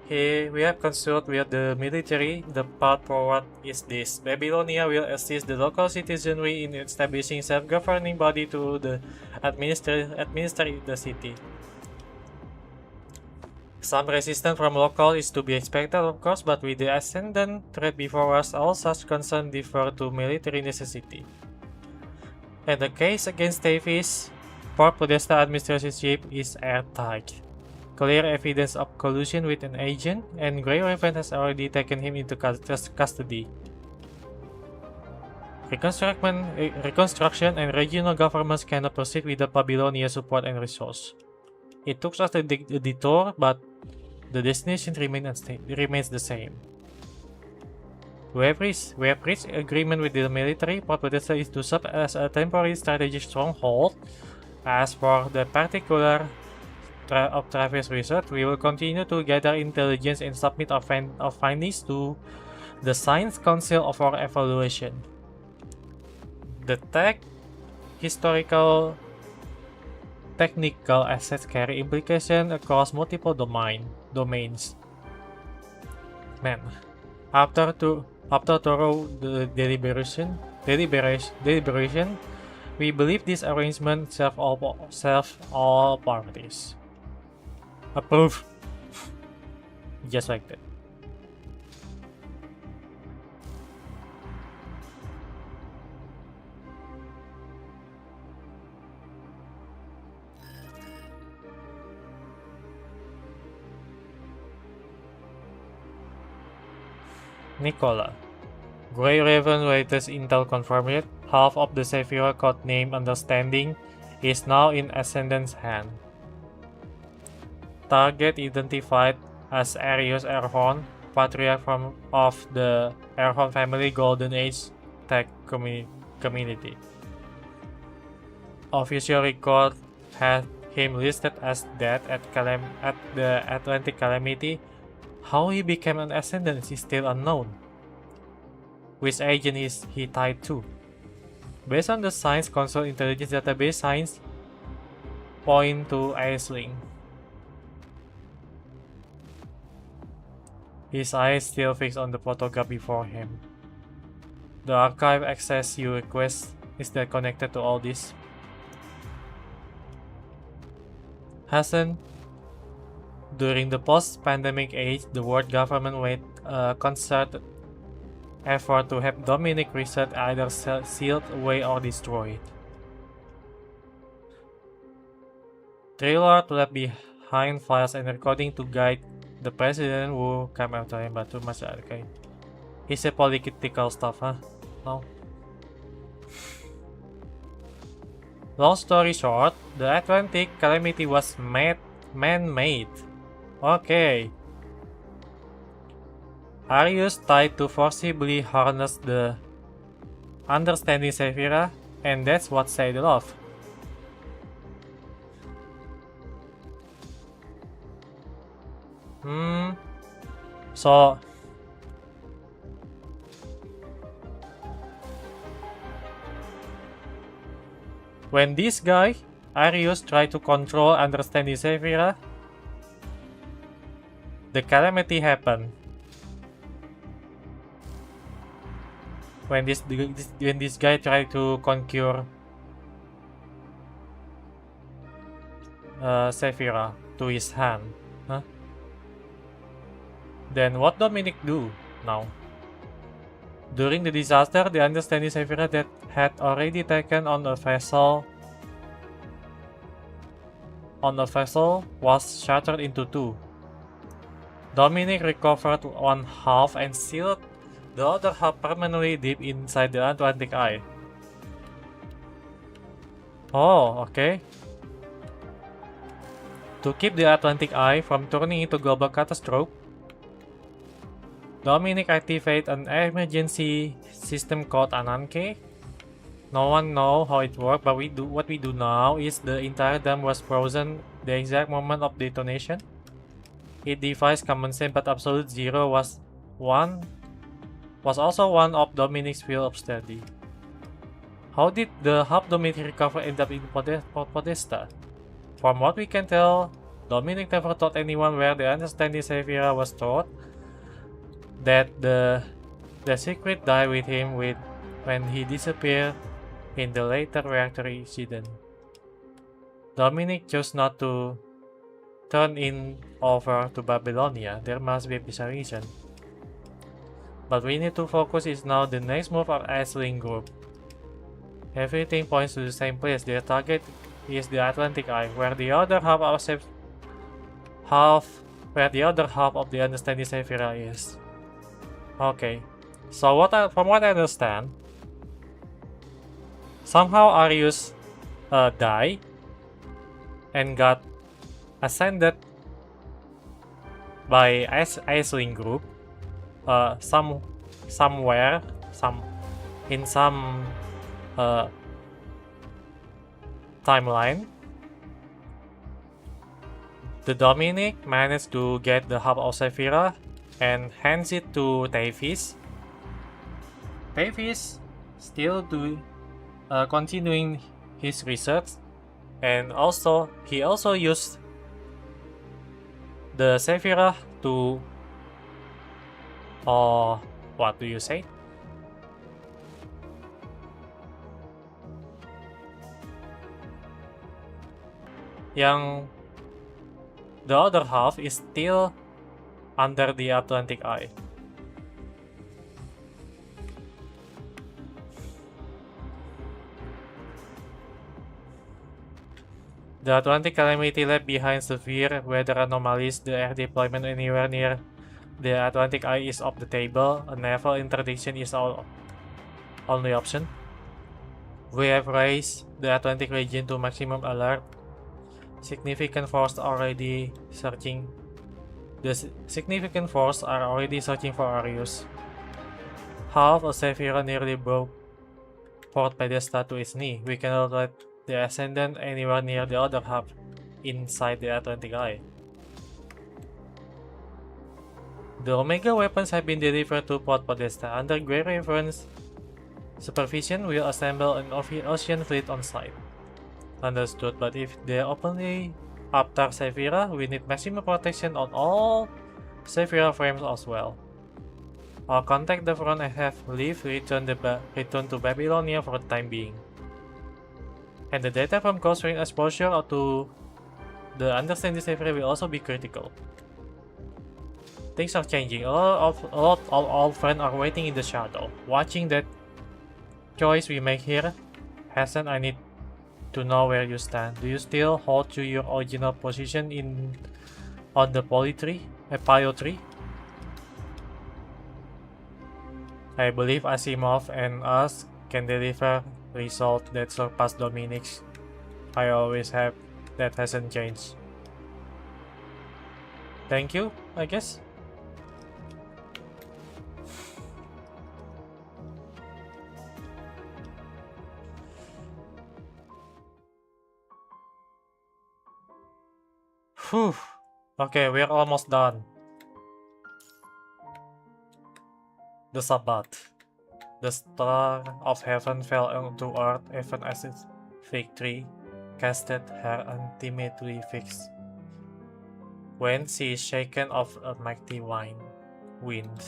Here we have consulted with the military. The path forward is this: Babylonia will assist the local citizenry in establishing self-governing body to administer the city. Some resistance from local is to be expected, of course, but with the ascendant threat before us, all such concerns defer to military necessity. And the case against Davis, Port Podesta administratorship is airtight. Clear evidence of collusion with an agent, and Grey Raven has already taken him into custody. Reconstruction and regional governments cannot proceed without Babylonian support and resource. It took us a detour, but the destination remains the same. We have reached agreement with the military. Port Podesta is to serve as a temporary strategic stronghold. As for the particular of Travis' research, we will continue to gather intelligence and submit our findings to the Science Council of our evaluation. The technical assets carry implications across multiple domains. Man, after thorough deliberation, we believe this arrangement serves all parties. Approved. just like that. Nicola. Grey Raven latest intel confirmed it. Half of the Sephira codename Understanding is now in Ascendant's hand. Target identified as Arius Erhorn, patriarch of the Erhorn family Golden Age tech community. Official record had him listed as dead at the Atlantic Calamity. How he became an Ascendant is still unknown. Which agent is he tied to? Based on the Science Council Intelligence Database, signs point to Aisling. His eyes still fixed on the photograph before him. The archive access you request is that connected to all this? Hasn't. During the post-pandemic age, the world government made a concerted effort to have Dominic research either sealed away or destroyed. Trailer left behind files and recording to guide the president who came after him, but too much. Okay. It's a political stuff, huh? No. Long story short, the Atlantic Calamity was man-made. Okay. Arius tried to forcibly harness the Understanding Sephira, and that's what set it off. So when this guy, Arius, tried to control Understanding Sephira, the calamity happened. When this guy tried to conquer Sephira to his hand, huh? Then what Dominic do now? During the disaster, the Understanding Sephira that had already taken on a vessel was shattered into two. Dominic recovered one half and sealed the other half permanently deep inside the Atlantic Eye. Oh, okay. To keep the Atlantic Eye from turning into global catastrophe, Dominic activated an emergency system called Ananke. No one knows how it works, but what we do now is the entire dam was frozen the exact moment of detonation. It defies common sense, but Absolute Zero was also one of Dominic's field of study. How did the half Dominic recover end up in Podesta? From what we can tell, Dominic never told anyone where the Understanding Sephira was stored. That the secret died with him when he disappeared in the later reactor incident. Dominic chose not to turn in over to Babylonia. There must be a bizarre reason. But we need to focus is now the next move of Aisling group. Everything points to the same place. Their target is the Atlantic Eye, where the other half of the Understanding Sephira is. Okay, so from what I understand, somehow Arius died and got ascended by Aisling group somewhere in some timeline. The Dominic managed to get the hub of Sephira and hands it to Tavis. Tavis still continuing his research, and he also used the Sephira to what do you say? The other half is still under the Atlantic Eye. The Atlantic calamity left behind severe weather anomalies. The air deployment anywhere near the Atlantic Eye is off the table. A naval interdiction is our only option. We have raised the Atlantic region to maximum alert. Significant force already searching. The significant force are already searching for Arius. Half a Sephira nearly broke Port Pedesta to its knee. We cannot let the Ascendant anywhere near the other half inside the Atlantic Eye. The Omega weapons have been delivered to Port Podesta. Under Grey Raven's supervision, we'll assemble an ocean fleet on site. Understood, but if they openly after Sephira, we need maximum protection on all Sephira frames as well. I'll contact the front and have Leaf return to Babylonia for the time being. And the data from Ghost Ring exposure to the understanding Sephira will also be critical. Things are changing. A lot of our friends are waiting in the shadow, watching that choice we make here. Hassan, I need to know where you stand. Do you still hold to your original position on the Pilo tree? I believe Asimov and us can deliver results that surpass Dominic's. I always have. That hasn't changed. Thank you, I guess. Whew. Okay, we're almost done. The Sabbath. The star of heaven fell onto earth even as its fig tree casted her ultimately fixed. When she is shaken of a mighty wind.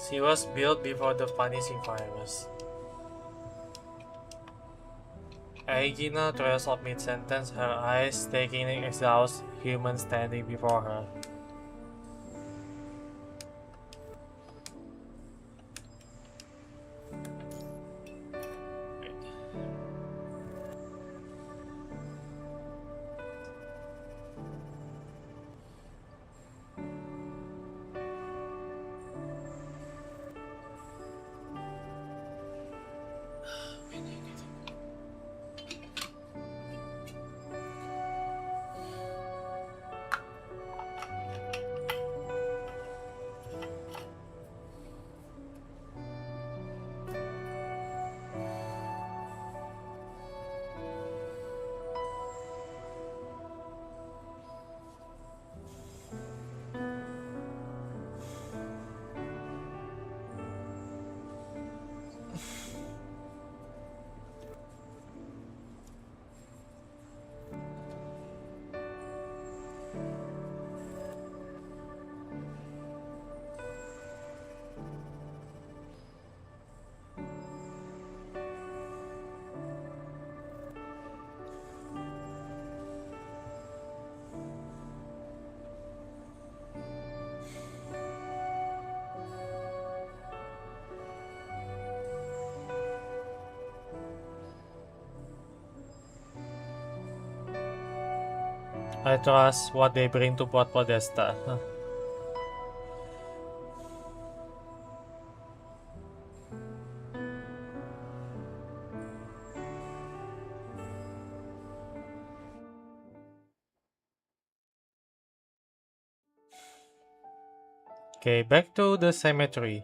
She was built before the punishing virus. Aegina trails of mid-sentence, her eyes taking an exhausted human standing before her. I trust what they bring to Port Podesta. Okay, back to the cemetery.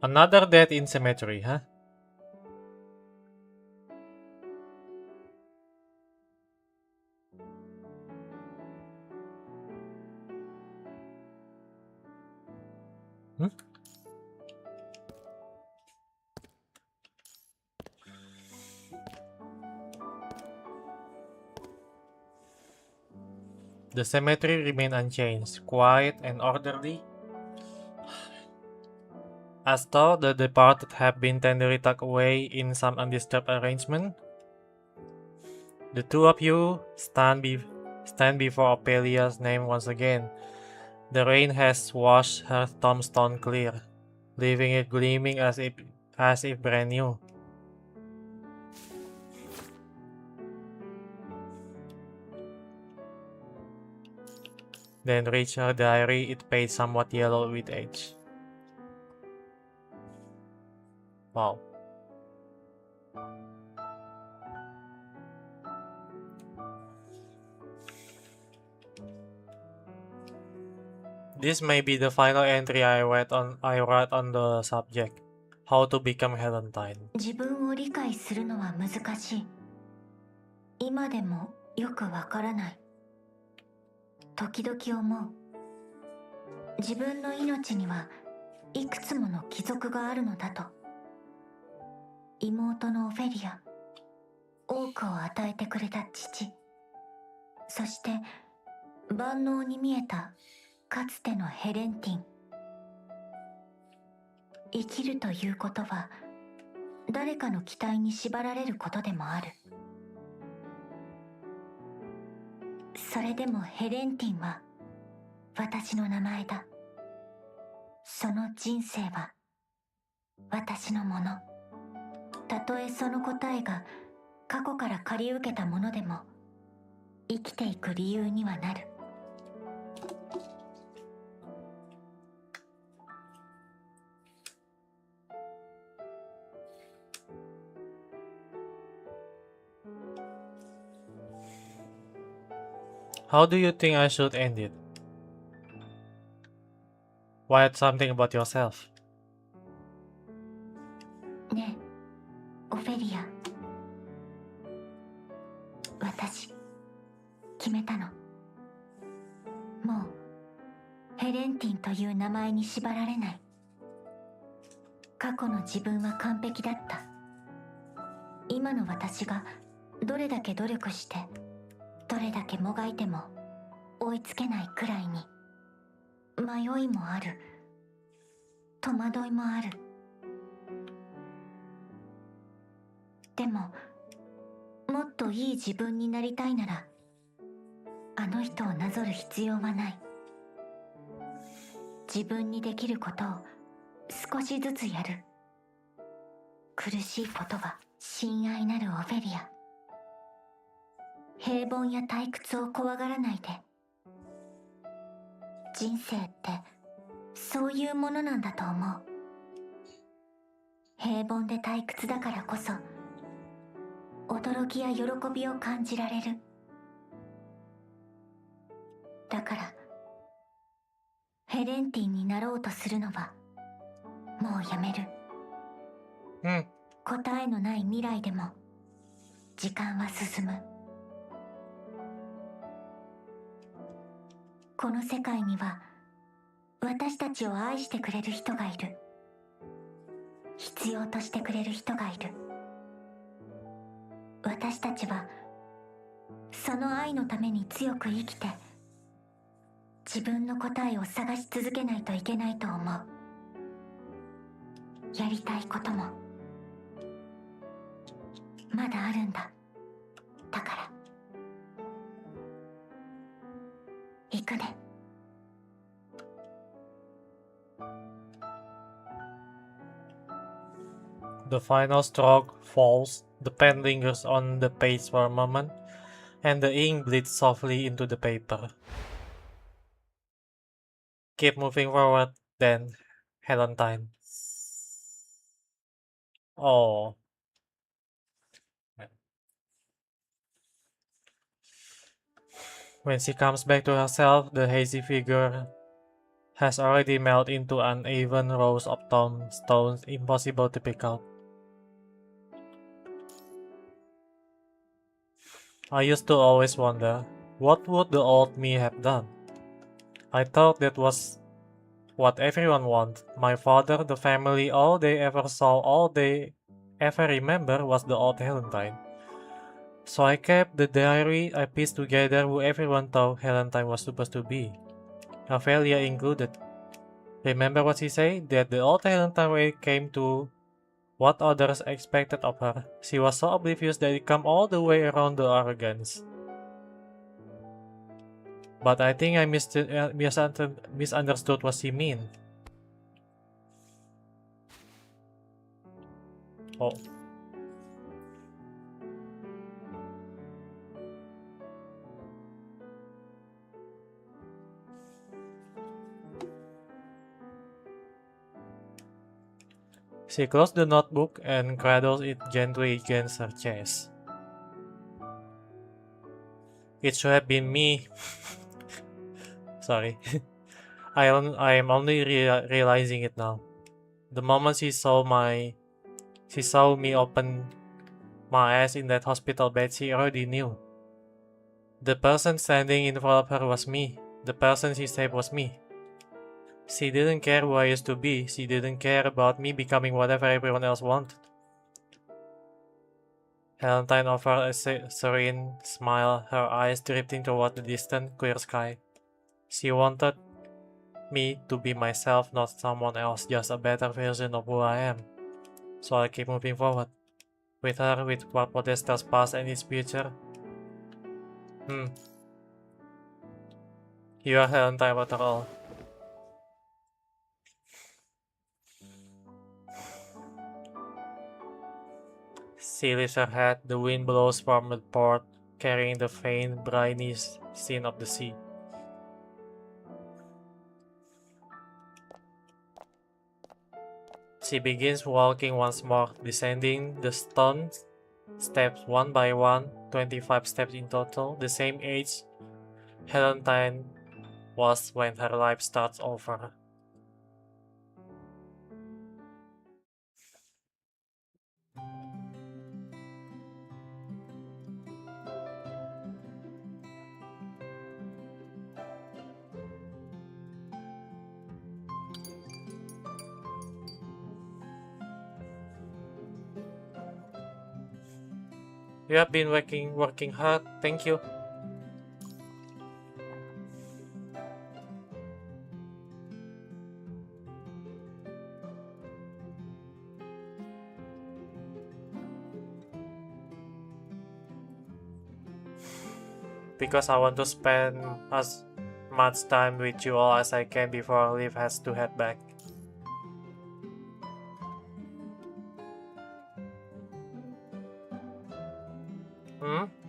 Another death in cemetery, huh? The cemetery remained unchanged, quiet and orderly, as though the departed had been tenderly tucked away in some undisturbed arrangement. The two of you stand before Ophelia's name once again. The rain has washed her tombstone clear, leaving it gleaming as if brand new. Then reached her diary, it page somewhat yellow with age. Wow. This may be the final entry I write on the subject. How to become Helentine. 自分を理解するのは難しい。今でもよくわからない。時々思う。自分の命にはいくつもの帰属があるのだと。妹のオフェリア、多くを与えてくれた父、そして万能に見えたかつてのヘレンティン。生きるということは誰かの期待に縛られることでもある。それでもヘレンティンは私の名前だ。その人生は私のもの。たとえその答えが過去から借り受けたものでも生きていく理由にはなる。How do you think I should end it? Write something about yourself. ねえ、オフェリア。私、決めたの。もう、ヘレンティンという名前に縛られない。過去の自分は完璧だった。今の私がどれだけ努力して、どれだけもがいても追いつけないくらいに、迷いもある。戸惑いもある。でも、もっといい自分になりたいなら、あの人をなぞる必要はない。自分にできることを少しずつやる。苦しいことは親愛なるオフェリア。平凡や退屈を怖がらないで。人生ってそういうものなんだと思う。平凡で退屈だからこそ驚きや喜びを感じられる。だからヘレンティンになろうとするのはもうやめる。答えのない未来でも時間は進む。この世界には私たちを愛してくれる人がいる。必要としてくれる人がいる。私たちはその愛のために強く生きて自分の答えを探し続けないといけないと思う。やりたいこともまだあるんだ。だから行くね。The final stroke falls, the pen lingers on the page for a moment, and the ink bleeds softly into the paper. Keep moving forward, then, Helentine. Oh. When she comes back to herself, the hazy figure has already melted into uneven rows of tombstones impossible to pick out. I used to always wonder, what would the old me have done? I thought that was What everyone wants. My father, the family, all they ever saw, all they ever remember was the old Helentine. So I kept the diary. I pieced together who everyone thought Helentine was supposed to be. Ophelia included. Remember what she said? That the old Helentine when it came to what others expected of her. She was so oblivious that it came all the way around the arrogance. But I think I misunderstood what she mean. Oh. She closed the notebook and cradled it gently against her chest. It should have been me. Sorry. I am only realizing it now. The moment she saw me open my eyes in that hospital bed, she already knew. The person standing in front of her was me. The person she saved was me. She didn't care who I used to be. She didn't care about me becoming whatever everyone else wanted. Helentine offered a serene smile, her eyes drifting toward the distant, clear sky. She wanted me to be myself, not someone else, just a better version of who I am. So I keep moving forward. With her, with what Podesta's past and its future. You are Helentine after all. She lifts her head, the wind blows from the port, carrying the faint, briny scent of the sea. She begins walking once more, descending the stone steps one by one, 25 steps in total, the same age Helentine was when her life starts over. You have been working hard, thank you. Because I want to spend as much time with you all as I can before Liv has to head back.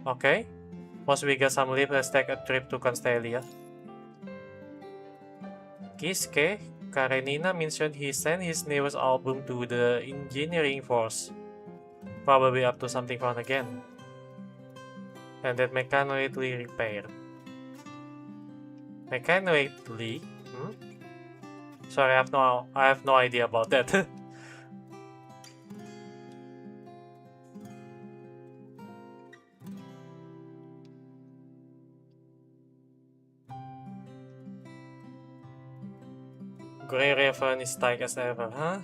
Okay. Once we get some leave, let's take a trip to Constelia. Kiske, Karenina mentioned he sent his newest album to the engineering force. Probably up to something fun again. And that mechanically repaired. Mechanically? Sorry, I have no idea about that. Grey Raven is tight as ever, huh?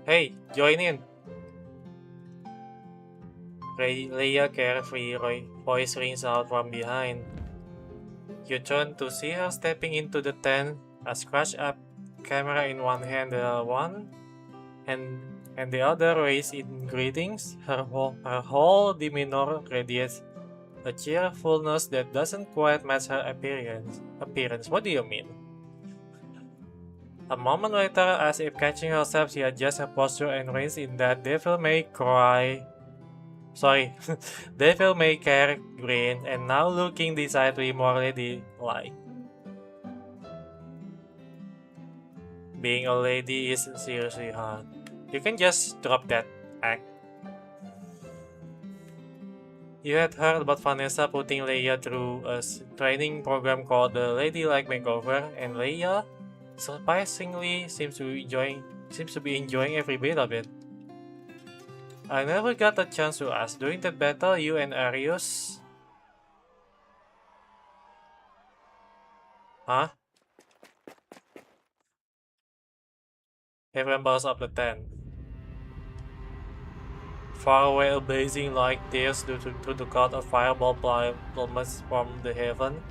Hey, join in! Leia carefree voice rings out from behind. You turn to see her stepping into the tent, a scratched-up camera in one hand, and the other raised in greetings. Her whole demeanor radiates a cheerfulness that doesn't quite match her appearance. What do you mean? A moment later, as if catching herself, she adjusts her posture and reins in that devil may care grin, and now looking decidedly more ladylike. Being a lady is seriously hard. You can just drop that act. You had heard about Vanessa putting Leia through a training program called the Ladylike Makeover, and Leia surprisingly seems to be enjoying every bit of it. I never got a chance to ask. During that battle, you and Arius? Huh? Heavy embers of the tent. Far away, a blazing light tears through the cloud of fireball plummets from the heaven,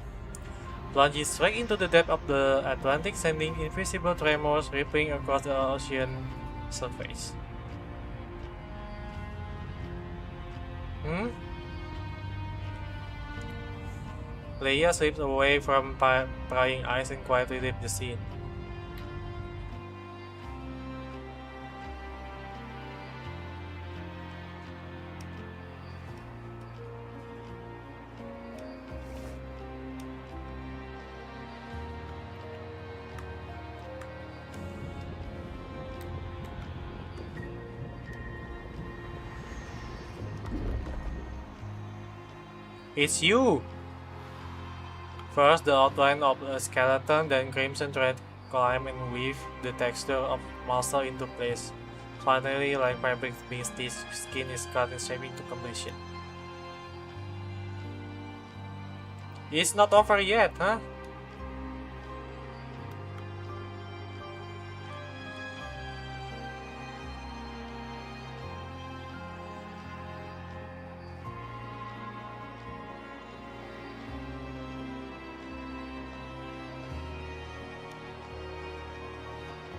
plunges straight into the depth of the Atlantic, sending invisible tremors rippling across the ocean surface. Leia slips away from prying eyes and quietly leaves the scene. It's you! First, the outline of a skeleton, then crimson thread climb and weave the texture of muscle into place. Finally, like fabric being stitched, skin is cut and shaped into completion. It's not over yet, huh?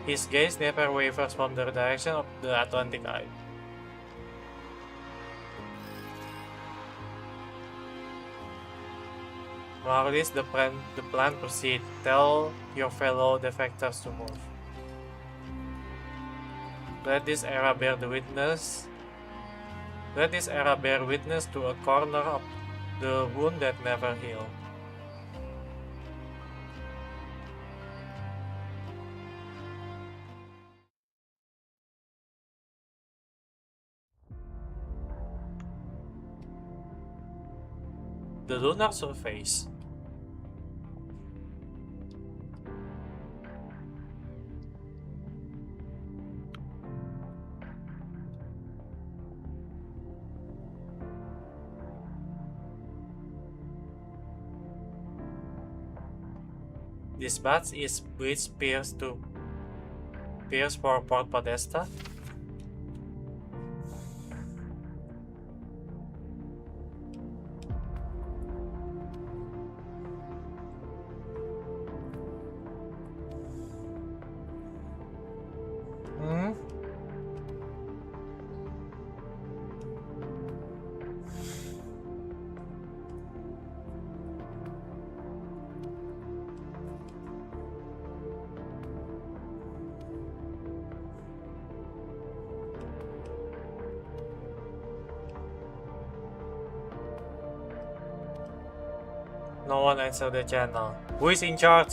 His gaze never wavers from the direction of the Atlantic Eye. Maurice, the plan proceed. Tell your fellow defectors to move. Let this era bear witness to a corner of the wound that never healed. The lunar surface. This batch is bridge pierced for Port Podesta. No one answered the channel. Who is in charge?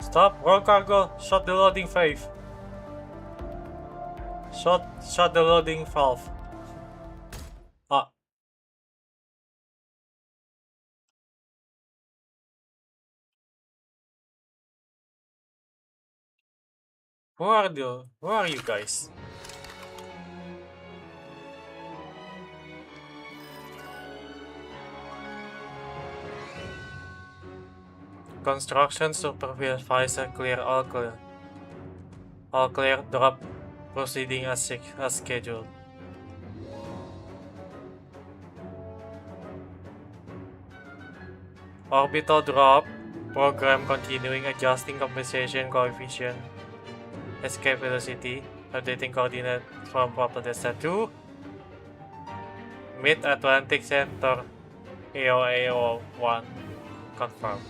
Stop, roll cargo, shut the loading valve. Shut the loading valve. Ah. Who are you guys? Construction supervisor clear, all clear. All clear, drop proceeding as scheduled. Orbital drop, program continuing, adjusting compensation coefficient, escape velocity, updating coordinate from Podesta to Mid-Atlantic Center, AOAO1, confirmed.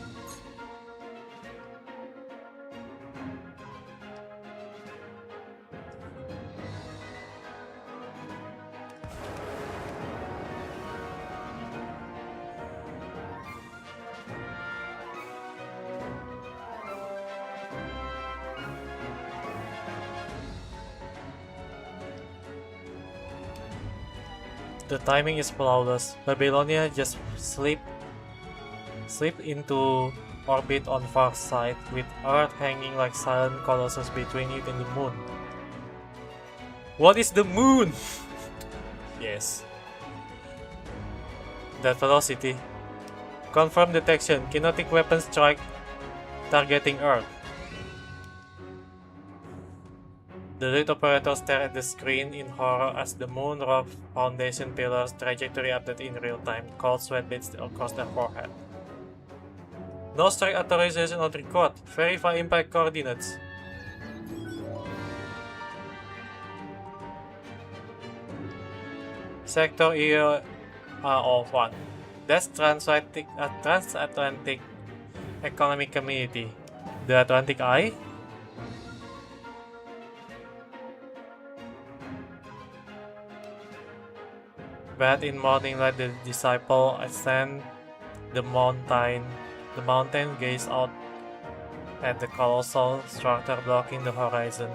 The timing is flawless. Babylonia just slipped into orbit on far side, with Earth hanging like silent colossus between it and the moon. What is the moon? Yes. That velocity. Confirm detection. Kinetic weapon strike targeting Earth. The lead operator stared at the screen in horror as the moon rock foundation pillars trajectory updated in real time. Cold sweat beads across their forehead. No strike authorization on record. Verify impact coordinates. Sector ER01. That's Transatlantic Economic Community. The Atlantic Eye? Bathed in morning light, the disciple ascend the mountain. The mountain gaze out at the colossal structure blocking the horizon.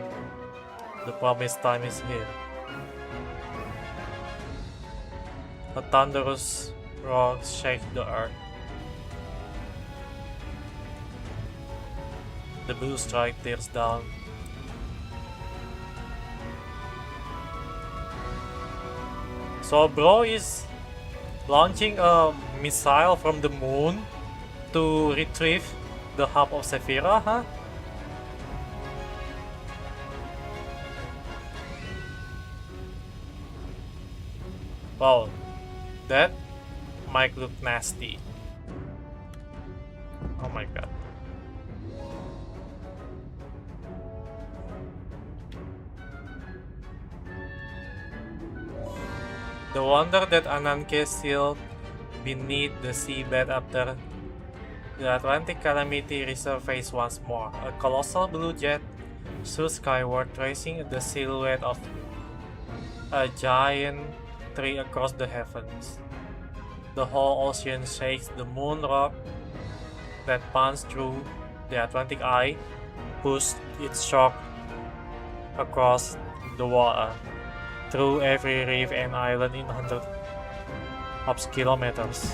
The promised time is here. A thunderous roar shakes the earth. The blue strike tears down. So bro is launching a missile from the moon to retrieve the hub of Sephira, huh? Wow, that might look nasty. Oh my god. The wonder that Ananke sealed beneath the seabed after the Atlantic Calamity resurfaced once more. A colossal blue jet soared skyward, tracing the silhouette of a giant tree across the heavens. The whole ocean shakes. The moon rock that punched through the Atlantic Eye pushed its shock across the water, through every reef and island in hundreds of kilometers.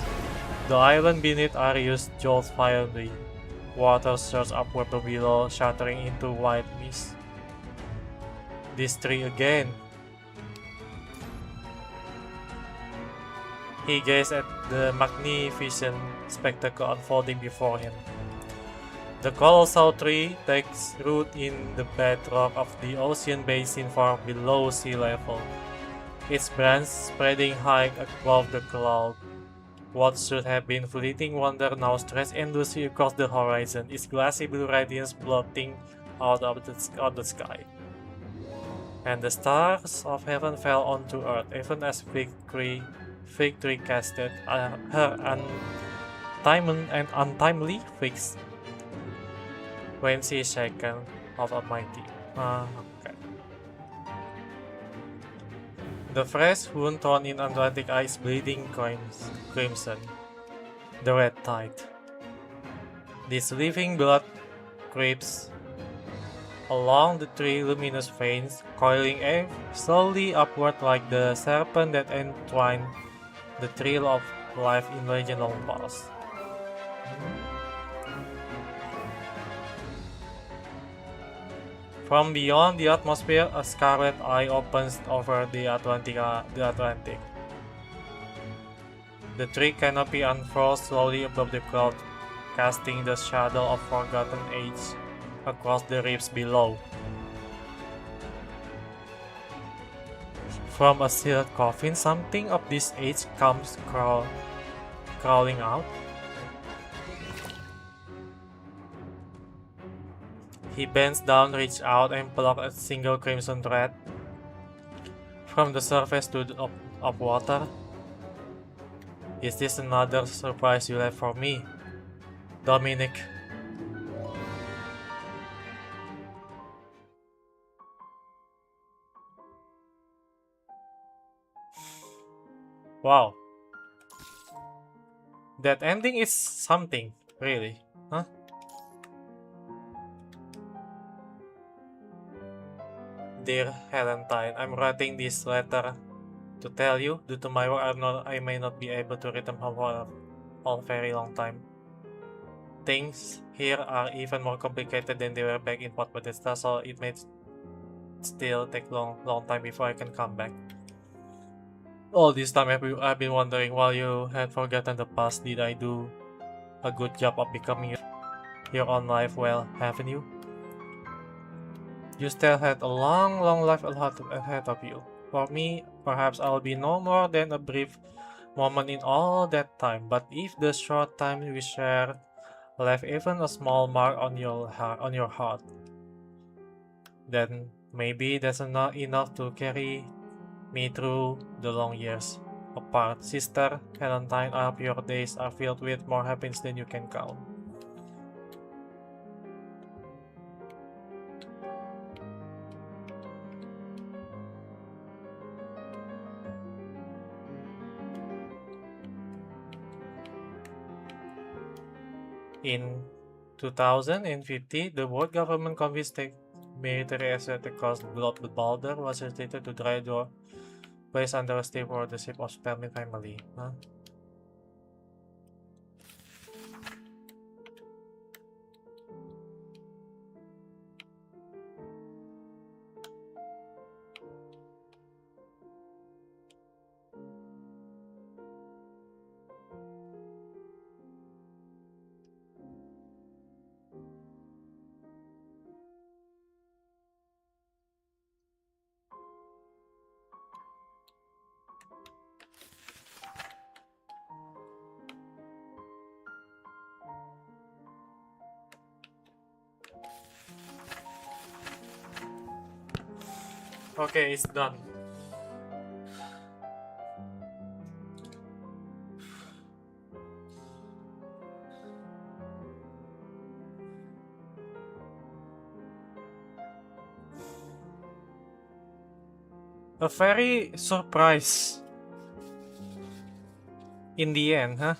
The island beneath Arius jolts violently. Water surges upward from below, shattering into white mist. This tree again. He gazed at the magnificent spectacle unfolding before him. The colossal tree takes root in the bedrock of the ocean basin far below sea level, its branches spreading high above the cloud. What should have been fleeting wonder now stretched endlessly across the horizon, its glassy blue radiance blotting out of the sky. And the stars of heaven fell onto earth, even as Fig Tree casted her untimely fix when she is shaken of Almighty. Okay. The fresh wound torn in Atlantic Ice bleeding crimson. The red tide. This living blood creeps along the three luminous veins, coiling slowly upward like the serpent that entwined the thrill of life in legend long past. From beyond the atmosphere, a scarlet eye opens over the Atlantic. The tree canopy unfurls slowly above the cloud, casting the shadow of forgotten age across the reefs below. From a sealed coffin, something of this age comes crawling out. He bends down, reaches out, and plucks a single crimson thread from the surface of water. Is this another surprise you left for me, Dominic? Wow. That ending is something, really. Huh? Dear Helentine, I'm writing this letter to tell you, due to my work, I may not be able to return home for a very long time. Things here are even more complicated than they were back in Port Bethesda, so it may still take long time before I can come back. All this time I've been wondering, while you had forgotten the past, did I do a good job of becoming your own life well, haven't you? You still had a long life ahead of you. For me, perhaps I'll be no more than a brief moment in all that time, but if the short time we shared left even a small mark on your heart, then maybe that's enough to carry me through the long years apart. Sister Helentine, I hope your days are filled with more happiness than you can count. In 2050, the world government confiscated military assets across the globe. The boulder was restricted to dry door, placed under a stay for the ship of Spellman family. Huh? Okay, it's done. A very surprise in the end, huh?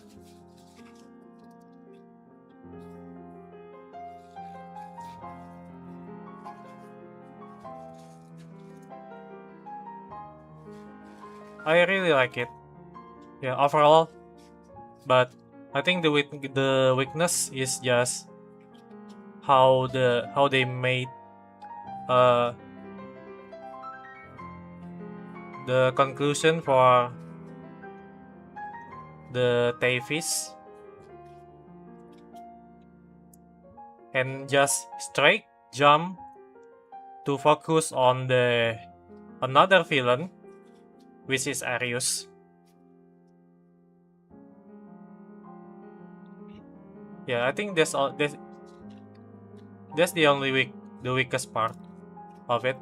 I really like it. Yeah, overall, but I think the weakness is just how they made the conclusion for the Tayfish and just straight jump to focus on the another villain, which is Arius. Yeah, I think that's all. That's the only the weakest part of it.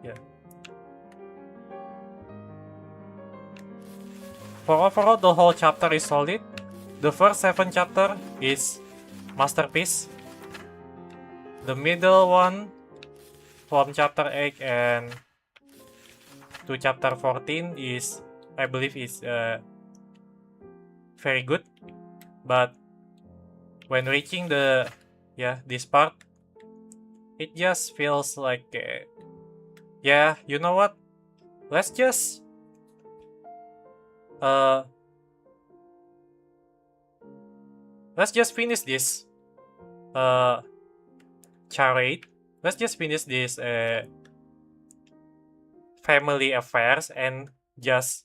Yeah. For overall, the whole chapter is solid. The first 7 chapter is masterpiece. The middle one, from chapter 8 and to chapter 14, is, I believe, is very good. But when reaching this part, it just feels like, yeah, you know what? Let's just finish this charade. Let's just finish this family affairs and just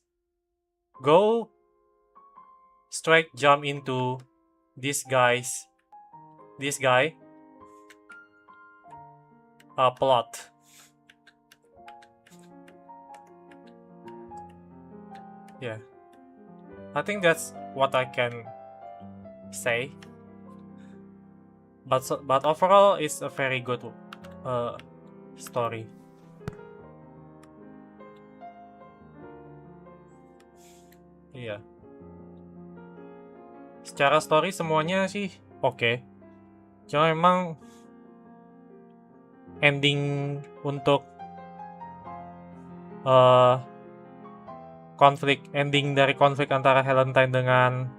go straight jump into this guy plot. Yeah, I think that's what I can say. But overall, it's a very good story. Iya. Secara story semuanya sih oke. Cuma memang ending untuk ending dari konflik antara Helentine dengan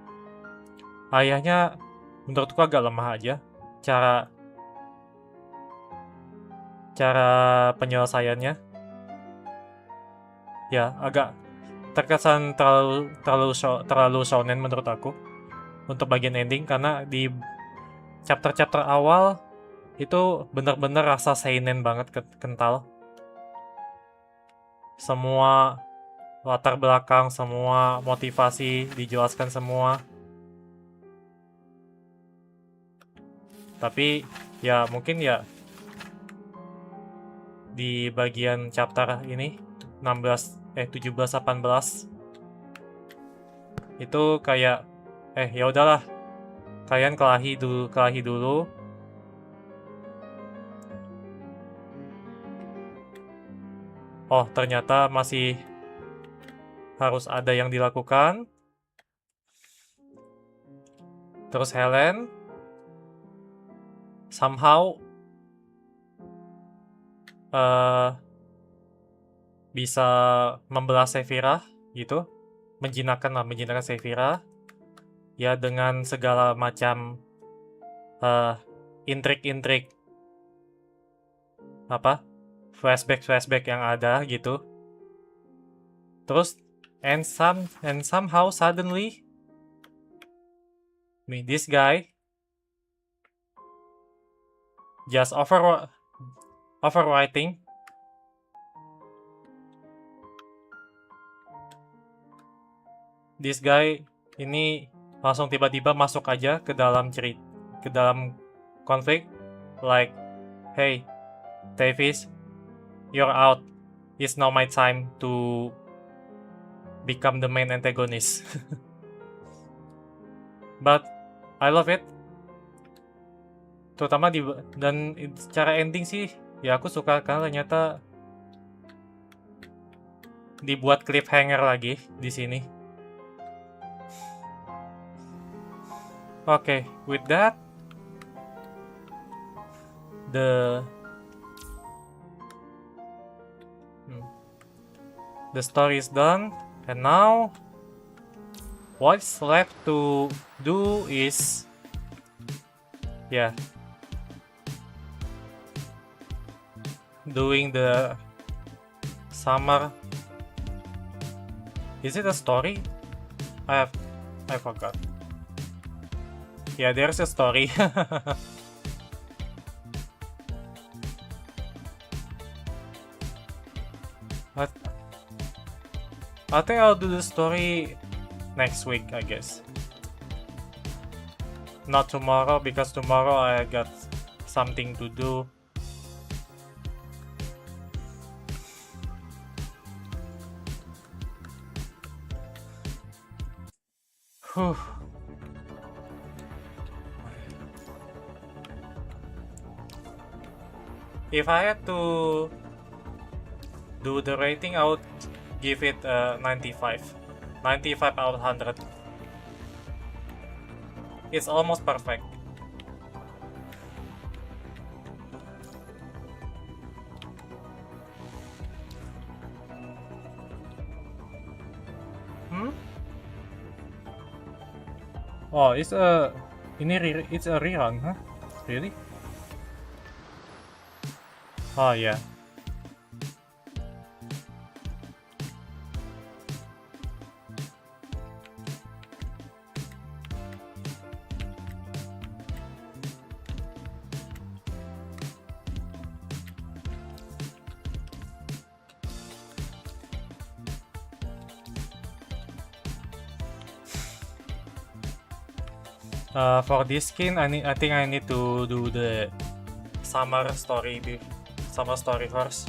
ayahnya menurutku agak lemah aja. Cara penyelesaiannya ya agak terkesan terlalu shonen menurut aku untuk bagian ending, karena di chapter awal itu bener-bener rasa seinen banget, kental. Semua latar belakang semua, motivasi dijelaskan semua. Tapi ya mungkin ya di bagian chapter ini 17-18 itu kayak ya udahlah, kalian kelahi dulu. Oh, ternyata masih harus ada yang dilakukan. Terus Helen somehow bisa membelah Sephiroth gitu, menjinakkan Sephiroth ya, dengan segala macam intrik-intrik flashback yang ada gitu. Terus and somehow suddenly this guy just overwriting this guy ini langsung tiba-tiba masuk aja ke dalam konflik, like, hey Davis, you're out, it's now my time to become the main antagonist. But I love it, terutama dan secara ending sih ya aku suka karena ternyata dibuat cliffhanger lagi di sini. Okay, with that the story is done, and now what's left to do is doing the summer. Is it a story? I forgot. Yeah, there's a story. But I think I'll do the story next week, I guess. Not tomorrow, because tomorrow I got something to do. Whew. If I had to do the rating, I would give it 95. 95 out of 100. It's almost perfect. Oh, it's a rerun, huh? Really? Oh yeah. For this skin, I think I need to do the summer story first.